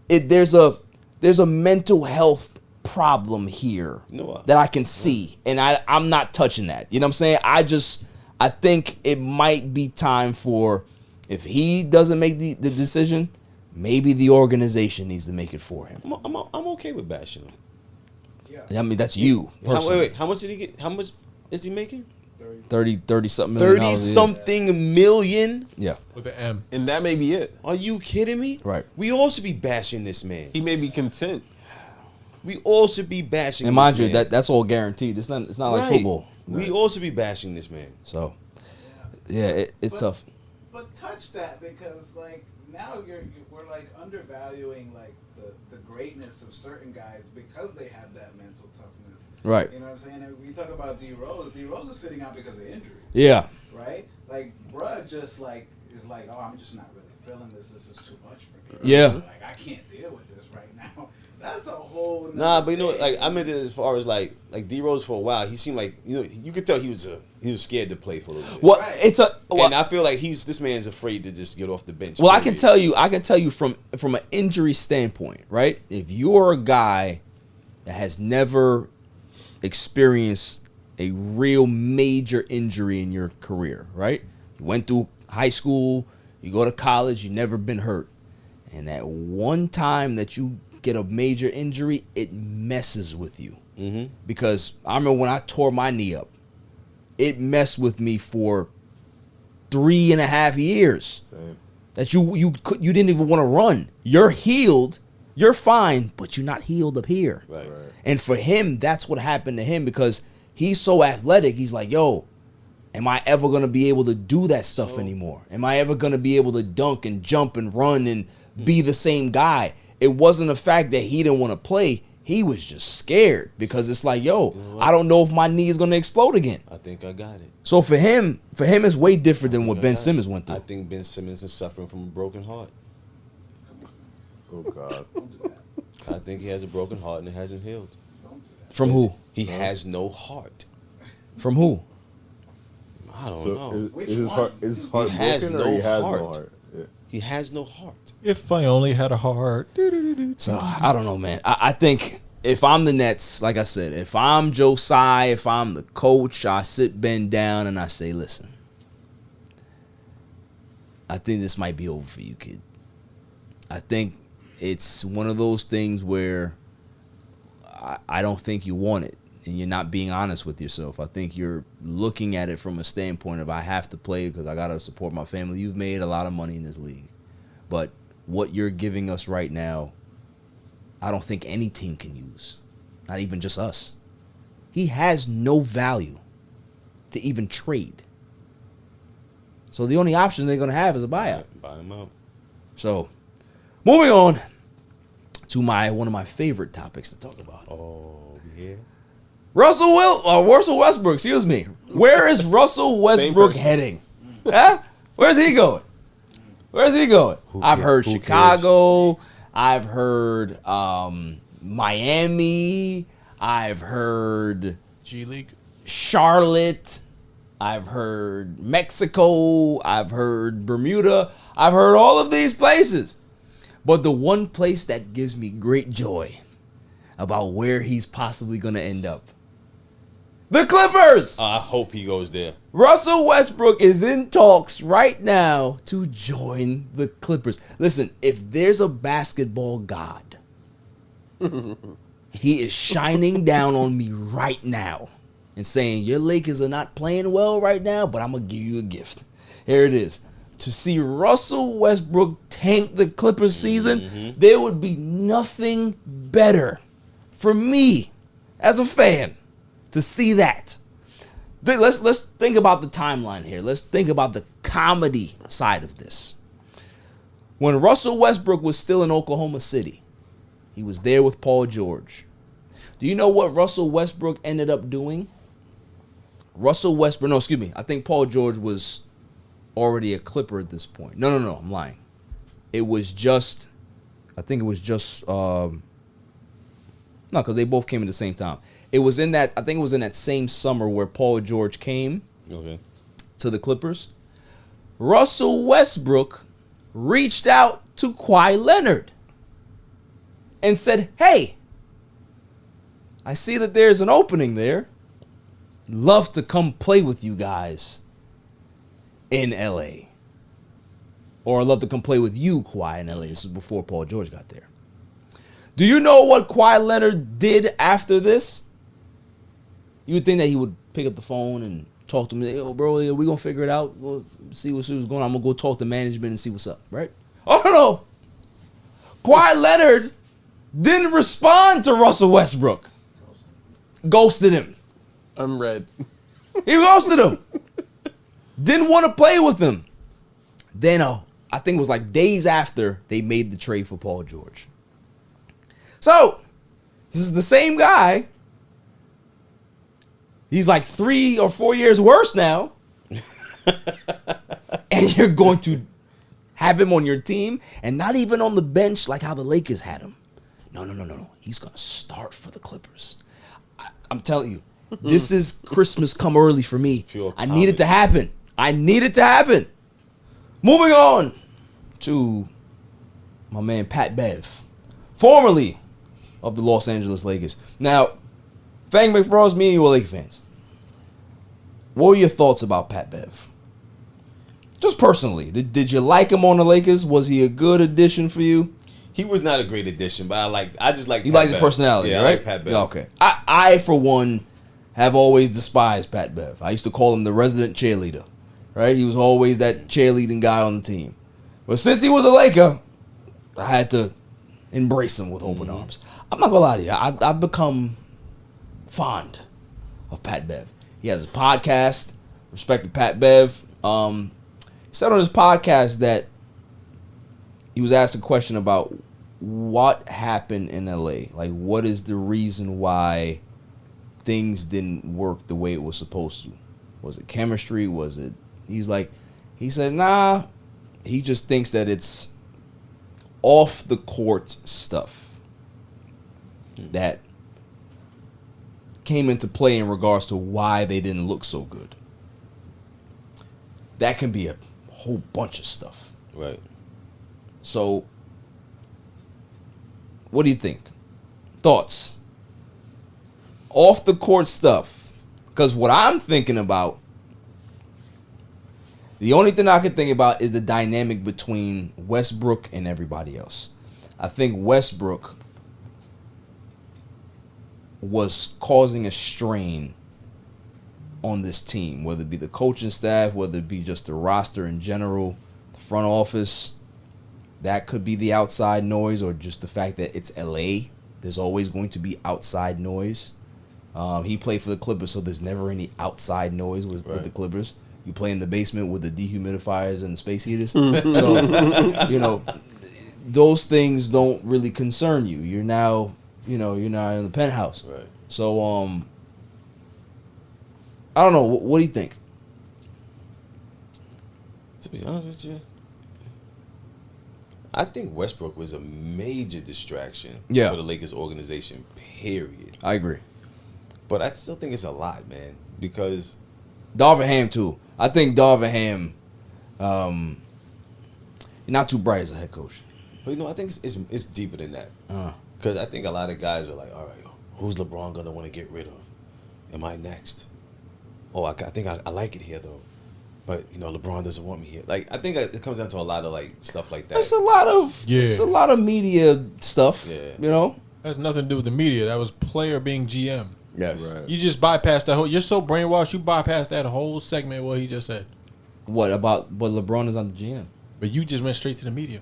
there's a mental health problem here that I can see, and I'm not touching that. You know what I'm saying? I think it might be time for, if he doesn't make the decision, maybe the organization needs to make it for him.
I'm okay with bashing him.
Yeah. I mean, that's you personally.
Wait, how much did he get? How much is he making?
30 something million.
30 something million?
Yeah.
With an M.
And that may be it.
Are you kidding me?
Right.
We all should be bashing this man.
He may be content.
We all should be bashing
And
this
mind
man.
you, that's all guaranteed. It's not like
Right.
football.
We all should be bashing this man.
So, yeah, it's tough.
But touch that, because like now we're like undervaluing like the greatness of certain guys because they have that mental toughness.
Right.
You know what I'm saying? And we talk about D Rose. D Rose is sitting out because of injury.
Yeah.
Right. Like bruh just like is like, oh, I'm just not really feeling this. This is too much for me.
Yeah.
Like I can't deal with this right now. That's a whole.
Nah, but you know, like I meant it as far as like D Rose for a while. He seemed like, you know, you could tell he was scared to play for a little bit.
Well,
and I feel like this man's afraid to just get off the bench.
Well, I can tell you from an injury standpoint, right? If you're a guy that has never experienced a real major injury in your career, right? You went through high school, you go to college, you've never been hurt. And that one time that you get a major injury, it messes with you. Mm-hmm. Because I remember when I tore my knee up, it messed with me for 3.5 years.
Same.
That you didn't even want to run. You're healed, you're fine, but you're not healed up here.
Right.
And for him, that's what happened to him because he's so athletic. He's like, yo, am I ever going to be able to do that stuff anymore? Am I ever going to be able to dunk and jump and run and be the same guy? It wasn't the fact that he didn't want to play. He was just scared because it's like, yo, I don't know if my knee is going to explode again.
I think I got it.
So for him, it's way different than what Ben Simmons went through.
I think Ben Simmons is suffering from a broken heart.
Oh, God.
I think he has a broken heart and it hasn't healed.
From who?
He has no heart.
From who?
I don't know.
Is his heart
He has
broken
no
or he has
heart.
no heart? Yeah.
He has no heart.
If I only had a heart.
So I don't know, man. I think if I'm the Nets, like I said, if I'm Joe Tsai, if I'm the coach, I sit Ben down and I say, listen, I think this might be over for you, kid. I think it's one of those things where I don't think you want it and you're not being honest with yourself. I think you're looking at it from a standpoint of I have to play because I got to support my family. You've made a lot of money in this league. But what you're giving us right now, I don't think any team can use. Not even just us. He has no value to even trade. So the only option they're going to have is a buyout.
Buy him out.
So, moving on to one of my favorite topics to talk about.
Oh, yeah.
Russell Westbrook, excuse me. Where is Russell Westbrook heading? Huh? Where's he going? Where's he going? I've heard Chicago. I've heard Miami. I've heard
G League.
Charlotte. I've heard Mexico. I've heard Bermuda. I've heard all of these places. But the one place that gives me great joy about where he's possibly going to end up, the Clippers.
I hope he goes there.
Russell Westbrook is in talks right now to join the Clippers. Listen, if there's a basketball god, he is shining down on me right now and saying, your Lakers are not playing well right now, but I'm going to give you a gift. Here it is. To see Russell Westbrook tank the Clippers season, there would be nothing better for me as a fan to see that. Let's think about the timeline here. Let's think about the comedy side of this. When Russell Westbrook was still in Oklahoma City, he was there with Paul George. Do you know what Russell Westbrook ended up doing? I think Paul George was already a Clipper at this point. No, I'm lying. No, because they both came at the same time. It was in that same summer where Paul George came to the Clippers. Russell Westbrook reached out to Kawhi Leonard and said, hey, I see that there's an opening there. Love to come play with you guys in LA. Or I'd love to come play with you, Kawhi, in LA. This is before Paul George got there. Do you know what Kawhi Leonard did after this? You would think that he would pick up the phone and talk to me. Yo, bro, we're going to figure it out. We'll see what's going on. I'm going to go talk to management and see what's up, right? Oh, no. Kawhi Leonard didn't respond to Russell Westbrook. Ghosted him.
I'm red.
He ghosted him. Didn't want to play with him. Then, I think it was like days after they made the trade for Paul George. So, this is the same guy. He's like 3 or 4 years worse now. And you're going to have him on your team and not even on the bench like how the Lakers had him. No. He's going to start for the Clippers. I'm telling you, this is Christmas come early for me. I need it to happen. Moving on to my man Pat Bev, formerly of the Los Angeles Lakers. Now, Fang McFrost, me and you are Laker fans. What were your thoughts about Pat Bev? Just personally, did you like him on the Lakers? Was he a good addition for you?
He was not a great addition, but I just like
You
Pat
like his
Bev.
personality,
Yeah,
right?
I like Pat Bev.
Okay. I, for one, have always despised Pat Bev. I used to call him the resident cheerleader, right? He was always that cheerleading guy on the team. But since he was a Laker, I had to embrace him with open arms. I'm not going to lie to you. I've become fond of Pat Bev. He has a podcast, Respect to Pat Bev. He said on his podcast that he was asked a question about what happened in LA. Like, what is the reason why things didn't work the way it was supposed to? Was it chemistry? Was it... He said, nah. He just thinks that it's off the court stuff that came into play in regards to why they didn't look so good. That can be a whole bunch of stuff.
Right.
So, what do you think? Thoughts? Off the court stuff. Because what I'm thinking about, the only thing I can think about is the dynamic between Westbrook and everybody else. I think Westbrook was causing a strain on this team, whether it be the coaching staff, whether it be just the roster in general, the front office. That could be the outside noise, or just the fact that it's LA. There's always going to be outside noise. He played for the Clippers, so there's never any outside noise with the Clippers. You play in the basement with the dehumidifiers and the space heaters. So, those things don't really concern you. You're now in the penthouse.
Right.
So, I don't know. What do you think?
To be honest with you, I think Westbrook was a major distraction for the Lakers organization, period.
I agree.
But I still think it's a lot, man, because...
Darvin Ham, too. I think Darvin Ham, not too bright as a head coach.
But, I think it's deeper than that. Because I think a lot of guys are like, all right, who's LeBron going to want to get rid of? Am I next? Oh, I think I like it here, though. But, LeBron doesn't want me here. Like, I think it comes down to a lot of, stuff like that.
It's a lot of media stuff,
Has nothing to do with the media. That was player being GM.
Yes.
Right. You just bypassed that whole... You're so brainwashed, you bypassed that whole segment what he just said.
What LeBron is not the GM?
But you just went straight to the media.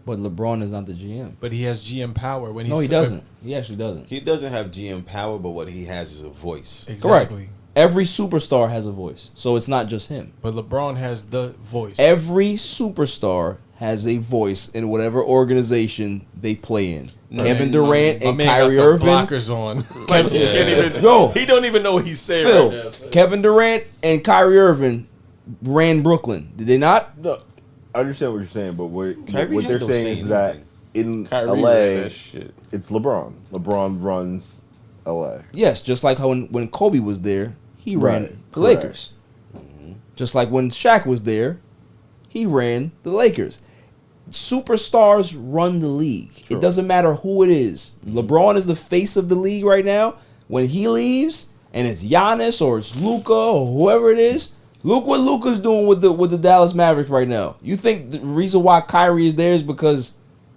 But LeBron is not the GM.
But he has GM power. When
he doesn't. He actually doesn't.
He doesn't have GM power, but what he has is a voice.
Exactly.
Correct. Every superstar has a voice, so it's not just him.
But LeBron has the voice.
Every superstar has a voice in whatever organization they play in. Kevin Durant and Kyrie Irving.
Blockers on. Like he can't even. No, he don't even know what he's saying.
Phil,
right now.
Kevin Durant and Kyrie Irving ran Brooklyn. Did they not?
No, I understand what you're saying, but what
Kyrie
they're
don't
saying
say
is that in
Kyrie
LA,
ran that shit.
it's LeBron. LeBron runs LA.
Yes, just like how when Kobe was there, he ran the
correct.
Lakers. Just like when Shaq was there, he ran the Lakers. Superstars run the league. It doesn't matter who it is. LeBron is the face of the league right now. When he leaves, and it's Giannis or it's Luka or whoever it is, Look what Luka's doing with the Dallas Mavericks right now. You think the reason why Kyrie is there is because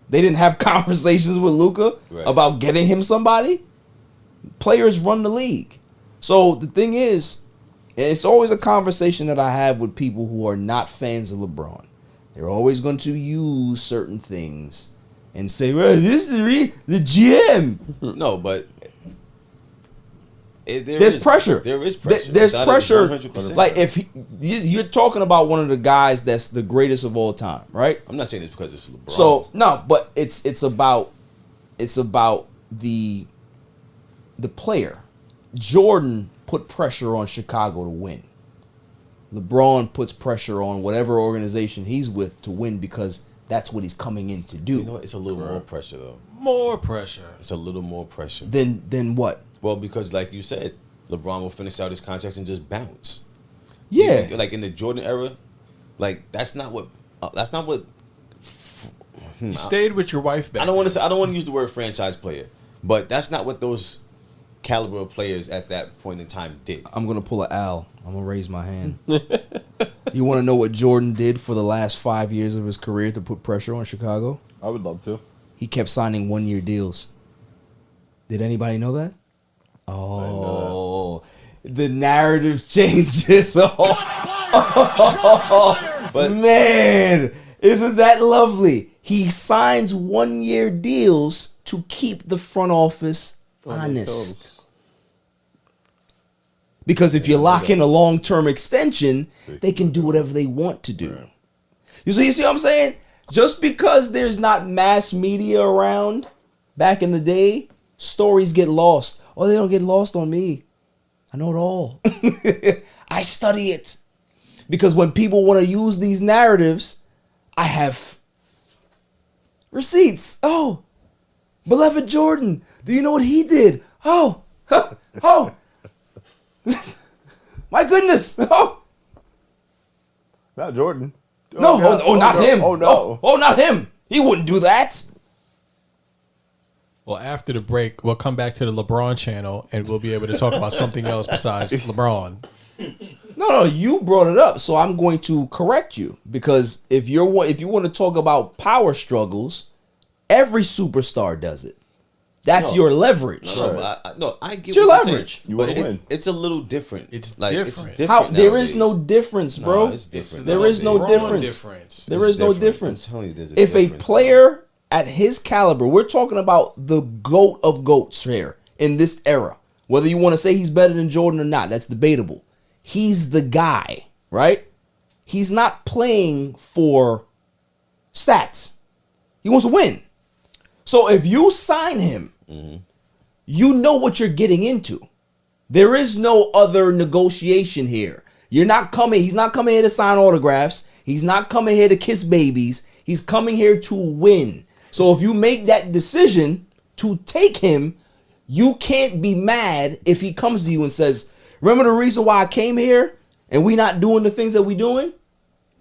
they didn't have conversations with Luka about getting him somebody? Players run the league. So the thing is, it's always a conversation that I have with people who are not fans of LeBron. They're always going to use certain things and say, well, this is the GM.
No, but
there's pressure.
There is pressure.
There's pressure.
100%.
Like if you're talking about one of the guys that's the greatest of all time, right?
I'm not saying it's because it's LeBron.
So no, but it's about the player. Jordan put pressure on Chicago to win. LeBron puts pressure on whatever organization he's with to win because that's what he's coming in to do.
You know what? It's a little more pressure though.
More pressure.
It's a little more pressure.
Then what?
Well, because like you said, LeBron will finish out his contracts and just bounce.
Yeah.
Like in the Jordan era, like that's not what.
You stayed with your wife back.
I don't want to use the word franchise player, but that's not what those caliber of players at that point in time did.
I'm gonna pull a Al. I'm gonna raise my hand. You want to know what Jordan did for the last 5 years of his career to put pressure on Chicago?
I would love to.
He kept signing 1-year deals. Did anybody know that? Oh, the narrative changes. But man, isn't that lovely? He signs 1-year deals to keep the front office honest. Because if you lock in a long-term extension, they can do whatever they want to do. You see what I'm saying? Just because there's not mass media around back in the day, stories get lost. Oh, they don't get lost on me. I know it all. I study it. Because when people want to use these narratives, I have receipts. Oh, beloved Jordan, do you know what he did? Oh, oh. My goodness. Oh.
Not Jordan.
No, not him.
Oh, no.
Oh, not him. He wouldn't do that.
Well, after the break, we'll come back to the LeBron channel and we'll be able to talk about something else besides LeBron.
No, you brought it up, so I'm going to correct you because if you want to talk about power struggles, every superstar does it. That's your leverage.
I get
it's your
what
leverage.
You want to win. It's a little different.
It's
like
different.
It's different.
How there is no difference, bro.
No, it's different.
There is no difference. There is no difference.
I'm telling you, there's
if a player at his caliber, we're talking about the GOAT of GOATs here in this era. Whether you want to say he's better than Jordan or not, that's debatable. He's the guy, right? He's not playing for stats. He wants to win. So if you sign him, you know what you're getting into. There is no other negotiation here. He's not coming here to sign autographs. He's not coming here to kiss babies. He's coming here to win. So if you make that decision to take him, you can't be mad if he comes to you and says, remember the reason why I came here and we not doing the things that we doing?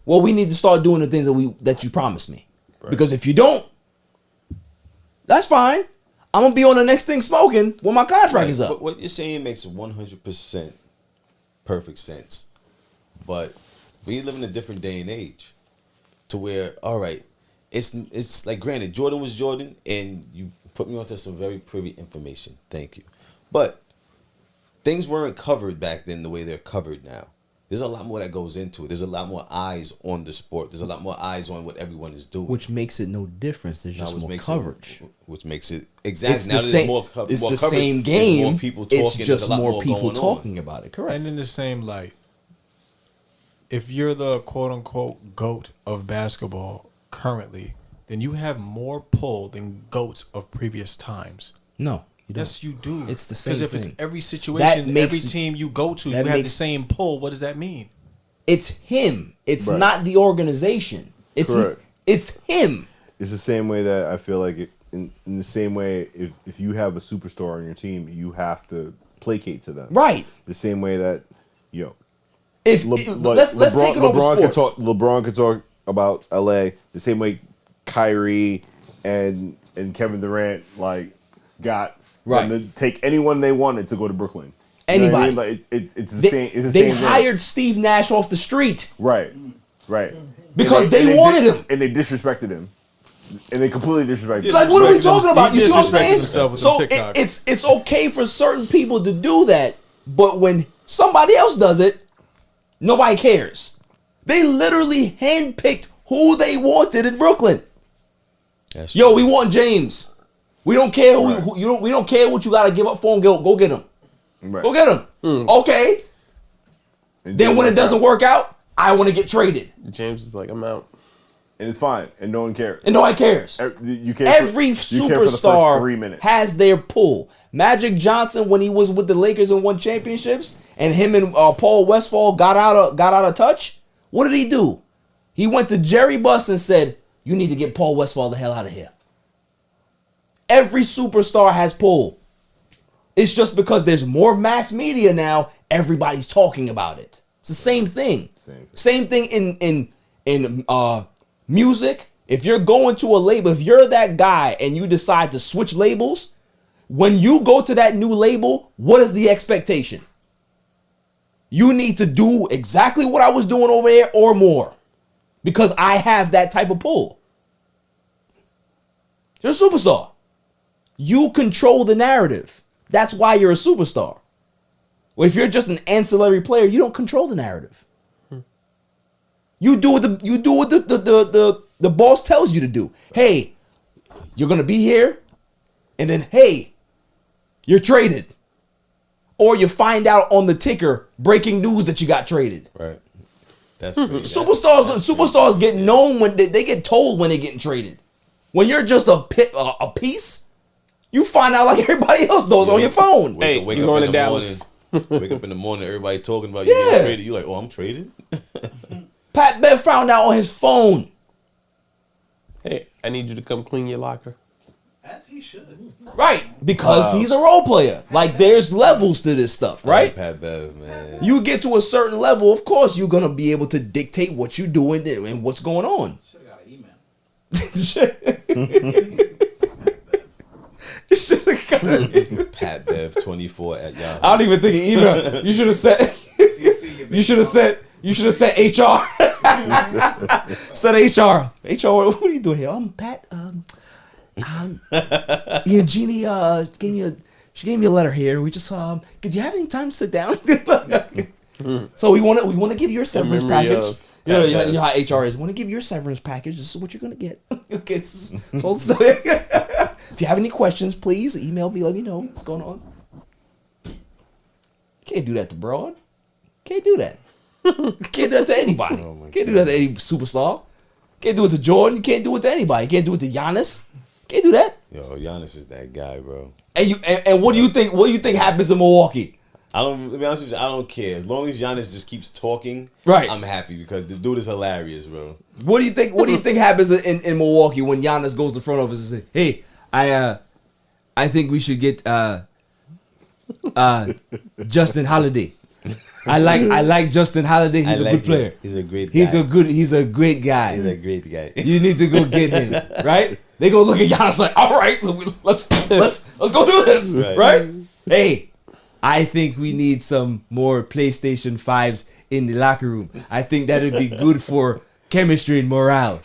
Well, we need to start doing the things that you promised me. Right. Because if you don't, that's fine. I'm going to be on the next thing smoking when my contract is up.
But what you're saying makes 100% perfect sense. But we live in a different day and age to where, all right, it's like, granted, Jordan was Jordan, and you put me onto some very privy information. Thank you. But things weren't covered back then the way they're covered now. There's a lot more that goes into it. There's a lot more eyes on the sport. There's a lot more eyes on what everyone is doing.
Which makes it no difference. There's just more coverage.
Which makes it exactly.
It's
now
the same,
more
it's
more
the
coverage.
same game.
More people talking.
It's just more people
talking
about it. Correct.
And in the same light, if you're the quote unquote GOAT of basketball currently, then you have more pull than GOATs of previous times.
No.
Yes, you do.
It's the same thing.
Because if it's every situation, every team you go to, you have the same pull. What does that mean?
It's him. It's not the organization. It's him.
It's the same way that I feel like in the same way if you have a superstar on your team, you have to placate to them.
Right.
The same way that
let's take it over sports.
LeBron could talk about LA the same way Kyrie and Kevin Durant got them to take anyone they wanted to go to Brooklyn.
Anybody.
You know what I mean? Like it's the
They,
same. It's the
they
same thing.
hired Steve Nash off the street.
Right.
Because they wanted him.
And they disrespected him. And they completely disrespected him.
Like, what are we talking about? You see what I'm saying?
Himself with
So
them TikToks.
it's okay for certain people to do that, but when somebody else does it, nobody cares. They literally handpicked who they wanted in Brooklyn. Yo, we want James. We don't care we don't care what you got to give up for him. Go get him.
Right.
Go get him. Okay. Then when it doesn't work out, I want to get traded.
James is like, I'm out.
And it's fine. And no one cares.
And no one cares.
You care
Every
you care for the first 3
superstar
minutes.
has their pull. Magic Johnson, when he was with the Lakers and won championships, and him and Paul Westphal got out of touch, what did he do? He went to Jerry Buss and said, you need to get Paul Westphal the hell out of here. Every superstar has pull. It's just because there's more mass media now, everybody's talking about it. It's the same thing. Same thing in music. If you're going to a label, if you're that guy and you decide to switch labels, when you go to that new label, what is the expectation? You need to do exactly what I was doing over there or more, because I have that type of pull. You're a superstar. You control the narrative. That's why you're a superstar. Well, if you're just an ancillary player, you don't control the narrative. You do what the boss tells you to do. Hey, you're gonna be here, and then hey, you're traded, or you find out on the ticker breaking news that you got traded.
Right. That's crazy.
Superstars get known when they get told when they're getting traded. When you're just a piece, you find out like everybody else knows on your phone.
Wake up in the Dallas. Wake up in the morning, everybody talking about you getting traded. You like, oh, I'm traded.
Pat Bev found out on his phone.
Hey, I need you to come clean your locker.
As he should.
Right, because he's a role player. Like, there's levels to this stuff, right?
Pat Bev, man.
You get to a certain level, of course, you're going to be able to dictate what you're doing and what's going on.
Should have got an email.
You should have got an email.
Pat Bev 24 at Yahoo.
I don't even think an email. You should have said. You should have said. You should have said HR. Said HR. HR. What are you doing here? I'm Pat. Jeannie she gave me a letter here. We just did you have any time to sit down? So we want to give you a severance package. You know how HR is. Want to give you a severance package. This is what you're gonna get. Okay, it's all the stuff. If you have any questions, please email me. Let me know what's going on. Can't do that to Broad. Can't do that. Can't do that to anybody. Can't do that to any superstar. Can't do it to Jordan. You can't do it to anybody. You can't do it to Giannis. Can't do that.
Yo, Giannis is that guy, bro.
And what do you think? What do you think happens in Milwaukee?
To be honest with you, I don't care. As long as Giannis just keeps talking,
right,
I'm happy because the dude is hilarious, bro.
What do you think? What do you think happens in Milwaukee when Giannis goes to the front office and says, "Hey, I think we should get Justin Holiday. I like Justin Holiday. He's a good player.
He's a great guy.
He's a great guy.
He's a great guy.
You need to go get him, right? They go look at Giannis like, all right, let's go do this, right? Hey, I think we need some more PlayStation 5s in the locker room. I think that'd be good for chemistry and morale.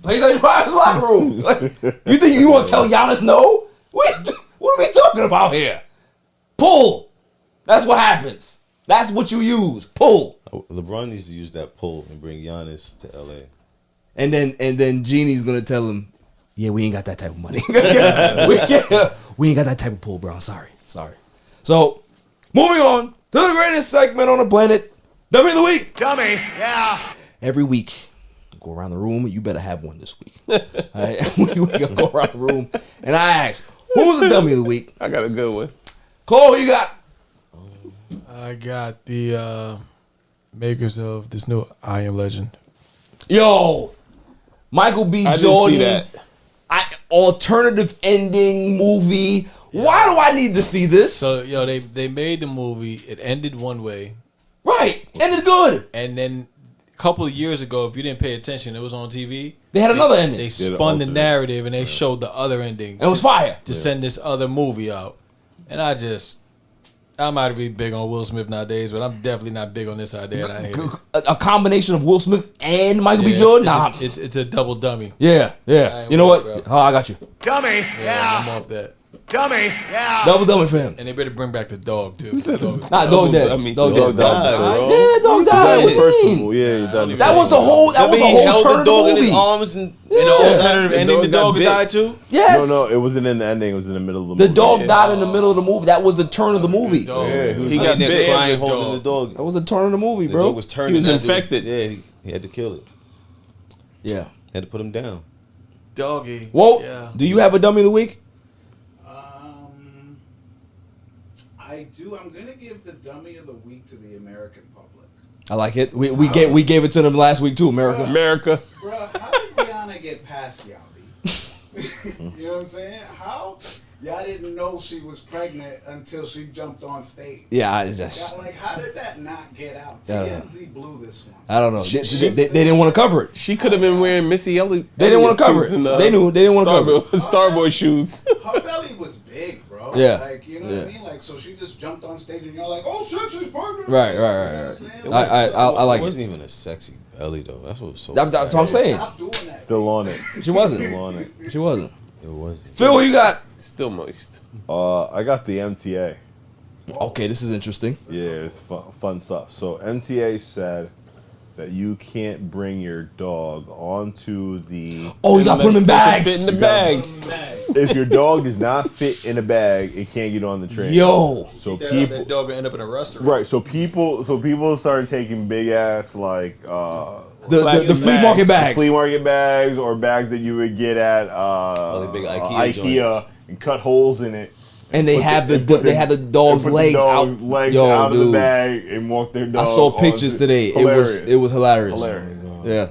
PlayStation 5 in the locker room. Like, you think you want to tell Giannis no? What are we talking about here? Pull. That's what happens. That's what you use. Pull.
LeBron needs to use that pull and bring Giannis to LA.
And then Genie's gonna tell him, yeah, we ain't got that type of money. we ain't got that type of pull, bro. Sorry. So, moving on to the greatest segment on the planet, Dummy of the Week.
Dummy, yeah.
Every week, go around the room. You better have one this week. All right? We go around the room, and I ask, who's the Dummy of the Week?
I got a good one.
Cole, who you got?
I got the makers of this new I Am Legend.
Yo, Michael B. Jordan. Didn't see that. Alternative ending movie. Yeah. Why do I need to see this?
So, they made the movie. It ended one way.
Right. Ended good.
And then a couple of years ago, if you didn't pay attention, it was on TV.
They had another ending.
They spun the narrative and they showed the other ending.
It was fire.
To send this other movie out. And I just... I might be big on Will Smith nowadays, but I'm definitely not big on this idea.
A combination of Will Smith and Michael B. Jordan? Nah.
It's a double dummy.
Yeah. You know what? Oh, I got you.
Dummy. Yeah. I'm off that.
Dummy. Yeah.
Double dummy for him.
And they better bring back the dog, too.
Dog dead. Dog
died, bro.
Yeah, dog died. That was the whole turn of the movie.
In his arms and
in the alternative ending, the dog died too?
Yes.
No, it wasn't in the ending. It was in the middle of the movie.
The dog died in the middle of the movie. That was the turn of the movie.
He got bit crying holding the dog.
That was the turn of the movie, bro.
The dog was turning.
He was infected.
He had to kill it.
Yeah.
Had to put him down.
Doggy.
Whoa. Do you have a dummy of the week?
I do. I'm gonna give the dummy of the week to the American public.
I like it. We gave it to them last week too, America.
Bro, how did Rihanna get past y'all? You know what I'm saying? How? Y'all didn't know she was pregnant until she jumped on stage.
Yeah, I just...
Like, how did that not get out? TMZ blew this one.
I don't know. They didn't want to cover it.
She could have been wearing Missy Elliott.
They didn't want to cover it. They knew they didn't want to cover it.
Starboy shoes.
Her belly was big, bro.
Yeah.
Like, you know what I mean? Like, so she just jumped on stage and you're like, oh shit, she's pregnant.
Right.
You know what
I like it.
It wasn't even a sexy belly though. That's what was so.
That's what I'm saying.
Still on it.
She wasn't.
Still on it.
She wasn't.
It was.
Phil, what you got?
Still moist.
I got the MTA.
Okay, this is interesting.
Yeah, it's fun stuff. So MTA said that you can't bring your dog onto the...
Oh, you got to put them in bags.
Fit in the bag.
If your dog does not fit in a bag, it can't get on the train.
Yo.
So
that dog will end up in a restaurant.
Right. So people started taking big ass like
the flea market bags.
Flea market bags or bags that you would get at
the big IKEA
and cut holes in it.
And they have the dog's legs out.
Out of the bag and walk their dog.
I saw pictures today. It was hilarious. Yeah.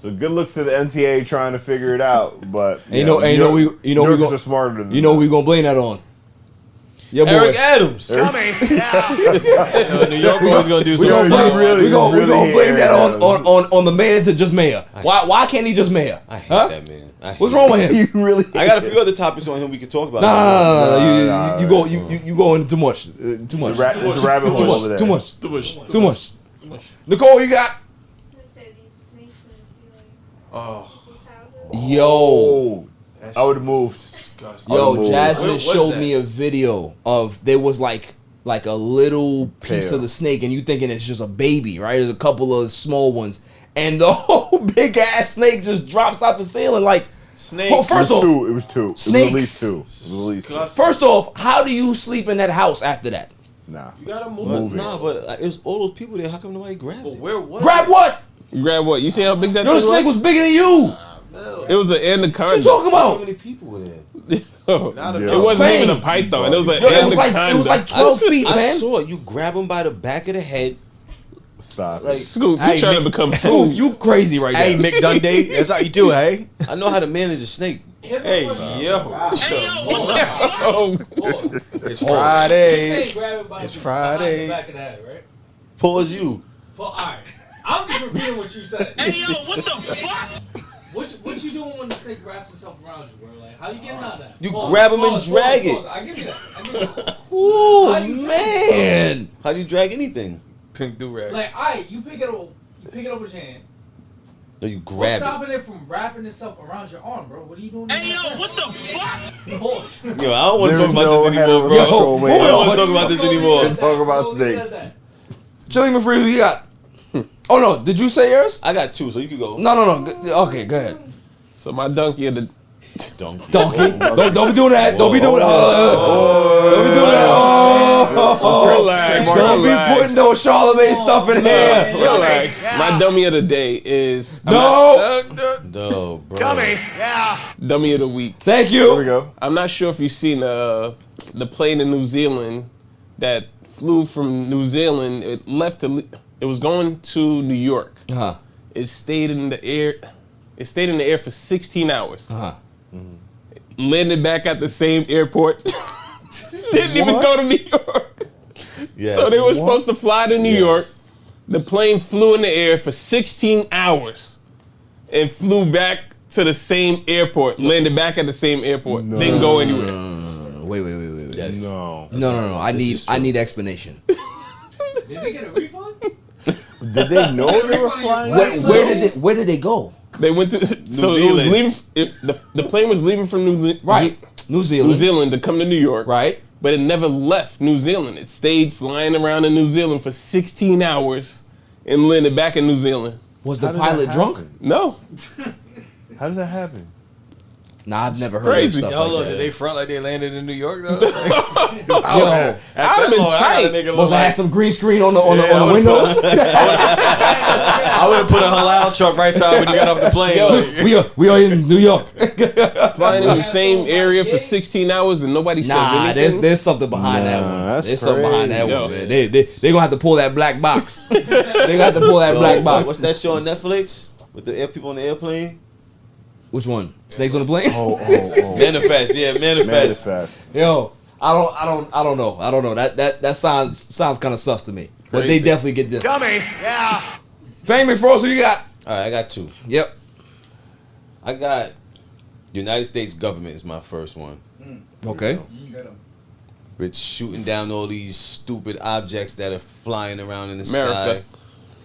So good looks to the MTA trying to figure it out, but
we are
smarter than
we gonna blame that on.
Yeah, Eric Adams.
Coming. New York always gonna do something.
We're gonna blame that on the mayor to just mayor. Why can't he just mayor?
I hate that man.
What's wrong with him?
You really?
I got a few other topics on him we could talk about.
No. You go into too much. Too much.
The rabbit hole over there.
Too much. Nicole, you got? Yo.
I would have moved.
Yo, Jasmine showed me a video of there was like a little piece of the snake, and you thinking it's just a baby, right? There's a couple of small ones, and the whole big ass snake just drops out the ceiling like snake. Well, first off,
it was two.
Snakes.
It was at least two.
First off, how do you sleep in that house after that?
Nah,
you gotta move.
Nah, but it was all those people there. How come nobody grabbed it?
Where was
Grab what?
Grab what? You see how big that
thing was? Yo, the snake was bigger than you.
It was an anaconda.
What you talking about?
How many people were there?
It wasn't even a python. It was an anaconda.
It was like 12 feet, man.
I saw it. You grab him by the back of the head.
Stop.
Like,
Scoop, you trying to become two.
You crazy right now.
Hey, Mick Dundee. That's how you do, hey?
I know how to manage a snake.
Hey, yo. It's
You
Friday.
say grab it by
It's
the
Friday.
back of the head, right?
Pause you.
All right. I'm just repeating what you said. Hey, yo, what the fuck? What you doing when the snake wraps itself around you, bro? Like, how you getting out of that?
You grab him and drag it.
I give you that.
Oh, man.
How do you drag anything?
Pink do-rag.
Like, all right, you pick it up with your hand.
No, you
What's
grab it.
stopping it from wrapping itself around your arm, bro? What are you doing? Hey, yo, what the fuck?
Yo, I don't want to talk about this anymore, bro. I don't want to talk about this anymore.
Talk about snakes.
Chili McFree, who you got? Oh, no. Did you say yours?
I got two, so you can go.
No. Okay, go ahead.
So my donkey of the...
Donkey?
Don't be doing that. Don't be doing that. Don't be doing that.
Relax.
Don't be putting no Charlemagne stuff in here.
Relax. My dummy of the day is...
No,
bro.
Coming.
Dummy of the week.
Thank you.
There we go.
I'm not sure if you've seen the plane in New Zealand that flew from New Zealand. It was going to New York.
Uh-huh.
It stayed in the air. It stayed in the air for 16 hours.
Uh-huh.
Landed back at the same airport. Didn't even go to New York.
Yes.
So they were supposed to fly to New York. The plane flew in the air for 16 hours and flew back to the same airport. Landed back at the same airport. Didn't go anywhere.
Wait.
Yes.
No.
No. I need explanation.
Did they get a refund?
Did they know they were flying?
Where did they go?
They went to
New Zealand.
The plane was leaving from
New Zealand
to come to New York.
Right.
But it never left New Zealand. It stayed flying around in New Zealand for 16 hours and landed back in New Zealand.
Was the pilot drunk?
No.
How does that happen?
Nah, I've never heard of stuff like that.
Did they front like they landed in New York though?
Yo,
I've been tight.
Was I had some green screen on the windows?
I would have put a halal truck right side when you got off the plane.
Yo, we are in New York.
Flying in the same area for 16 hours and nobody said anything.
There's something behind that one. There's something behind that
Yo.
one, man. They gonna have to pull that black box. They gonna have to pull that black box.
What's that show on Netflix with the people on the airplane?
Which one? Snakes on the plane?
Oh.
Manifest, yeah, manifest.
Yo, I don't know. That sounds kind of sus to me. But they definitely get them.
Dummy, yeah.
Fame Frost, who you got?
All right, I got two.
Yep.
I got United States government is my first one.
Okay.
With shooting down all these stupid objects that are flying around in the
America.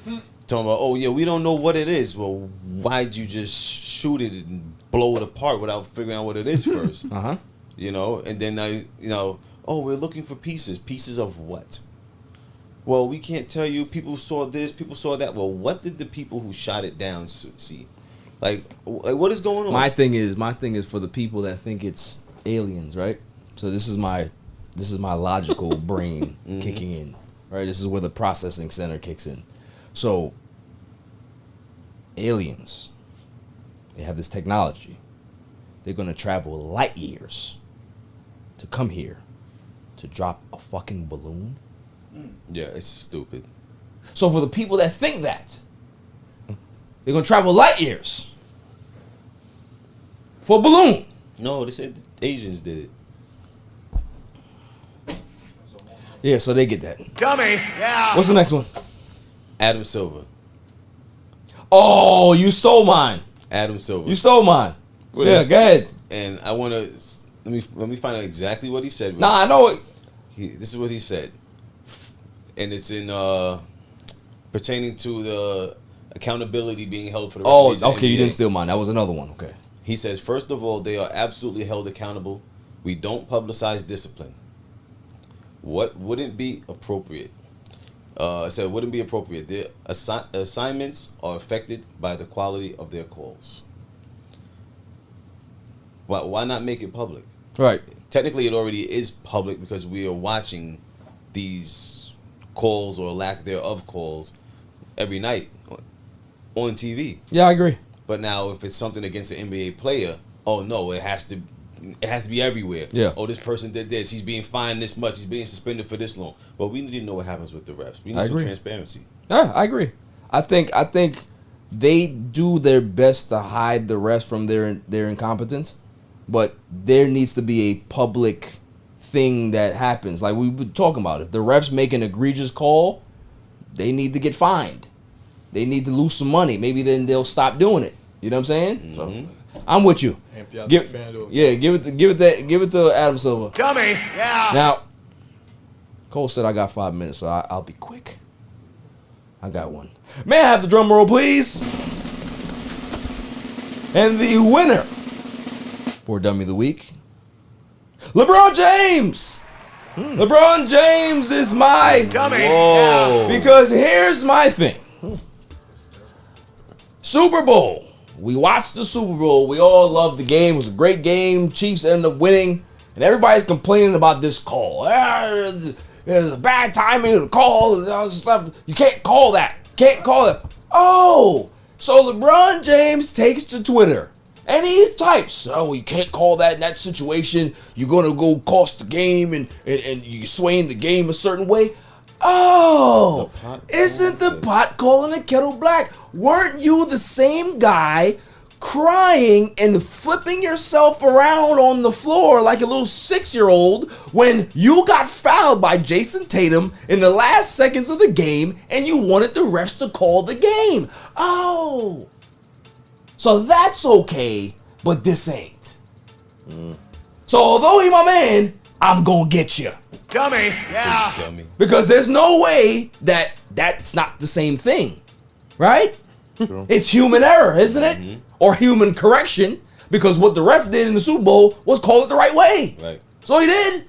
sky. Talking about, oh yeah, we don't know what it is. Well, why'd you just shoot it and blow it apart without figuring out what it is first? You know, and then oh, we're looking for pieces. Pieces of what? Well, we can't tell you. People saw this, people saw that. Well, what did the people who shot it down see? Like what is going on?
My thing is for the people that think it's aliens, right? So this is my logical brain kicking in, right? This is where the processing center kicks in. So aliens, they have this technology. They're gonna travel light years to come here to drop a fucking balloon.
Yeah, it's stupid.
So for the people that think that, they're gonna travel light years for a balloon.
No, they said the Asians did it.
Yeah, so they get that.
Dummy, yeah.
What's the next one?
Adam Silver.
Oh, you stole mine.
Adam Silver.
You stole mine. Yeah, go ahead.
And I want to let me find out exactly what he said.
Nah, I know it.
This is what he said, and it's in pertaining to the accountability being held for the referees.
Oh, okay,
in the
you
NBA.
didn't steal mine. That was another one. Okay.
He says, first of all, they are absolutely held accountable. We don't publicize discipline. What wouldn't be appropriate? I said, wouldn't be appropriate. Their assignments are affected by the quality of their calls. Why not make it public?
Right.
Technically, it already is public because we are watching these calls or lack thereof calls every night on TV.
Yeah, I agree.
But now, if it's something against an NBA player, oh no, it has to be everywhere.
Yeah.
Oh, this person did this. He's being fined this much. He's being suspended for this long. But we need to know what happens with the refs. We need some transparency.
Yeah, I agree. I think they do their best to hide the refs from their incompetence, but there needs to be a public thing that happens. Like we were talking about, if the refs make an egregious call, they need to get fined. They need to lose some money. Maybe then they'll stop doing it. You know what I'm saying?
Mm-hmm.
So I'm with you. Give it to Adam Silver.
Dummy, yeah.
Now, Cole said I got 5 minutes, so I'll be quick. I got one. May I have the drum roll, please? And the winner for Dummy of the Week, LeBron James. LeBron James is my
dummy.
Whoa. Because here's my thing. Super Bowl. We watched the Super Bowl. We all loved the game. It was a great game. Chiefs ended up winning. And everybody's complaining about this call. There's a bad timing of the call. You can't call that. Can't call it. Oh, so LeBron James takes to Twitter. And he types, oh, you can't call that in that situation. You're going to go cost the game and you're swaying the game a certain way. Oh, isn't the pot calling the kettle black? Weren't you the same guy crying and flipping yourself around on the floor like a little 6-year-old when you got fouled by Jason Tatum in the last seconds of the game and you wanted the refs to call the game? Oh, so that's okay, but this ain't. So although he my man, I'm gonna get you.
Dummy. Yeah.
Dummy.
Because there's no way that that's not the same thing, right? It's human error, isn't it? Or human correction, because what the ref did in the Super Bowl was call it the right way.
Right.
So he did.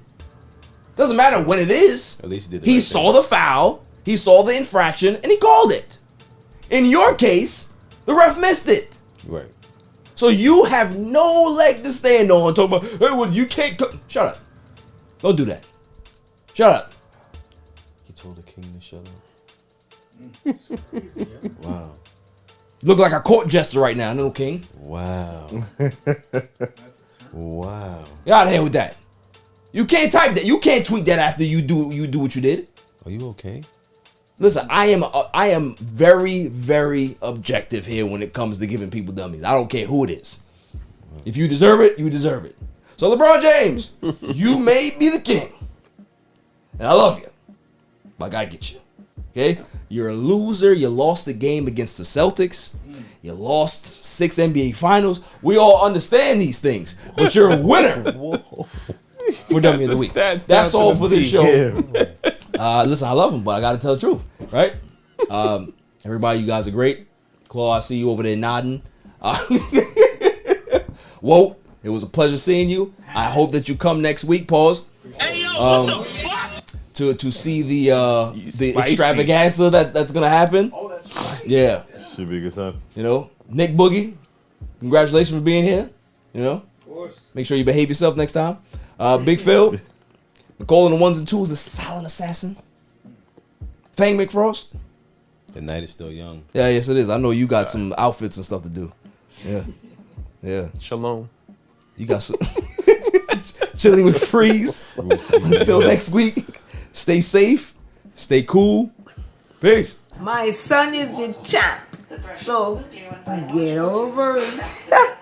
Doesn't matter when it is.
At least he did.
He saw the foul, he saw the infraction, and he called it. In your case, the ref missed it.
Right.
So you have no leg to stand on talking about, hey, well, you can't shut up. Don't do that. Shut up.
He told the king to shut up. Wow.
You look like a court jester right now, little king.
Wow. Wow.
Get out of here with that. You can't type that. You can't tweet that after you do what you did.
Are you okay?
Listen, I am very, very objective here when it comes to giving people dummies. I don't care who it is. If you deserve it, you deserve it. So LeBron James, you may be the king. And I love you. But I gotta get you. Okay? You're a loser. You lost the game against the Celtics. You lost 6 NBA finals. We all understand these things. But you're a winner. For Dummy of the Week. That's all for this show. Listen, I love him, but I gotta tell the truth, right? Everybody, you guys are great. Claw, I see you over there nodding. Whoa, it was a pleasure seeing you. I hope that you come next week. Pause. To see the extravaganza that's gonna happen. Oh, that's right. Yeah,
should be a good time.
You know, Nick Boogie, congratulations for being here. You know, of course. Make sure you behave yourself next time. Big Phil, Nicole on the ones and twos, the silent assassin. Fang McFrost.
The night is still young.
Yeah, yes it is. I know you got some outfits and stuff to do. Yeah, yeah.
Shalom.
You got some Chili McFreeze. Until next week, stay safe, stay cool. Peace.
My son is the champ, so get over it.